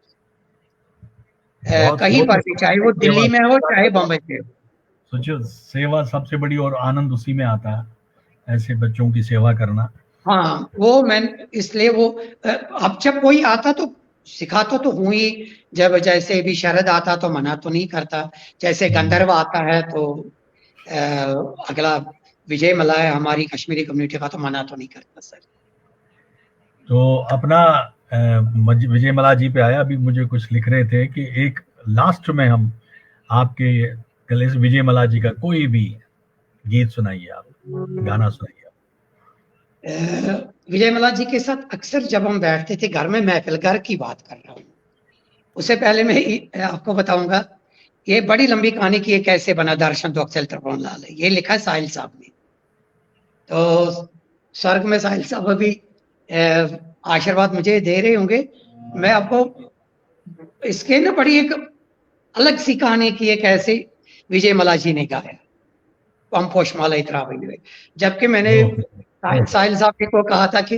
बहुत, कहीं वो पर तो भी, चाहे वो सेवा, दिल्ली में हो चाहे बम्बई में हो। सोचो सेवा सबसे बड़ी, और आनंद उसी में आता है, ऐसे बच्चों की सेवा करना। हाँ वो मैं इसलिए वो अब जब कोई आता तो सिखाता तो हूँ ही। जब जैसे भी शरद आता तो मना तो नहीं करता, जैसे गंधर्व आता है तो अगला विजय मल्लाह है हमारी कश्मीरी कम्युनिटी का, तो मना तो नहीं करता सर। तो अपना विजय मल्लाह जी पे आया, अभी मुझे कुछ लिख रहे थे कि एक लास्ट में हम आपके गले से विजय मल्लाह जी का कोई भी गीत सुनाइए, आप गाना सुनाइए। विजय मल्लाह जी के साथ अक्सर जब हम बैठते थे घर में, महफिल घर की बात कर रहा हूँ, उससे पहले मैं आपको बताऊंगा। ये बड़ी लंबी कहानी की, ये कैसे बना दर्शन तो अक्सर त्रिभुवन लाल है, ये लिखा है साहिल साहब ने। तो स्वर्ग में साहिल साहब अभी आशीर्वाद मुझे दे रहे होंगे। मैं आपको इसके ना बड़ी एक अलग सी कहानी की, एक ऐसे विजय मला जी ने गाया पंपोषमाला इतरा बनी। जबकि मैंने साहिल साहब को कहा था कि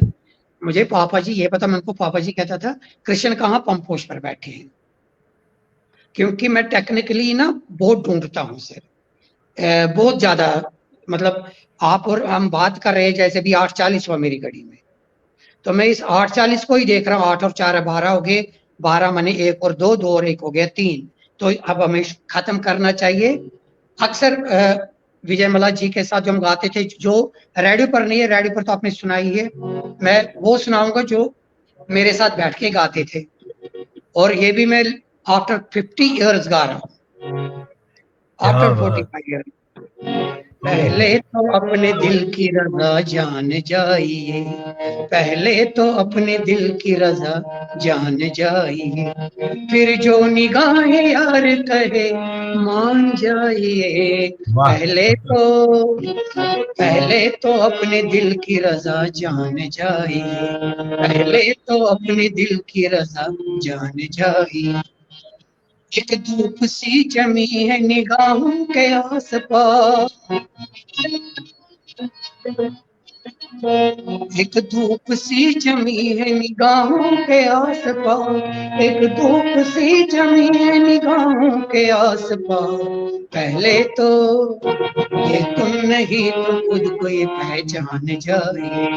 मुझे पापा जी ये पता, मैं उनको पापा जी कहता था, कृष्ण कहाँ पंपोष पर बैठे हैं, क्योंकि मैं टेक्निकली ना बहुत ढूंढता हूँ सर, बहुत ज्यादा। मतलब आप और हम बात कर रहे हैं, जैसे भी 8:40 हुआ मेरी घड़ी में, तो मैं इस 8:40 को ही देख रहा हूँ। 8 और 4 12 हो गए, 12 माने 1 और 2, 2 और 1 हो गया 3। तो अब हमें खत्म करना चाहिए। अक्सर विजय मला जी के साथ जो हम गाते थे, जो रेडियो पर नहीं है, रेडियो पर तो आपने सुनाई है, मैं वो सुनाऊंगा जो मेरे साथ बैठ के गाते थे। और ये भी मैं आफ्टर 50 इयर्स गा रहा हूँ, आफ्टर 45 ईयर्स। पहले तो अपने दिल की रजा जान जाइए, पहले तो अपने दिल की रजा जान जाइए, फिर जो निगाहें यार कहे मान जाइए। पहले तो अपने दिल की रजा जान जाइए, पहले तो अपने दिल की रजा जान जाइए। एक धूप सी जमी है निगाहों के आसपास, एक धूप सी जमी है निगाहों के आसपास, एक धूप सी जमी है निगाहों के आसपास। पहले तो ये तुम नहीं तो खुद को ये पहचान जाइए,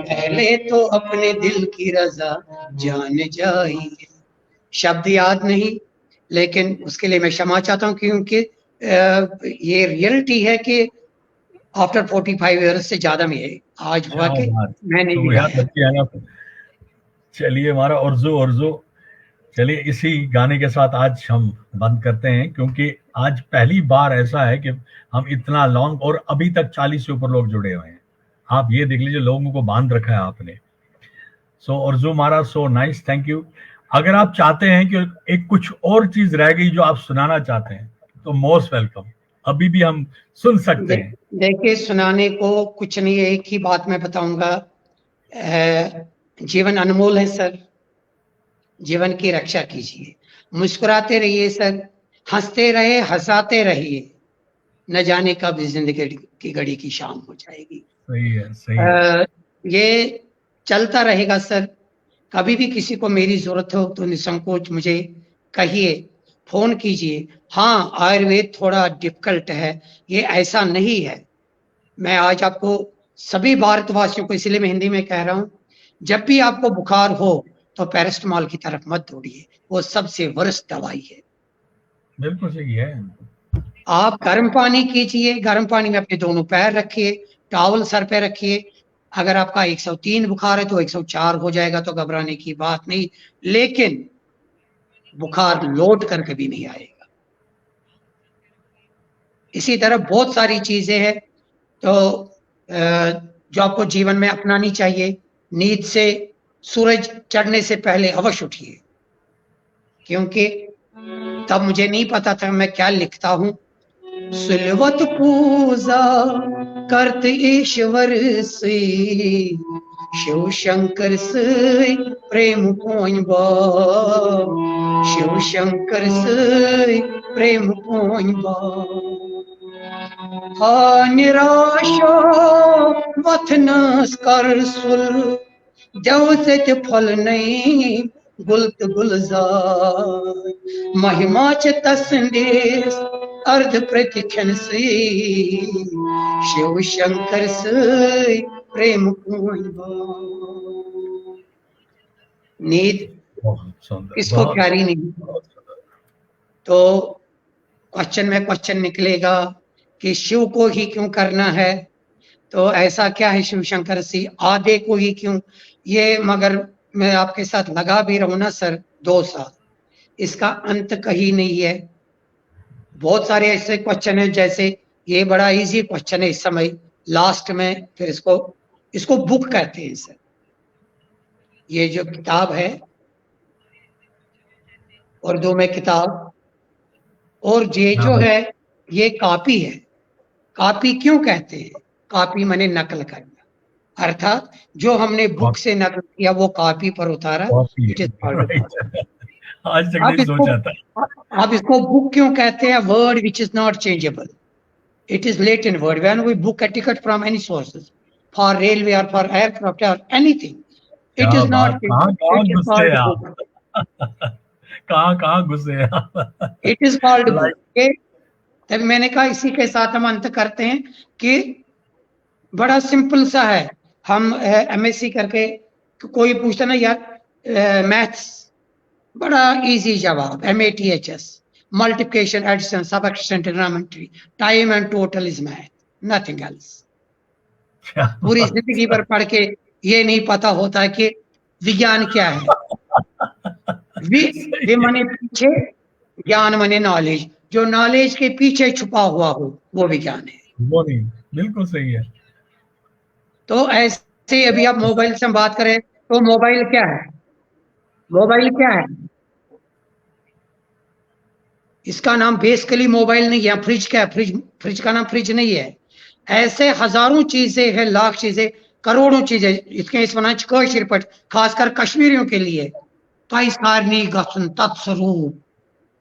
पहले तो अपने दिल की रजा जान जाइए। शब्द याद नहीं, लेकिन उसके लिए मैं क्षमा चाहता हूँ, क्योंकि ये रियलिटी है कि आफ्टर 45 इयर्स से ज्यादा में आज हुआ कि मैंने भी गाया। चलिए हमारा अर्जो चलिए इसी गाने के साथ आज हम बंद करते हैं, क्योंकि आज पहली बार ऐसा है कि हम इतना लॉन्ग, और अभी तक 40 से ऊपर लोग जुड़े हुए हैं। आप ये देख लीजिए, लोगों को बांध रखा है आपने। सो अर्जो मारा, सो नाइस, थैंक यू। अगर आप चाहते हैं कि एक कुछ और चीज रह गई जो आप सुनाना चाहते हैं, तो मोस्ट वेलकम, अभी भी हम सुन सकते हैं। देखिए, सुनाने को कुछ नहीं है, एक ही बात मैं बताऊंगा, जीवन अनमोल है सर, जीवन की रक्षा कीजिए, मुस्कुराते रहिए सर, हंसते रहे, हंसाते रहिए, न जाने कब जिंदगी की घड़ी की शाम हो जाएगी। सही है, सही है। ये चलता रहेगा सर। कभी भी किसी को मेरी जरूरत हो तो निसंकोच मुझे कहिए, फोन कीजिए। हाँ, आयुर्वेद थोड़ा डिफिकल्ट है, ये ऐसा नहीं है। मैं आज आपको सभी भारतवासियों को इसलिए मैं हिंदी में कह रहा हूं, जब भी आपको बुखार हो तो पैरास्टामॉल की तरफ मत दौड़िए, वो सबसे वर्स्ट दवाई है। बिल्कुल सही है। आप गर्म पानी कीजिए, गर्म पानी में अपने दोनों पैर रखिए, टॉवल सर पे रखिए। अगर आपका 103 बुखार है तो 104 हो जाएगा, तो घबराने की बात नहीं, लेकिन बुखार लौट कर कभी नहीं आएगा। इसी तरह बहुत सारी चीजें हैं तो जो आपको जीवन में अपनानी चाहिए। नींद से सूरज चढ़ने से पहले अवश्य उठिए, क्योंकि तब मुझे नहीं पता था मैं क्या लिखता हूं। सुलवत पूजा करत ईश्वर से, शिव शंकर से प्रेम पोइबा, शिव शंकर से प्रेम पोइबा। हा निराशा वथनस कर सुल, जव से फल नहीं गुलत गुलजार, महिमा च संदेश अर्ध प्रतिक्षण से, शिव शंकर से प्रेम पोइबा। नींद किसको प्यारी नहीं। तो क्वेश्चन में क्वेश्चन निकलेगा कि शिव को ही क्यों करना है, तो ऐसा क्या है शिव शंकर से, आधे को ही क्यों। ये मगर मैं आपके साथ लगा भी रहूं ना सर 2 साल, इसका अंत कहीं नहीं है। बहुत सारे ऐसे क्वेश्चन है, जैसे ये बड़ा इजी क्वेश्चन है इस समय लास्ट में, फिर इसको बुक कहते हैं सर। ये जो किताब है उर्दू में किताब, और ये जो है ये कॉपी है। कॉपी क्यों कहते हैं, कॉपी माने नकल करना, अर्थात जो हमने बुक से नकल किया वो कॉपी पर उतारा। इट इज आज तक आप नहीं इसको सोचा था। आप इसको बुक क्यों कहते हैं? Word which is not changeable. It is latent word. When we book a ticket from any sources, for railway or for aircraft or anything, it क्या is not बात, कहाँ changed. कहाँ It is घुसे called आप? book. कहाँ कहाँ घुसे आप? It is called book. Like, Okay? तब मैंने कहा इसी के साथ हम अंत करते हैं कि बड़ा सिंपल सा है. हम एमएससी करके कोई पूछता ना यार मैथ्स, बड़ा इजी जवाब. MATHS, multiplication, addition, subtraction, trigonometry, time and total is math, nothing else. क्या पूरी बात जिंदगी भर पढ़ के ये नहीं पता होता कि विज्ञान क्या है. सही वे है। माने पीछे, ज्ञान माने नॉलेज. जो नॉलेज के पीछे छुपा हुआ हो वो विज्ञान है. वो नहीं, बिल्कुल सही है। तो ऐसे ही अभी आप मोबाइल से हम बात करें तो मोबाइल क्या है? मोबाइल क्या है? इसका नाम बेसिकली मोबाइल नहीं है. फ्रिज क्या है? फ्रिज का नाम फ्रिज नहीं है. ऐसे हजारों चीजें हैं, लाख चीजें, करोड़ों चीजें. इसके इस वनाच कशीर पट खासकर कश्मीरियों के लिए तय सारनी गसन तत्स्वरूप.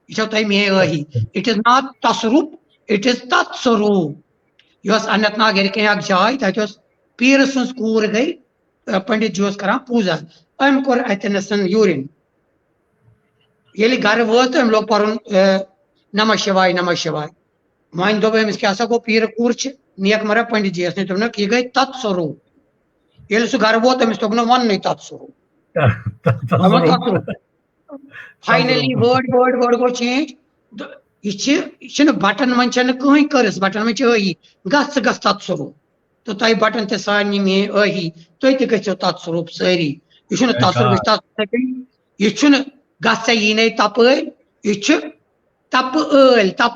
यह तय मे वही. इट इज नॉट तस्वरूप, इट इज तत्स्वरूप. यह अनंतनाग के एक जाय तत पीर सज कूर गई, पंडित जी करान पूजा. अम कोर अतनसन यूरिन. ये घर वोत अम लोग पर्न नमः शिवाय नमः शिवाय. वन दोप अमिस क्या गो पीर कूर नेक मरा पंडित जी ने दोन यह गई तत्स्वरूप. ये सह घर वोत अमिस तोग वन तत्स्वरूप. तस्वरूप। Finally word word word go change. यह बटन मन कहीं कर्स, बटन मन अही गस तत्स्वरूप. तो तय बटन ते सारे मे अही, तुम तु गो तत्स्वरूप सारी. यह तत्स्वरूप. यह गस यी तपै. यह तप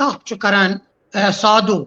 तप करान साधु.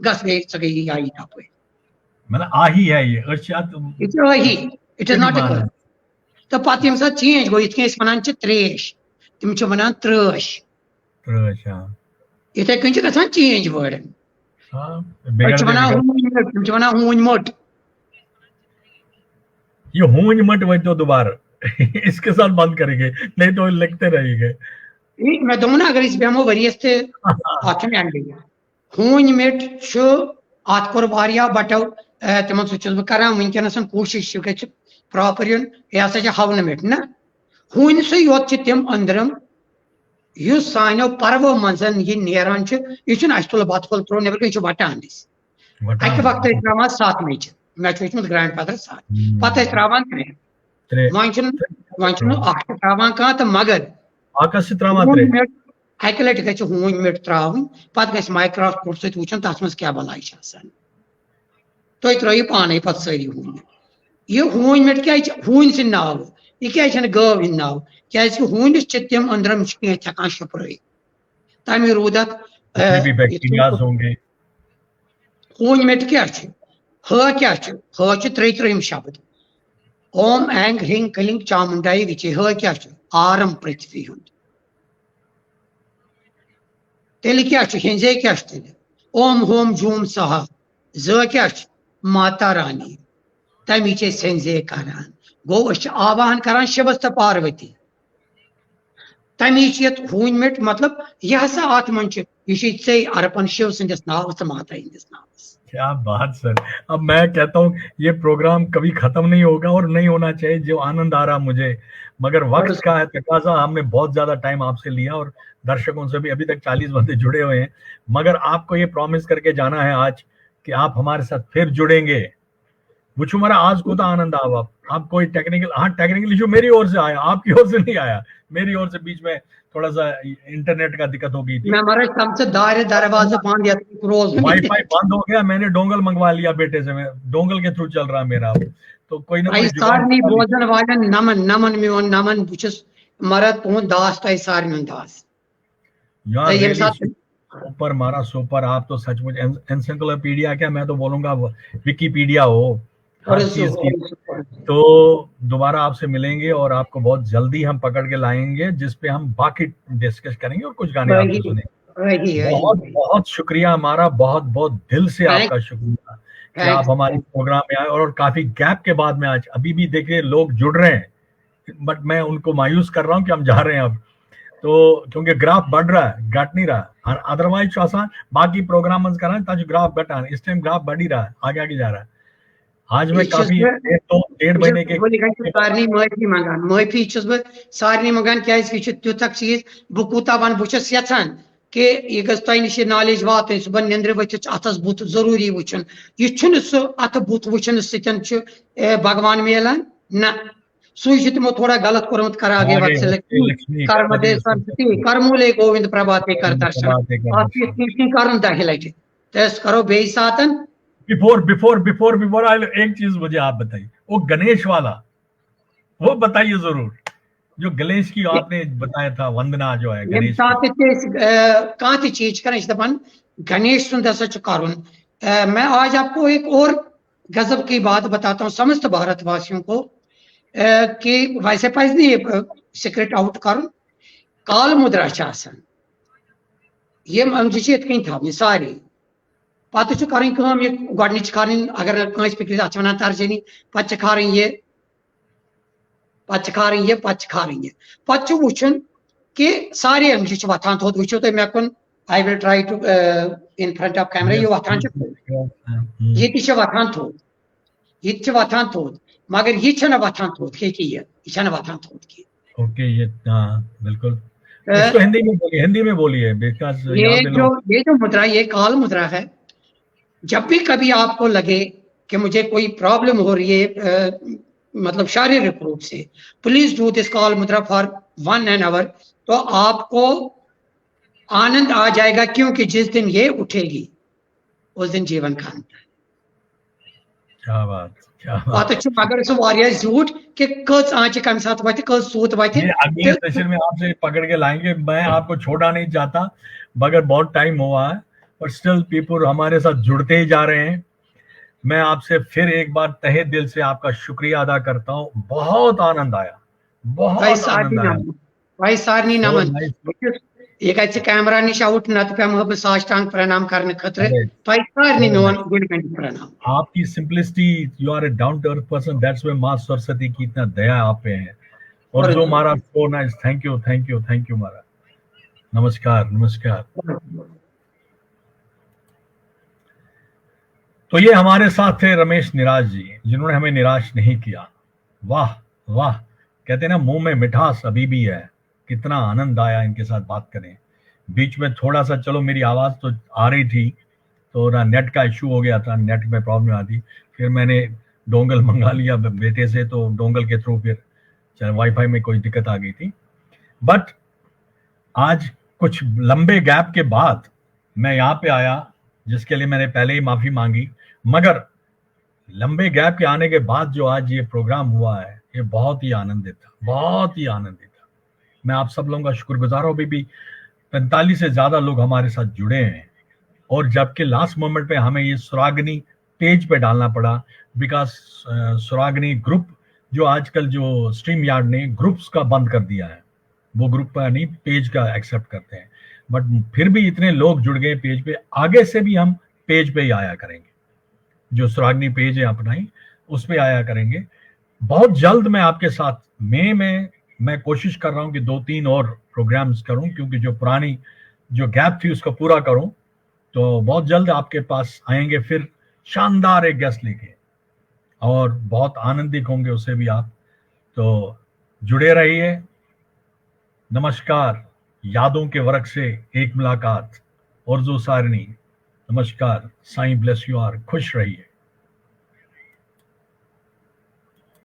गस गई सह गई आई तपै. मतलब आही है ये अही. इट इज नॉट ए कर्स. तो पत यम सा चेंज गो ये वन त्रेश, तम वन त्रश. इथे कन ग चेंज वर्ड. वन हून मोट. ये हूंज मट वो तो दोबारा इसके साथ बंद करेंगे, नहीं तो लिखते रहेंगे. मैं दोन अगर इस बेमो वरियस ते आथम अंडी हून मिट छु आत कोर वारिया बटो तमन सु बह करान वनकनस कोशिश गि प्रॉपर युन. यह हसा हवन मिट ना. हून सु योत तम अंदरम यु सानो पर्वो मजन यह नेरान यह अस तुल बत फुल त्रो नबर यह वटान अक वक्त त्रा सात मेच. मे वो ग्रैंड फादर सात पे त्रा त्रे. वन त्रा कह तो मगर अक लट ग हून मिट त्रावन पे ग माइक्रोस्कोप सत वुचन तथ मज क्या बलाई तुम त्रो पाने पे सारी हून. यह हून मिट क्या हून सिंद नाव. यह क्या गव हिंद नाव क्या हूनिस तम अंदरम हेकान शुप्र तमें रूद हून मिट क्या ह क्या ह त्रेम शब्द. ओम ऐंग ह्रीं क्लीं चामुंडाई विचे. ह क्या आरम पृथ्वी हुंद. तेल क्या हिंजे क्या तेल ओम होम जूम सहा. ज क्या माता रानी. तमिचे सेंजे करान गो आवाहन करान शिवस तो पार्वती. तमिच ये हून मिट मतलब यह हसा आत मन यह अर्पण शिव संदिस नाव तो माता हिंदिस नाव. क्या बात सर. अब मैं कहता हूँ ये प्रोग्राम कभी खत्म नहीं होगा और नहीं होना चाहिए. जो आनंद आ रहा मुझे, मगर वक्त का है तकाजा. हमने बहुत ज्यादा टाइम आपसे लिया और दर्शकों से भी. अभी तक 40 बंदे जुड़े हुए हैं, मगर आपको ये प्रॉमिस करके जाना है आज कि आप हमारे साथ फिर जुड़ेंगे. वो हमारा आज को आनंद आवा. आप कोई टेक्निकल, हाँ टेक्निकल इशू मेरी ओर से आया, आपकी ओर से नहीं आया. मेरी ओर से बीच में थोड़ा सा इंटरनेट का दिक्कत हो गई थी. वाईफाई बंद हो गया. मैंने डोंगल मंगवा लिया बेटे से. मैं डोंगल के थ्रू चल रहा मेरा. तो कोई ना कोई भोजन वालन नमन नमन मिवन नमन बुचस मरा तुम दास तय सारन दास. सुपर मारा सुपर. आप तो सचमुच एनसाइक्लोपीडिया, क्या मैं तो बोलूंगा विकिपीडिया हो हर चीज की. तो दोबारा आपसे मिलेंगे और आपको बहुत जल्दी हम पकड़ के लाएंगे जिसपे हम बाकी डिस्कस करेंगे और कुछ गाने आपको सुनेंगे. बहुत बहुत शुक्रिया हमारा. बहुत बहुत दिल से आपका शुक्रिया कि आप हमारे प्रोग्राम में आए, और काफी गैप के बाद में आज अभी भी देखिए लोग जुड़ रहे हैं, बट मैं उनको मायूस कर रहा हूँ कि हम जा रहे हैं अब, तो क्योंकि ग्राफ बढ़ रहा है, घट नहीं रहा। अदरवाइज आसान बाकी प्रोग्राम कर रहे हैं ताकि ग्राफ घटा, इस टाइम ग्राफ बढ़ ही रहा है, आगे आगे जा रहा है। आज मैं काफी 1.5 महीने के सारनी माफी मंगान, माफी बह सारनी मंगान क्या तुथ चीज बह कूता वन बहुत यहान कि यह गो तुम नश नॉलेज वात सुबह निंद्र वथित अथस बुत जरूरी वुचन, यह सह अथ बुत वुचन सत्य भगवान मिलान ना, सू तमो थोड़ा गलत कोर्मुत कर आगे कर्मदे सरस्वती कर्मूले गोविंद प्रभाते कर दर्शन कर दह लटि तस करो बे सातन बिफोर एक चीज मुझे आप बताइए, वो गणेश वाला वो बताइए जरूर, जो गणेश की आपने बताया था वंदना जो है गणेश कह चीज कर दपान गणेश सुंद हसा करुन। मैं आज आपको एक और गजब की बात बताता हूँ समस्त भारतवासियों को कि वैसे पज नहीं सीक्रेट आउट कर काल मुद्रा ये कन थी सारी पत कर गोच कर अगर फिक्र अत वन तर्जनी पे खार ये पे वुचन कि सारे अमच वथान थोद वो तुम मे कुन I will try to in front of camera ये वथान ये वथान थोद ये वथान थोद मगर ये वथान थोद ये वथान थोद की ओके ये बिल्कुल इसको हिंदी में बोलिए बिकॉज़ ये जो मुद्रा ये काल मुद्रा है। जब भी कभी आपको लगे कि मुझे कोई प्रॉब्लम हो रही है मतलब शारीरिक रूप से, प्लीज डू दिस काल मुद्रा फॉर 1 hour, तो आपको आनंद आ जाएगा, क्योंकि जिस दिन ये उठेगी उस दिन जीवन का अंत है। क्या बात मगर सह झूठ कि कच आंच कम साथ वत कच सूत वत अगले सेशन में आपसे पकड़ के लाएंगे। मैं आपको छोड़ना नहीं चाहता मगर बहुत टाइम हुआ है, और स्टिल पीपल हमारे साथ जुड़ते ही जा रहे हैं। मैं आपसे फिर एक बार तहे दिल से आपका शुक्रिया अदा करता हूँ। बहुत आनंद आया, बहुत आनंद आया भाई सारनी नमन। एक कैमरा निश आउट नत पे साष्टांग प्रणाम करने खतरे सारनी नोन प्रणाम। आपकी simplicity, you are a down to earth person, that's why मां सरस्वती की इतना दया आप पे है। और जो हमारा सो नाइस, थैंक यू महाराज। नमस्कार। तो ये हमारे साथ थे रमेश निराज जी, जिन्होंने हमें निराश नहीं किया। वाह वाह, कहते हैं ना मुंह में मिठास अभी भी है। कितना आनंद आया इनके साथ बात करें। बीच में थोड़ा सा चलो मेरी आवाज तो आ रही थी, तो ना नेट का इशू हो गया था, नेट में प्रॉब्लम आती, फिर मैंने डोंगल मंगा लिया बेटे से, तो डोंगल के थ्रू फिर वाईफाई में कोई दिक्कत आ गई थी। बट आज कुछ लंबे गैप के बाद मैं यहाँ पे आया, जिसके लिए मैंने पहले ही माफी मांगी, मगर लंबे गैप के आने के बाद जो आज ये प्रोग्राम हुआ है, ये बहुत ही आनंदित था। मैं आप सब लोगों का शुक्रगुजार हूं। अभी भी 45 से ज्यादा लोग हमारे साथ जुड़े हैं, और जबकि लास्ट मोमेंट पे हमें ये सुरागनी पेज पे डालना पड़ा, बिकॉज सुरागनी ग्रुप जो आजकल जो स्ट्रीम यार्ड ने ग्रुप्स का बंद कर दिया है, वो ग्रुप का नहीं पेज का एक्सेप्ट करते हैं। बट फिर भी इतने लोग जुड़ गए पेज पे, आगे से भी हम पेज पे ही आया करेंगे। जो सुरागनी पेज है अपना ही, उस पे आया करेंगे। बहुत जल्द मैं आपके साथ मई में मैं कोशिश कर रहा हूं कि 2-3 और प्रोग्राम्स करूं, क्योंकि जो पुरानी जो गैप थी उसको पूरा करूं। तो बहुत जल्द आपके पास आएंगे फिर शानदार एक गेस्ट लेके, और बहुत आनंदित होंगे उससे भी आप। तो जुड़े रहिए। नमस्कार। यादों के वर्क से एक मुलाकात, और जो सारनी। नमस्कार। Sai bless you are. खुश रहिए।